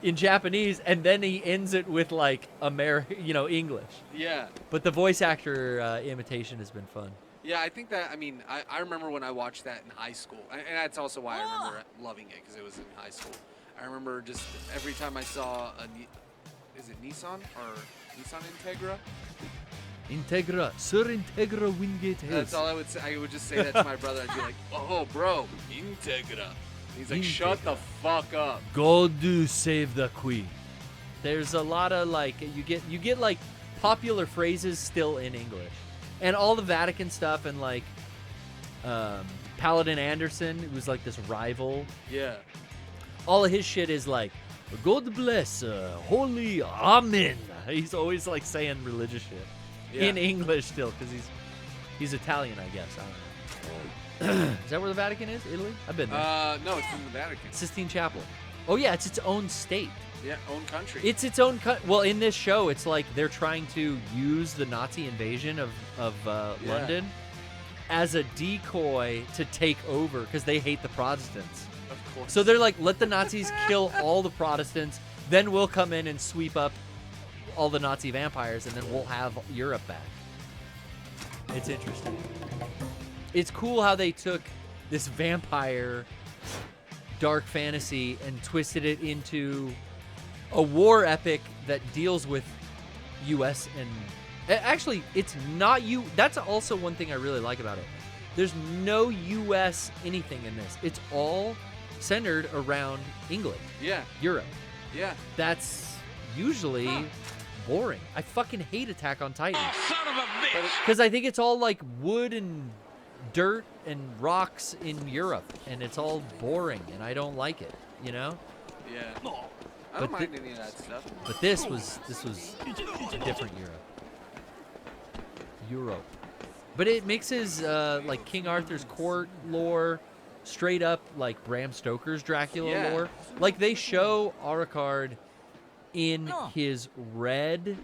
in Japanese, and then he ends it with like English. Yeah. But the voice actor imitation has been fun. Yeah, I think that, I remember when I watched that in high school, and that's also why I remember loving it, because it was in high school. I remember just every time I saw is it Nissan or Nissan Integra? Integra, Sir Integra Wingate Hellsing. That's all I would say. I would just say that to my brother. I'd be like, "Oh, bro, Integra." He's like, "Shut the fuck up." God do save the queen. There's a lot of like you get like popular phrases still in English, and all the Vatican stuff and like Paladin Anderson, who was like this rival. Yeah. All of his shit is like, God bless, holy amen. He's always like saying religious shit in English still, because he's Italian, I guess. I don't know. Is that where the Vatican is? Italy? I've been there. No, it's in the Vatican. Sistine Chapel. Oh yeah, it's its own state. Yeah, own country. It's its own well, in this show, it's like they're trying to use the Nazi invasion of London as a decoy to take over, because they hate the Protestants. Of course. So they're like, let the Nazis kill all the Protestants, then we'll come in and sweep up all the Nazi vampires, and then we'll have Europe back. It's interesting. It's cool how they took this vampire dark fantasy and twisted it into a war epic that deals with U.S. and... Actually, it's not you. That's also one thing I really like about it. There's no U.S. anything in this. It's all centered around England. Yeah. Europe. Yeah. That's usually boring. I fucking hate Attack on Titan. Oh, son of a bitch! Because I think it's all like wood and dirt and rocks in Europe, and it's all boring, and I don't like it, you know? Yeah. I don't mind any of that stuff. But this was a different Europe. But it mixes like King Arthur's court lore straight up like Bram Stoker's Dracula lore. Like they show Alucard in his red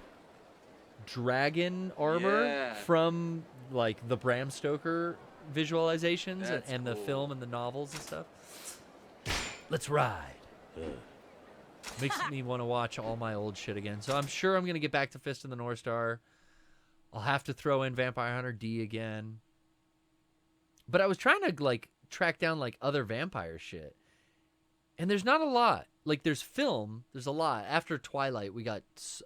dragon armor from like the Bram Stoker visualizations and the film and the novels and stuff. Let's ride. Makes me want to watch all my old shit again. So I'm sure I'm going to get back to Fist of the North Star. I'll have to throw in Vampire Hunter D again. But I was trying to like track down like other vampire shit. And there's not a lot. Like there's film, there's a lot. After Twilight, we got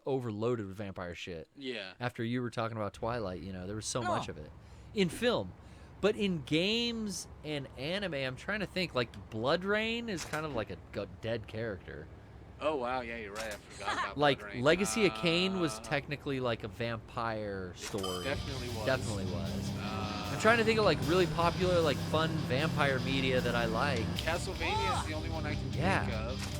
overloaded with vampire shit. Yeah. After you were talking about Twilight, you know, there was so much of it. In film. But in games and anime, I'm trying to think. Like Blood Rain is kind of like a dead character. Oh, wow. Yeah, you're right. I forgot about Like Blood Rain. Legacy of Kain was technically like a vampire story. Definitely was. I'm trying to think of like really popular, like fun vampire media that I like. Castlevania is the only one I can think of.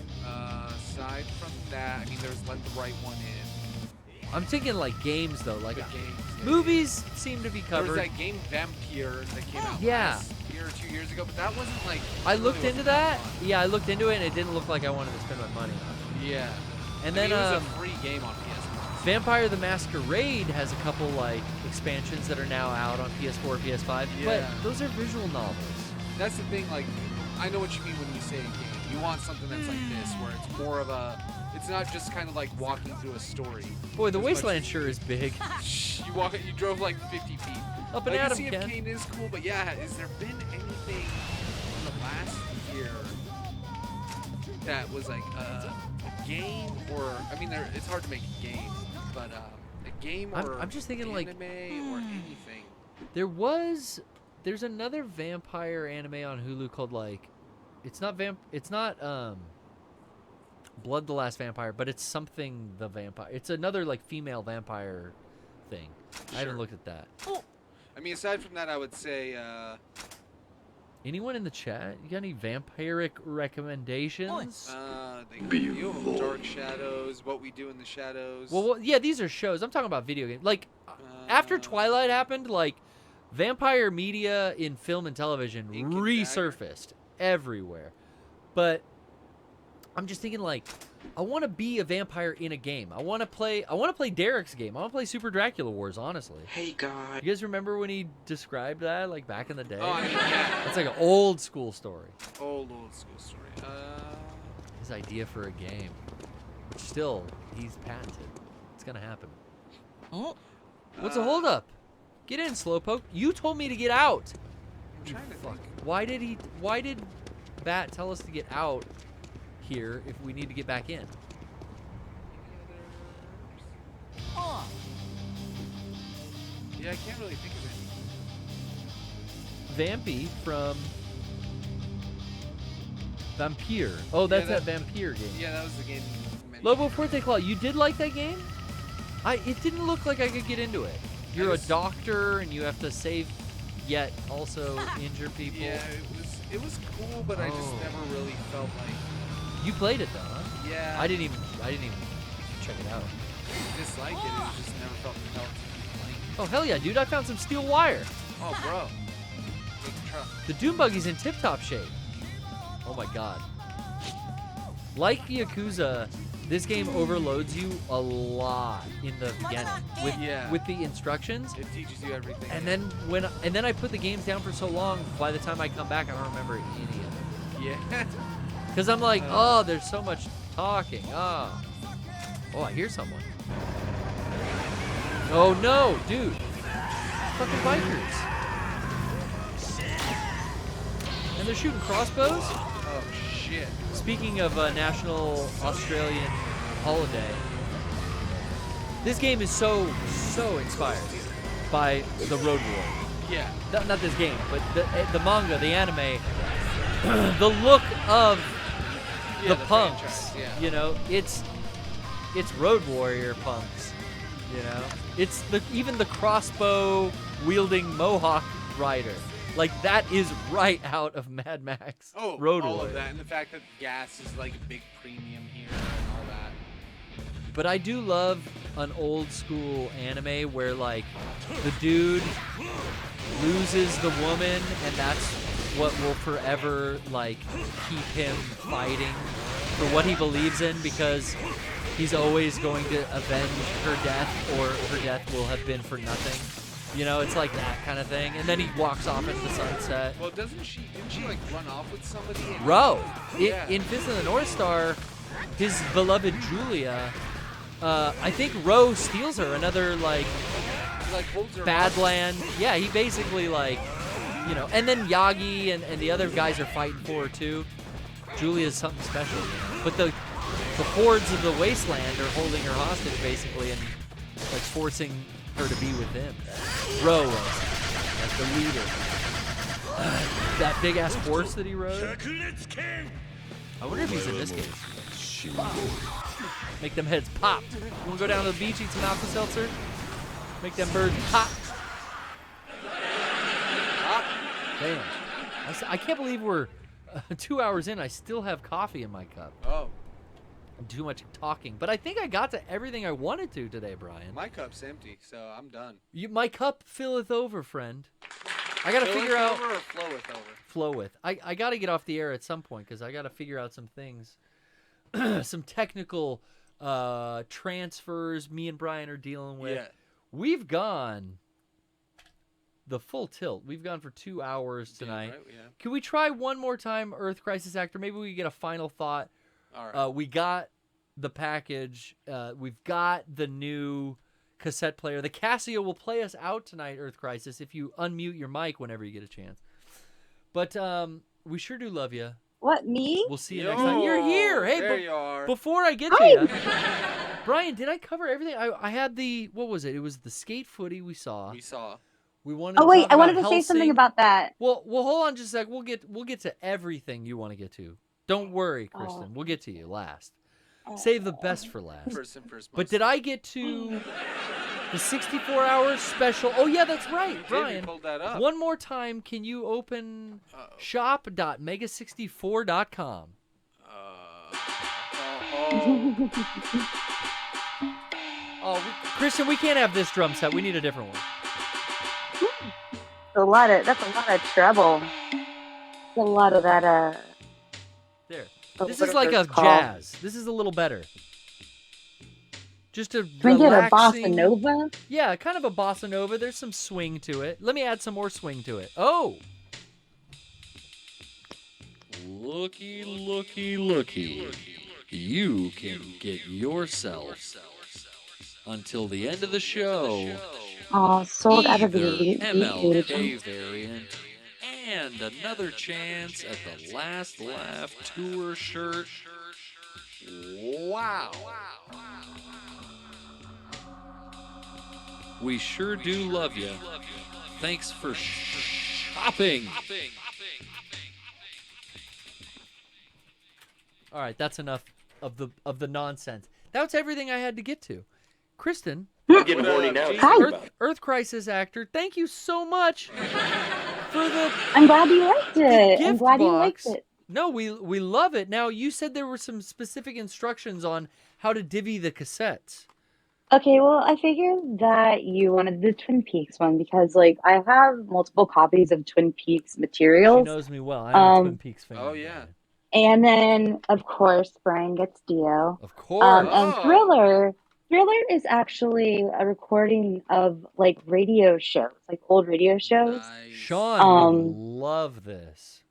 Aside from that, I mean, there's Let the Right One In. I'm thinking like games though, like games, movies seem to be There covered. was that game Vampire that came out last year or 2 years ago, but that wasn't like... I looked into that. Yeah, I looked into it, and it didn't look like I wanted to spend my money on it. Yeah. And then it was a free game on PS4. Vampire the Masquerade has a couple like expansions that are now out on PS4, PS5. Yeah. But those are visual novels. That's the thing, like, I know what you mean when you say a game. You want something that's like this, where it's more of a... It's not just kind of like walking through a story. Boy, the Wasteland sure is big. You drove like 50 feet. Up and like, at 'em, Sea of Ken. Kain is cool, but yeah, has there been anything in the last year that was like a game or... I mean, it's hard to make a game, but a game or I'm just thinking like anime or anything. There's another vampire anime on Hulu called like it's not Blood the Last Vampire, but it's something the vampire. It's another like female vampire thing. I haven't looked at that. I mean, aside from that, I would say Anyone in the chat? You got any vampiric recommendations? Dark Shadows, What We Do in the Shadows. Well, yeah, these are shows. I'm talking about video games. Like, after Twilight happened, like, vampire media in film and television resurfaced everywhere. But I'm just thinking, like, I want to be a vampire in a game. I want to play Derek's game. I want to play Super Dracula Wars, honestly. Hey, God. You guys remember when he described that, like, back in the day? Oh, I mean, yeah. It's like an old school story. Old school story. His idea for a game, which still, he's patented. It's going to happen. Oh. What's the holdup? Get in, Slowpoke. You told me to get out. I'm trying to think. Why did Bat tell us to get out here if we need to get back in? Yeah, I can't really think of it. Vampy from Vampire. Oh, that's that Vampire game. Yeah, that was the game you mentioned. Lobo Forte Claw, you did like that game? It didn't look like I could get into it. You're a doctor and you have to save yet also injure people. Yeah, it was cool, but I just never really felt like. You played it though, huh? Yeah. I didn't even check it out. I disliked it. It just never felt compelled to keep playing. Oh hell yeah, dude! I found some steel wire. Oh bro. Big truck. The Doom Buggy's in tip-top shape. Oh my god. Like Yakuza, this game overloads you a lot in the beginning with the instructions. It teaches you everything. And then I put the games down for so long. By the time I come back, I don't remember any of it. Yeah. Because I'm like, oh, there's so much talking. Oh, I hear someone. Oh no, dude! Fucking bikers. And they're shooting crossbows. Oh shit. Speaking of National Australian Holiday, this game is so inspired by the Road Warrior. Yeah. Not this game, but the manga, the anime, the look of the punks. Franchise, yeah. You know, it's Road Warrior punks. You know, it's even the crossbow wielding Mohawk rider. Like, that is right out of Mad Max. Oh, Road all Warrior. of that, and the fact that gas is like a big premium here and all that. But I do love an old school anime where, like, the dude loses the woman, and that's what will forever, like, keep him fighting for what he believes in, because he's always going to avenge her death, or her death will have been for nothing. You know, it's like that kind of thing. And then he walks off into the sunset. Well, didn't she like run off with somebody? Ro, in Fist of the North Star, his beloved Julia, I think Ro steals her. Another like holds her Badland. Yeah, he basically like, you know. And then Yagi and the other guys are fighting for her too. Julia's something special, you know? But the hordes of the wasteland are holding her hostage basically, and like forcing her to be with them. Ro was like the leader. That big ass horse that he rode. I wonder if he's in this game. Make them heads pop. You wanna go down to the beach, eat some Alka-Seltzer? Make them birds pop. Damn. I can't believe we're 2 hours in. I still have coffee in my cup. Oh. Too much talking, but I think I got to everything I wanted to today, Brian. My cup's empty, so I'm done. My cup filleth over, friend. I gotta figure out. Over or floweth over? Floweth. I gotta get off the air at some point because I gotta figure out some things, some technical transfers me and Brian are dealing with. Yeah. We've gone the full tilt. We've gone for 2 hours tonight. Right, yeah. Can we try one more time, Earth Crisis Actor? Maybe we get a final thought. All right. We got the package. We've got the new cassette player. The Casio will play us out tonight, Earth Crisis, if you unmute your mic whenever you get a chance. But we sure do love you. What, me? We'll see you next time. You're here. Hey, there you are. Before I get to you, Brian, did I cover everything? I had the, what was it? It was the skate footy we saw. We wanted. Oh wait, I wanted to to say something about that. Well, hold on just a sec. We'll get to everything you want to get to. Don't worry, Kristen. We'll get to you last. Save the best for last. First and first. But did I get to The 64-hour special. Oh, yeah, that's right, Brian. pulled that up. One more time, can you open shop.mega64.com? Christian, we can't have this drum set. We need a different one. That's a lot of trouble. It's a lot of that. There. Oh, This what is are like those a called? jazz. This is a little better. Just a Can we get a relaxing... bossa nova? Yeah, kind of a bossa nova. There's some swing to it. Let me add some more swing to it. Oh! Looky, looky, looky. You can get yourself until the end of the show. Oh, sold out of Either the MLK variant and another chance at the Last Laugh Tour shirt. Wow. We sure do love you. Thanks for shopping. All right, that's enough of the nonsense. That's everything I had to get to. Kristen, I'm getting horny now. Earth Crisis actor, thank you so much for the I'm glad you liked it. gift I'm glad box. you liked it. No, we love it. Now, you said there were some specific instructions on how to divvy the cassettes. Okay, well, I figured that you wanted the Twin Peaks one because, like, I have multiple copies of Twin Peaks She materials. knows me well. I'm a Twin Peaks fan. Oh, yeah. And then, of course, Brian gets Dio. Of course. And Thriller is actually a recording of, like, radio shows, like old radio shows. Sean would love this.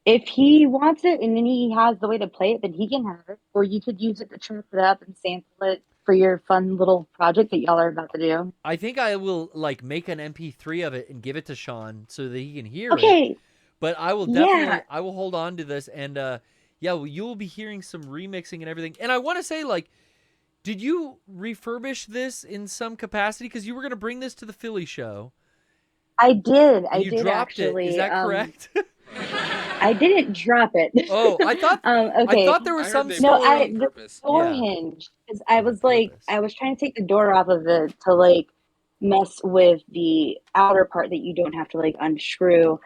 If he wants it and then he has the way to play it, then he can have it. Or you could use it to chop it up and sample it for your fun little project that y'all are about to do. I think I will, like, make an MP3 of it and give it to Sean so that he can hear it. Okay. But I will definitely, I will hold on to this, and you will be hearing some remixing and everything. And I want to say, like, did you refurbish this in some capacity? Because you were going to bring this to the Philly show. I did. And you dropped actually. it. Is that correct? I didn't drop it. Oh, I thought. Okay. I thought there was some. The door hinge. Because I was like, I was trying to take the door off of it to like mess with the outer part that you don't have to like unscrew.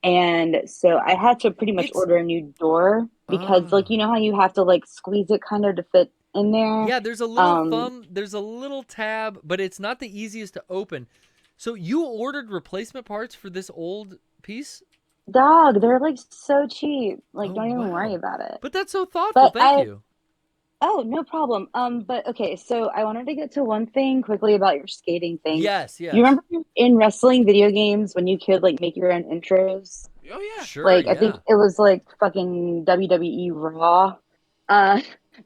And so I had to pretty much order a new door because, like, you know how you have to like squeeze it kind of to fit in there. Yeah, there's a little thumb. There's a little tab, but it's not the easiest to open. So you ordered replacement parts for this old piece? Dog, they're like so cheap. Like, don't even worry about it. But that's so thoughtful. Thank you. Oh, no problem. But okay, so I wanted to get to one thing quickly about your skating thing. Yes, yes. You remember in wrestling video games when you could like make your own intros? Oh yeah, sure. Like I think it was like fucking WWE Raw.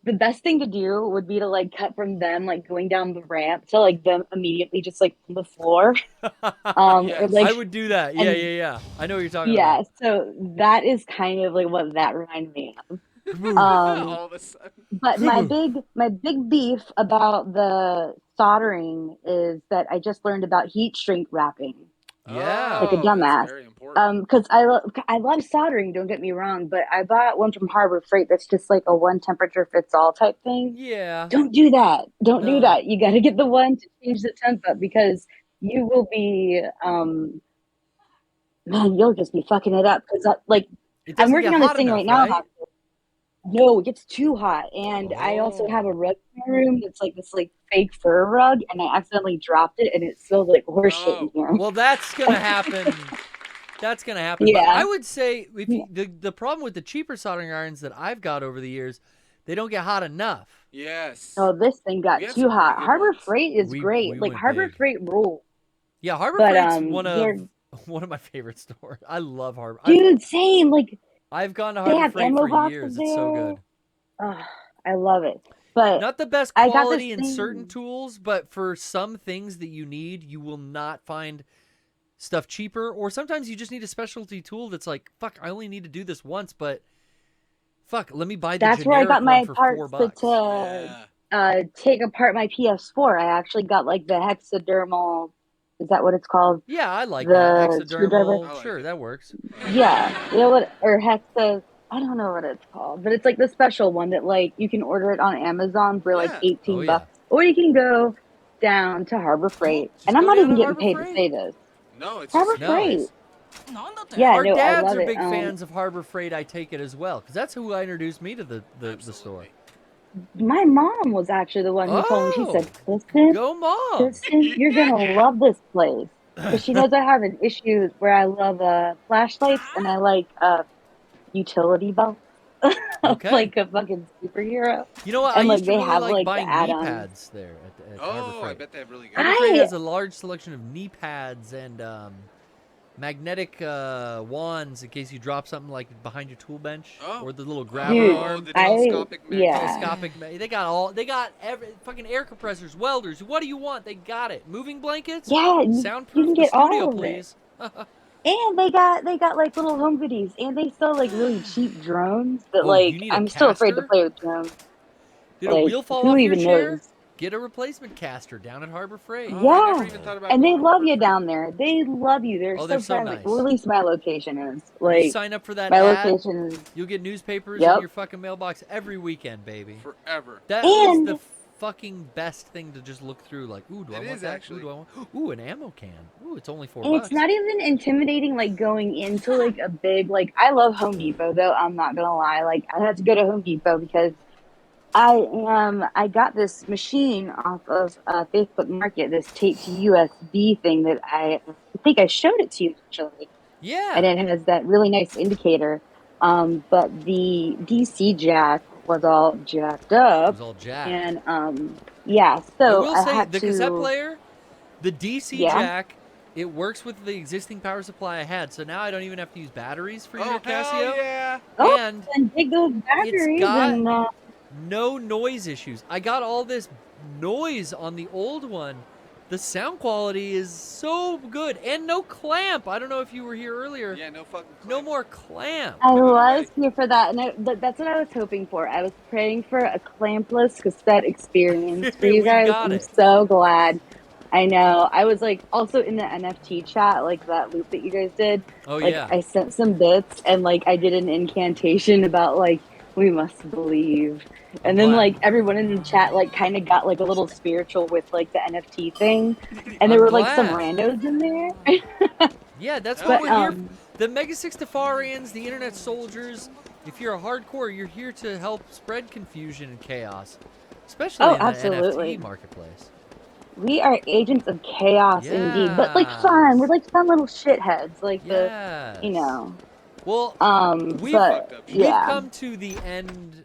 The best thing to do would be to like cut from them like going down the ramp to like them immediately just like on the floor. Yes, like, I would do that. Yeah, yeah. I know what you're talking about. Yeah, so that is kind of like what that reminded me of. All of a sudden. But my big beef about the soldering is that I just learned about heat shrink wrapping. Yeah, like a dumbass. Very important. Because I love soldering. Don't get me wrong, but I bought one from Harbor Freight that's just like a one temperature fits all type thing. Yeah. Don't do that. Don't do that. You got to get the one to change the temp up because you will be man, you'll just be fucking it up because like I'm working on this thing right now. Right? No, it gets too hot, and I also have a rug in my room that's like this like fake fur rug, and I accidentally dropped it, and it smells like horse shit in here. Well, that's gonna happen. That's gonna happen. Yeah. But I would say if you, the problem with the cheaper soldering irons that I've got over the years, they don't get hot enough. Yes. Oh, this thing got too hot. Harbor Freight is great. Like Harbor Freight rule. Yeah, Harbor Freight's one of my favorite stores. I love Harbor. Dude, same. Like I've gone to Harbor Freight for years. It's so good. Oh, I love it. But not the best quality in certain tools, but for some things that you need, you will not find stuff cheaper. Or sometimes you just need a specialty tool that's like, fuck, I only need to do this once, but fuck, let me buy the that's where I got my parts $4. to take apart my PS4. I actually got like the hexadermal. Is that what it's called? Yeah, I like that. Hexadermal. Sure, that works. Yeah. You know what? Or hexa. I don't know what it's called, but it's like the special one that like you can order it on Amazon for like $18. Or you can go down to Harbor Freight, Just and I'm go not down even to getting Harbor paid Freight. to say this. No, it's Harbor just Freight. nice. Yeah, Our no, I dads love are it. big fans of Harbor Freight. I take it as well, because that's who introduced me to the store. My mom was actually the one who told me. She Oh, said, "Kristen, go mom! Kristen, you're gonna love this place." Because she knows I have an issue where I love flashlights and I like utility belts. Okay. Like a fucking superhero. You know what? And I like used to they really have like like the buying knee add-ons. pads there at Harbor Oh, Freight. I bet they have really good. Harbor Freight I- has a large selection of knee pads and magnetic wands in case you drop something like behind your tool bench or the little grabber Dude, arm. the telescopic yeah. They got every fucking air compressors, welders. What do you want? They got it. Moving blankets. Yeah, you Soundproof can the get studio, all of please. And they got like little home goodies, and they sell like really cheap drones that Oh, like you need a I'm still afraid to caster? play with drones. Did a Like, wheel fall who off your even chair? knows? Get a replacement caster down at Harbor Freight. Yeah, and they love you down there. They love you. They're Oh, so they're so friendly. nice. Well, at least my location is. You Like, sign up for that my ad, location is. you'll get newspapers Yep. in your fucking mailbox every weekend, baby. Forever. That is And- the fucking best thing to just look through. Like, ooh, do I It want is, that? actually. Ooh, do I want? Ooh, an ammo can. Ooh, it's only $4. And it's not even intimidating, like going into like a big like. I love Home Depot though. I'm not gonna lie. Like I had to go to Home Depot because I got this machine off of Facebook Market, this taped USB thing that I think I showed it to you actually. Yeah. And it has that really nice indicator. But the DC jack was all jacked up. It was all jacked. And yeah, so I will say had the to, cassette player, the DC Yeah. jack, it works with the existing power supply I had. So now I don't even have to use batteries for your Casio. Yeah. Oh, And and take those batteries got- and no noise issues. I got all this noise on the old one. The sound quality is so good, and no clamp. I don't know if you were here earlier. Yeah, no fucking No more clamp. I was here for that, and that's what I was hoping for. I was praying for a clampless cassette experience for you We guys. got I'm it. so glad. I know. I was like also in the NFT chat, like that loop that you guys did. Oh, like, yeah. I sent some bits, and like I did an incantation about like we must believe, and then glad. like everyone in the chat like kind of got like a little spiritual with like the NFT thing, and there I'm were like some glad. randos in there. Yeah, that's But, what we're here. The Mega Six Tafarians, the Internet Soldiers. If you're a hardcore, you're here to help spread confusion and chaos, especially Oh, in the absolutely. NFT marketplace. We are agents of chaos indeed, but like fun. We're like fun little shitheads, like Yes. the, you know. Well, We've we've come to the end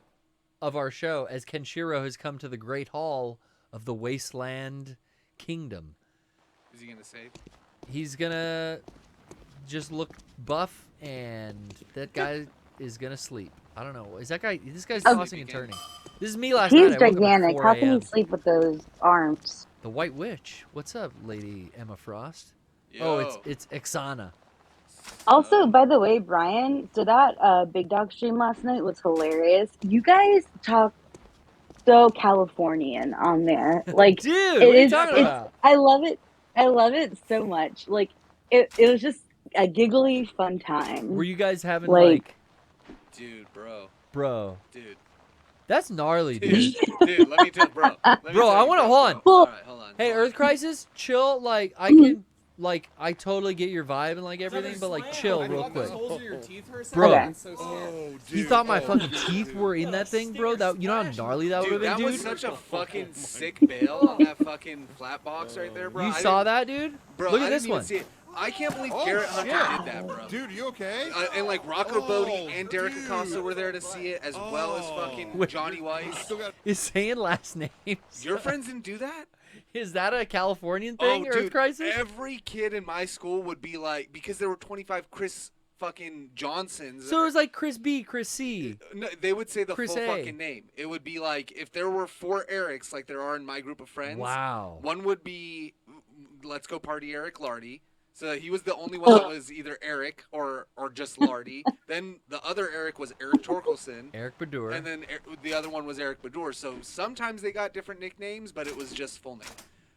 of our show as Kenshiro has come to the Great Hall of the Wasteland Kingdom. Is he gonna save? He's gonna just look buff, and that guy is gonna sleep. I don't know. Is that guy? This guy's Oh. tossing and turning. This is me last He's night. I woke up at gigantic. 4 How can a.m. he sleep with those arms? The White Witch. What's up, Lady Emma Frost? Oh, it's Ixana. Also, by the way, Brian, so that Big Dog stream last night was hilarious. You guys talk so Californian on there. Like, Dude, it what are you is- talking it's- about? I love it. I love it so much. Like, it was just a giggly, fun time. Were you guys having Like- Dude, bro. bro? Dude. That's gnarly, dude. Dude, let me tell bro. Let me Bro, tell I you, want to bro, hold on. bro. All right, hold on. Hey, Earth Crisis, chill. Like, I can, like, I totally get your vibe and like everything, but like, chill real quick. Bro, you thought my fucking teeth were in that thing, bro? That you know how gnarly that would have Dude, been, that dude? was such a fucking sick bail on that fucking flat box right there, bro. You I saw didn't- that, dude? Bro, Look I at this didn't even one. see it. I can't believe Oh, Garrett Hunter shit. did that, bro. Dude, you okay? And like Rocco Bodie and Derek Acosta were there to see it, as well as fucking Wait. Johnny Weiss. Is saying last names. Your friends didn't do that? Is that a Californian thing, Earth dude, Crisis? every kid in my school would be like, because there were 25 Chris fucking Johnsons. So it was like Chris B, Chris C. No, they would say the Chris full A. fucking name. It would be like, if there were 4 Erics, like there are in my group of friends. Wow. One would be, Let's Go Party Eric Lardy. So he was the only one that was either Eric or just Lardy. Then the other Eric was Eric Torkelson. Eric Badur. And then the other one was Eric Badur. So sometimes they got different nicknames, but it was just full name.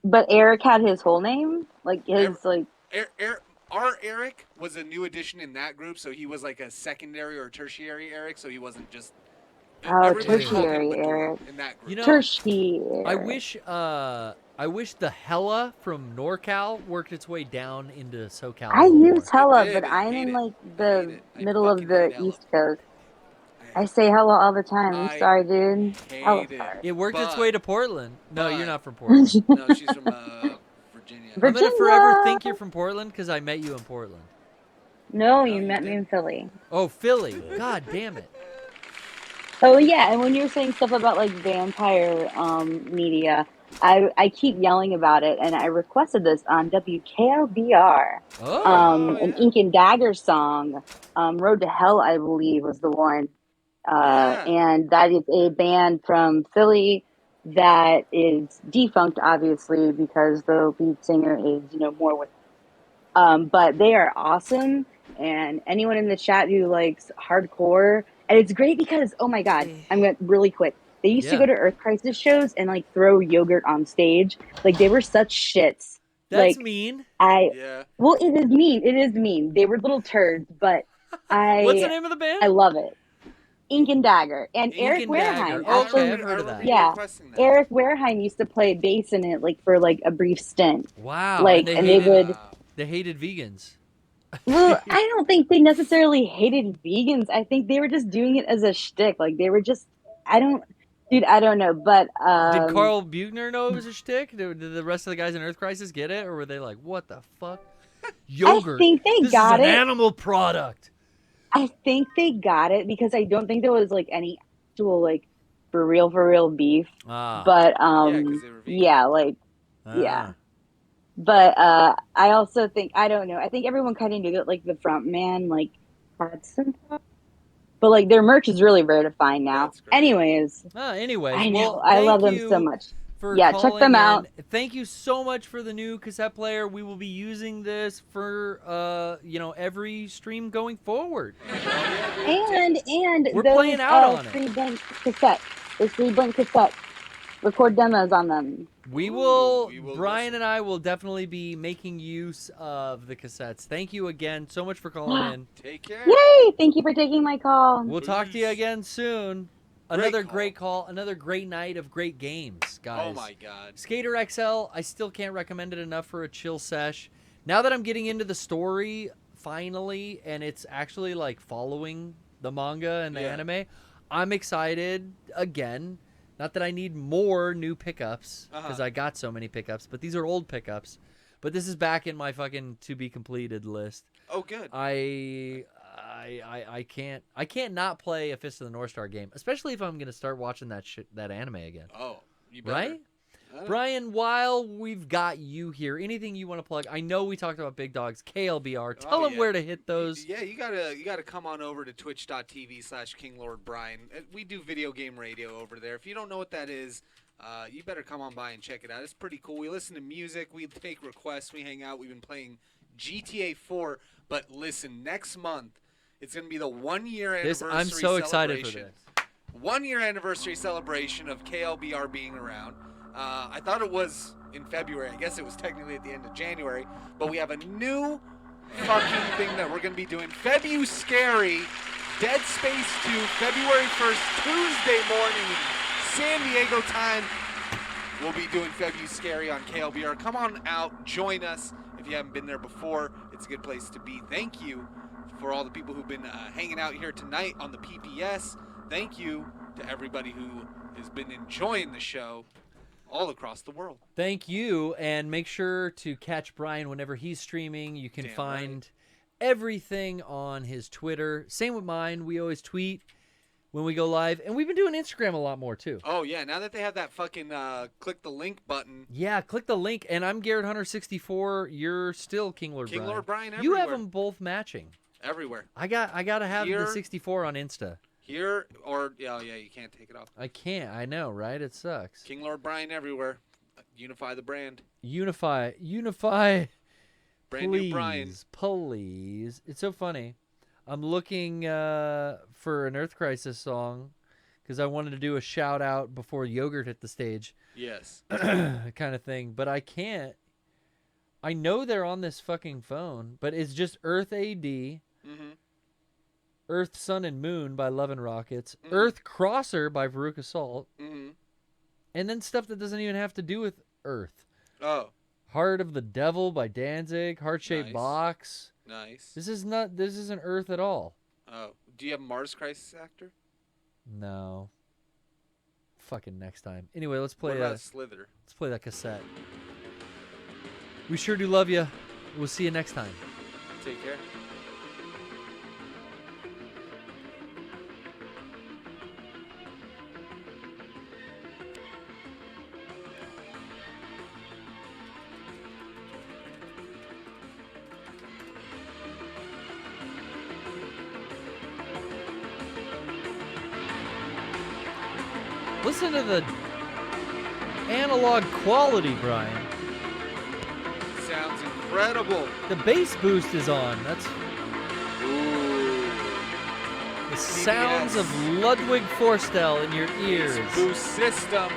But Eric had his whole name? Like, his, like... Our Eric was a new addition in that group, so he was like a secondary or tertiary Eric, so he wasn't just... Oh, everybody called him tertiary Badur Eric. in that group. You know, Tertiary. I wish I wish the Hella from NorCal worked its way down into SoCal. I use Hella, did, but I I'm hate in it. like I hate the it. I middle of fucking the hate Hella. East Coast. I say Hella all the time. I'm I sorry, dude. Hella's hate it. hard. It worked its But- way to Portland. No, but- you're not from Portland. No, she's from Virginia. I'm gonna forever think you're from Portland because I met you in Portland. No, you met me in Philly. Oh, Philly. God damn it. Oh yeah, and when you were saying stuff about like vampire media, I keep yelling about it, and I requested this on WKLBR. An Ink and Dagger song, "Road to Hell," I believe was the one, and that is a band from Philly that is defunct, obviously, because the lead singer is more with. But they are awesome, and anyone in the chat who likes hardcore. And it's great because, oh my god, I'm going to really quick. They used to go to Earth Crisis shows and like throw yogurt on stage. Like they were such shits. That's like, mean. Well, it is mean. It is mean. They were little turds, but What's the name of the band? I love it. Ink and Dagger. And Ink Eric and Dagger. Wareheim. Okay, Actually, I've heard of that. Yeah. Eric Wareheim used to play bass in it like for like a brief stint. Wow. Like and they would They hated vegans. Well, I don't think they necessarily hated vegans. I think they were just doing it as a shtick. Like they were just, I don't know. But Did Carl Buechner know it was a shtick? Did the rest of the guys in Earth Crisis get it, or were they like, "What the fuck? Yogurt? I think they this got is an it. animal product." I think they got it because I don't think there was like any actual like for real beef. But yeah. But I also think I don't know. I think everyone kind of knew that like the front man like had some, but like their merch is really rare to find now. Anyways, I know I love them so much. Yeah, check them out. Thank you so much for the new cassette player. We will be using this for every stream going forward. And we're those, playing out on free blank cassette. Those free blank cassette. Record demos on them. We will Brian and I will definitely be making use of the cassettes. Thank you again so much for calling in. Take care. Yay! Thank you for taking my call. We'll talk to you again soon. Another great call, another great night of great games, guys. Oh my god. Skater XL, I still can't recommend it enough for a chill sesh. Now that I'm getting into the story finally and it's actually like following the manga and the anime, I'm excited again. Not that I need more new pickups, because I got so many pickups, but these are old pickups. But this is back in my fucking to be completed list. Oh, good. I can't not play a Fist of the North Star game, especially if I'm gonna start watching that anime again. Oh, you better. Right? Brian, while we've got you here, anything you want to plug? I know we talked about Big Dogs, KLBR. Tell them where to hit those. Yeah, you gotta come on over to twitch.tv/KingLordBrian. We do video game radio over there. If you don't know what that is, you better come on by and check it out. It's pretty cool. We listen to music. We take requests. We hang out. We've been playing GTA 4. But listen, next month, it's going to be the 1-year anniversary I'm so excited for this. 1-year anniversary celebration of KLBR being around. I thought it was in February. I guess it was technically at the end of January. But we have a new fucking thing that we're going to be doing. Scary, Dead Space 2, February 1st, Tuesday morning, San Diego time. We'll be doing Scary on KLBR. Come on out. Join us. If you haven't been there before, it's a good place to be. Thank you for all the people who've been hanging out here tonight on the PPS. Thank you to everybody who has been enjoying the show all across the world. Thank you, and make sure to catch Brian whenever he's streaming. You can find everything on his Twitter. Same with mine. We always tweet when we go live, and we've been doing Instagram a lot more too. Oh yeah, now that they have that fucking click the link button. Yeah, click the link, and I'm Garrett Hunter 64. You're still King Lord Brian. King Lord Brian everywhere. You have them both matching. Everywhere. I gotta have the 64 on Insta. Here or yeah, you can't take it off. I can't. I know, right? It sucks. King Lord Brian everywhere. Unify the brand. Unify. Brand new Brian. Please. It's so funny. I'm looking for an Earth Crisis song because I wanted to do a shout out before Yogurt hit the stage. Yes. kind of thing, but I can't. I know they're on this fucking phone, but it's just Earth AD. Mm-hmm. Earth, Sun, and Moon by Love and Rockets. Mm-hmm. Earth Crosser by Veruca Salt. Mm-hmm. And then stuff that doesn't even have to do with Earth. Oh. Heart of the Devil by Danzig. Heart-shaped Nice. box. Nice. This isn't Earth at all. Oh. Do you have Mars Crisis Actor? No. Fucking next time. Anyway, let's play What about Slither? Let's play that cassette. We sure do love you. We'll see you next time. Take care. Listen to the analog quality, Brian. Sounds incredible. The bass boost is on. That's Ooh. the sounds of Ludwig Forstel in your ears. Boost system.